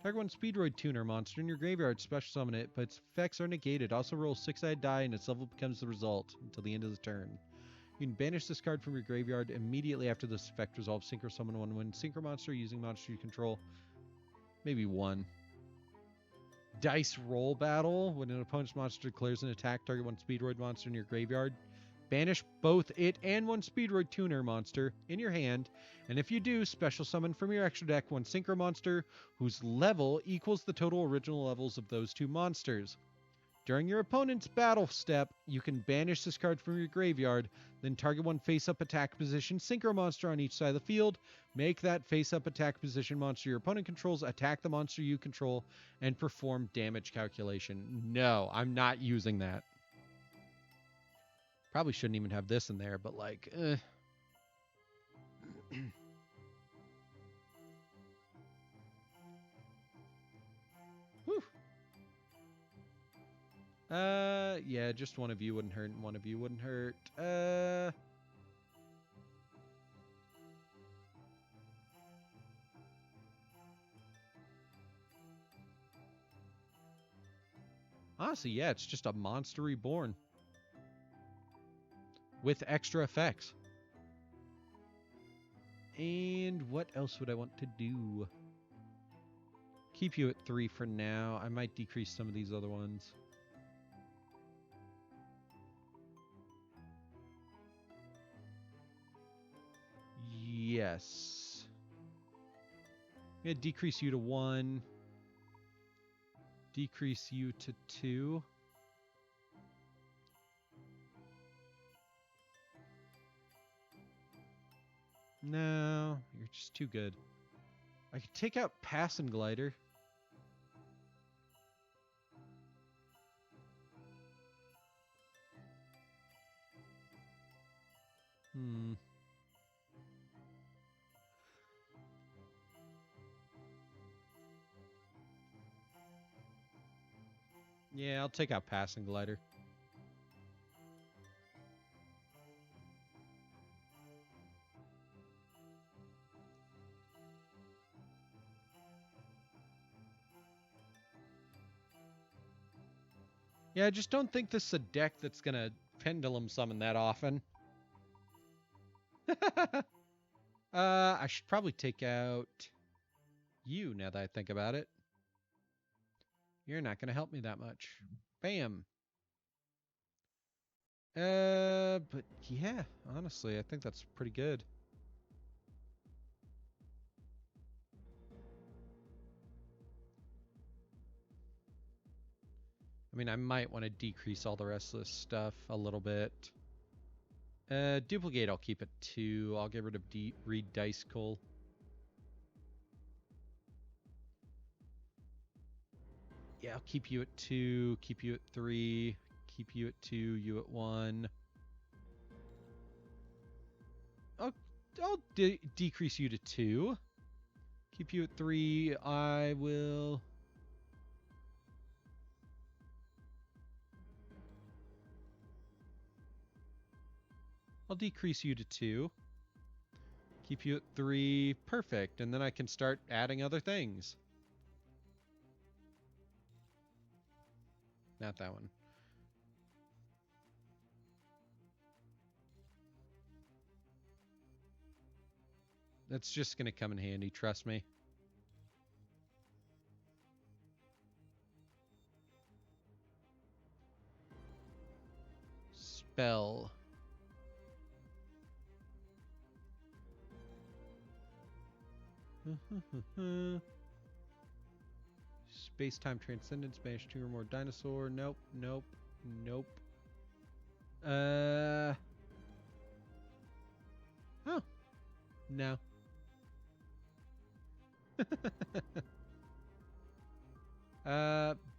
Target 1 Speedroid Tuner monster in your graveyard, special summon it, but its effects are negated. Also roll a 6-sided die and its level becomes the result until the end of the turn. You can banish this card from your graveyard immediately after this effect resolves. Synchro summon 1 when Synchro monster using monster you control. Maybe 1. Dice Roll Battle. When an opponent's monster declares an attack, target 1 Speedroid monster in your graveyard. Banish both it and one Speedroid Tuner monster in your hand, and if you do, special summon from your extra deck one Synchro monster whose level equals the total original levels of those two monsters. During your opponent's battle step, you can banish this card from your graveyard, then target one face-up attack position Synchro monster on each side of the field, make that face-up attack position monster your opponent controls attack the monster you control, and perform damage calculation. No, I'm not using that. Probably shouldn't even have this in there, but like, Whew. Yeah, just one of you wouldn't hurt and one of you wouldn't hurt. Honestly, yeah, it's just a monster reborn. With extra effects. And what else would I want to do? Keep you at 3 for now. I might decrease some of these other ones. Yes. I'm going to decrease you to 1. Decrease you to 2. No, you're just too good. I could take out Pass and Glider. Yeah, I'll take out Pass and Glider. Yeah, I just don't think this is a deck that's gonna Pendulum Summon that often. I should probably take out you now that I think about it. You're not gonna help me that much. Bam. But yeah, honestly, I think that's pretty good. I mean, I might want to decrease all the rest of this stuff a little bit. Duplicate, I'll keep at 2. I'll get rid of Reed Dice Cull. Yeah, I'll keep you at 2, keep you at 3, keep you at 2, you at 1. I'll decrease you to 2. Keep you at 3. I will... I'll decrease you to 2. Keep you at 3. Perfect. And then I can start adding other things. Not that one. That's just going to come in handy, trust me. Spell. Space-time transcendence, banish 2 or more dinosaur. Nope, nope, nope. Oh. No.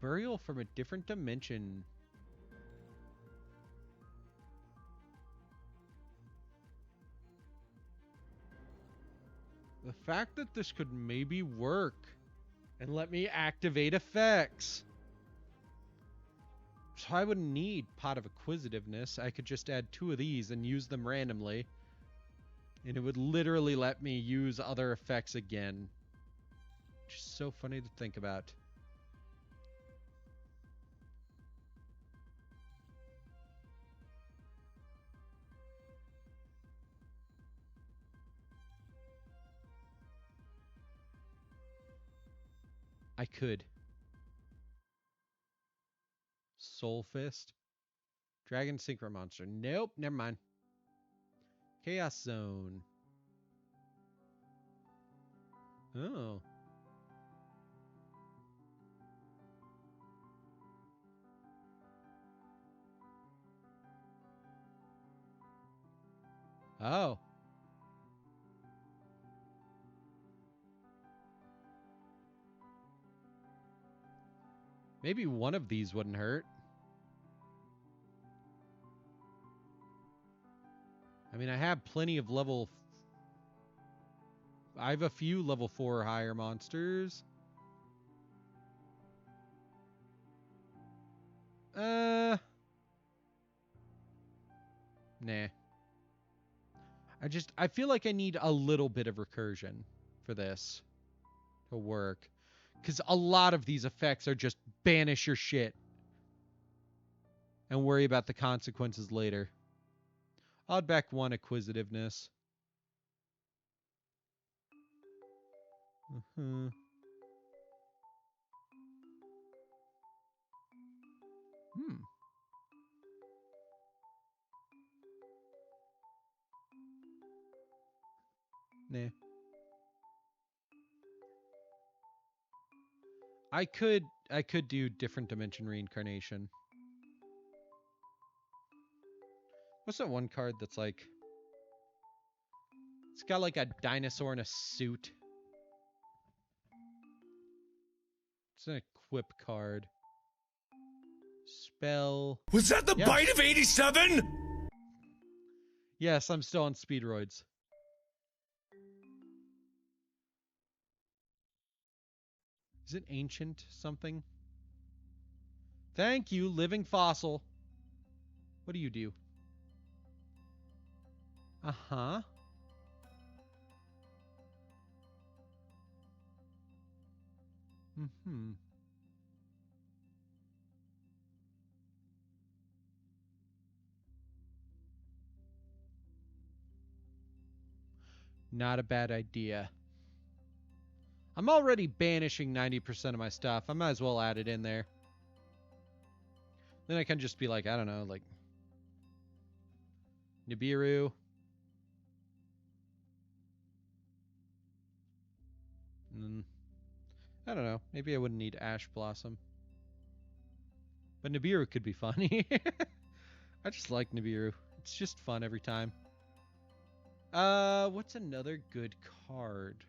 Burial from a different dimension. The fact that this could maybe work and let me activate effects. So I wouldn't need Pot of Acquisitiveness. I could just add 2 of these and use them randomly. And it would literally let me use other effects again. Which is so funny to think about. I could. Soul Fist. Dragon Synchro Monster. Nope, never mind. Chaos Zone. Oh. Oh. Maybe one of these wouldn't hurt. I mean, I have plenty of level... I have a few level 4 or higher monsters. Nah. I feel like I need a little bit of recursion for this to work. Because a lot of these effects are just banish your shit and worry about the consequences later. Odd back 1 acquisitiveness. Hmm. Nah. I could do different dimension reincarnation. What's that one card that's like... It's got like a dinosaur in a suit. It's an equip card. Spell. Was that the Yes. bite of 87? Yes, I'm still on speedroids. Is it ancient something? Thank you, living fossil. What do you do? Uh-huh. Mm-hmm. Not a bad idea. I'm already banishing 90% of my stuff. I might as well add it in there. Then I can just be like, I don't know, like... Nibiru. And I don't know. Maybe I wouldn't need Ash Blossom. But Nibiru could be funny. I just like Nibiru. It's just fun every time. What's another good card?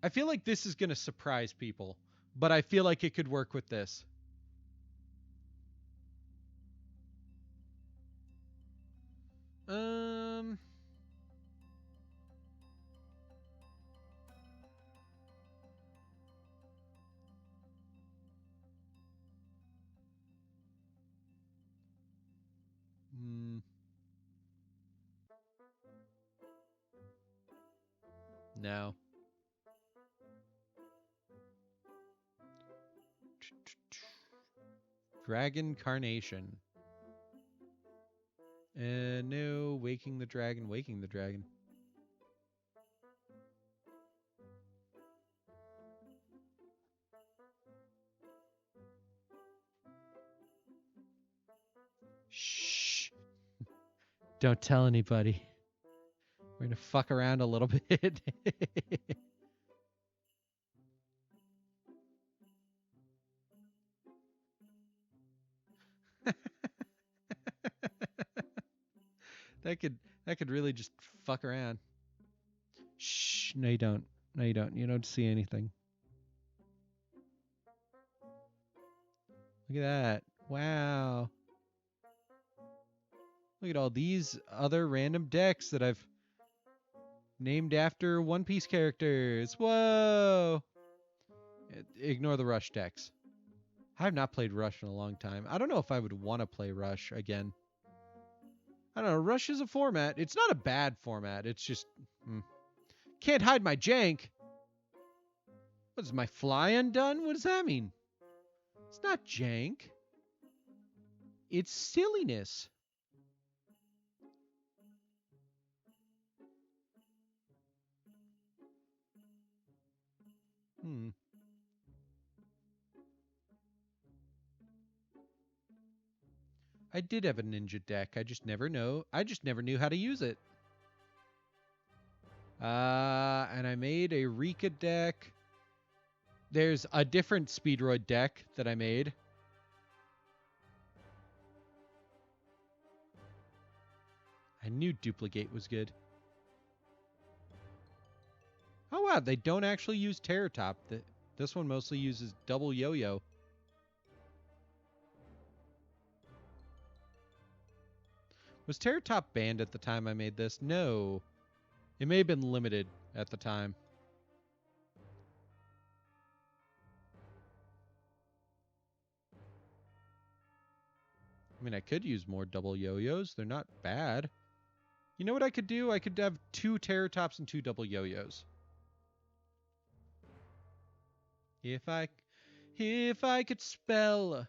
I feel like this is going to surprise people, but I feel like it could work with this. No. Dragon Carnation. No, Waking the Dragon, Waking the Dragon. Shh. Don't tell anybody. We're gonna fuck around a little bit. that could really just fuck around. Shh. No, you don't. No, you don't. You don't see anything. Look at that. Wow. Look at all these other random decks that I've named after One Piece characters. Whoa. Ignore the Rush decks. I have not played Rush in a long time. I don't know if I would want to play Rush again. I don't know. Rush is a format. It's not a bad format. It's just... Can't hide my jank. What is my fly undone? What does that mean? It's not jank. It's silliness. I did have a ninja deck. I just never knew how to use it. And I made a Rika deck. There's a different Speedroid deck that I made. I knew Duplicate was good. Oh wow, they don't actually use Terror Top. This one mostly uses double yo-yo. Was Terror Top banned at the time I made this? No. It may have been limited at the time. I mean, I could use more double yo-yos. They're not bad. You know what I could do? I could have 2 Terror Tops and 2 double yo-yos. If I could spell,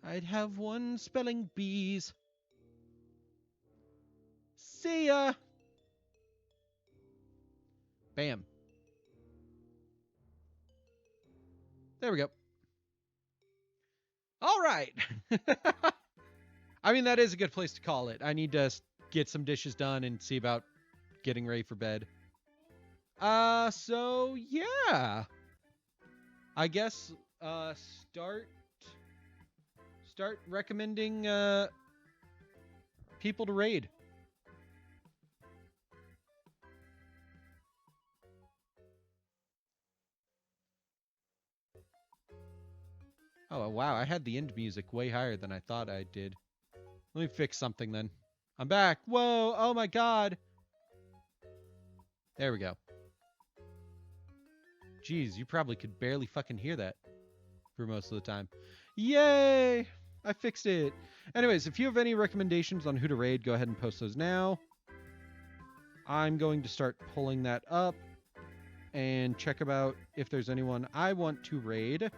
I'd have 1 spelling bees. See ya! Bam. There we go. All right. I mean, that is a good place to call it. I need to get some dishes done and see about getting ready for bed. So yeah. I guess start recommending people to raid. Oh wow, I had the end music way higher than I thought I did. Let me fix something then. I'm back. Whoa, oh my god. There we go. Jeez, you probably could barely fucking hear that for most of the time. Yay! I fixed it. Anyways, if you have any recommendations on who to raid, go ahead and post those now. I'm going to start pulling that up and check about if there's anyone I want to raid.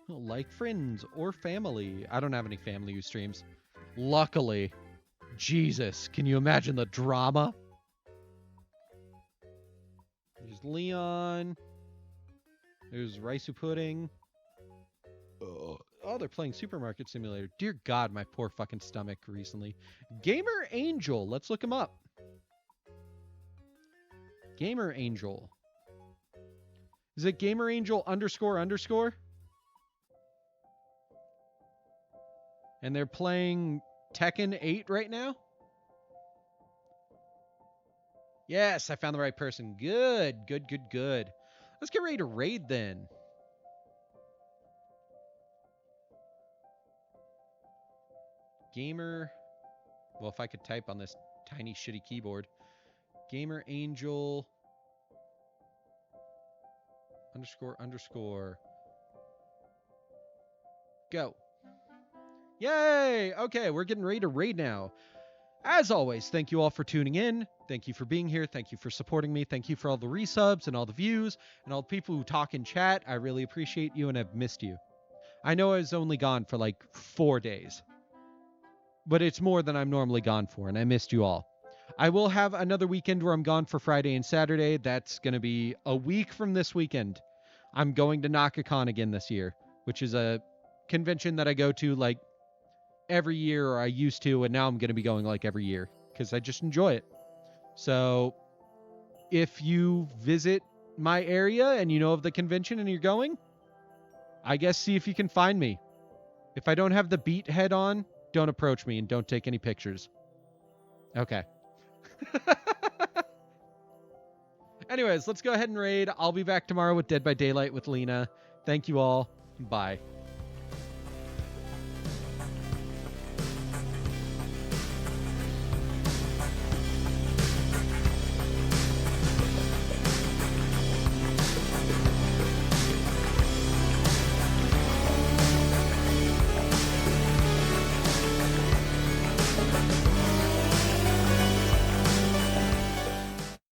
Like friends or family. I don't have any family who streams. Luckily. Jesus, can you imagine the drama? There's Leon. There's Raisu Pudding. Oh, they're playing Supermarket Simulator. Dear God, my poor fucking stomach recently. Gamer Angel. Let's look him up. Gamer Angel. Is it Gamer Angel __? And they're playing Tekken 8 right now? Yes, I found the right person. Good. Let's get ready to raid then. Gamer. Well, if I could type on this tiny shitty keyboard. Gamer Angel __. Go. Yay! Okay, we're getting ready to raid now. As always, thank you all for tuning in. Thank you for being here. Thank you for supporting me. Thank you for all the resubs and all the views and all the people who talk in chat. I really appreciate you and I've missed you. I know I was only gone for like 4 days, but it's more than I'm normally gone for, and I missed you all. I will have another weekend where I'm gone for Friday and Saturday. That's going to be a week from this weekend. I'm going to NakaCon again this year, which is a convention that I go to like every year, or I used to, and now I'm going to be going like every year because I just enjoy it. So if you visit my area and you know of the convention and you're going, I guess see if you can find me. If I don't have the beat head on, don't approach me and don't take any pictures. Okay. Anyways, let's go ahead and raid. I'll be back tomorrow with Dead by Daylight with Lena. Thank you all. Bye.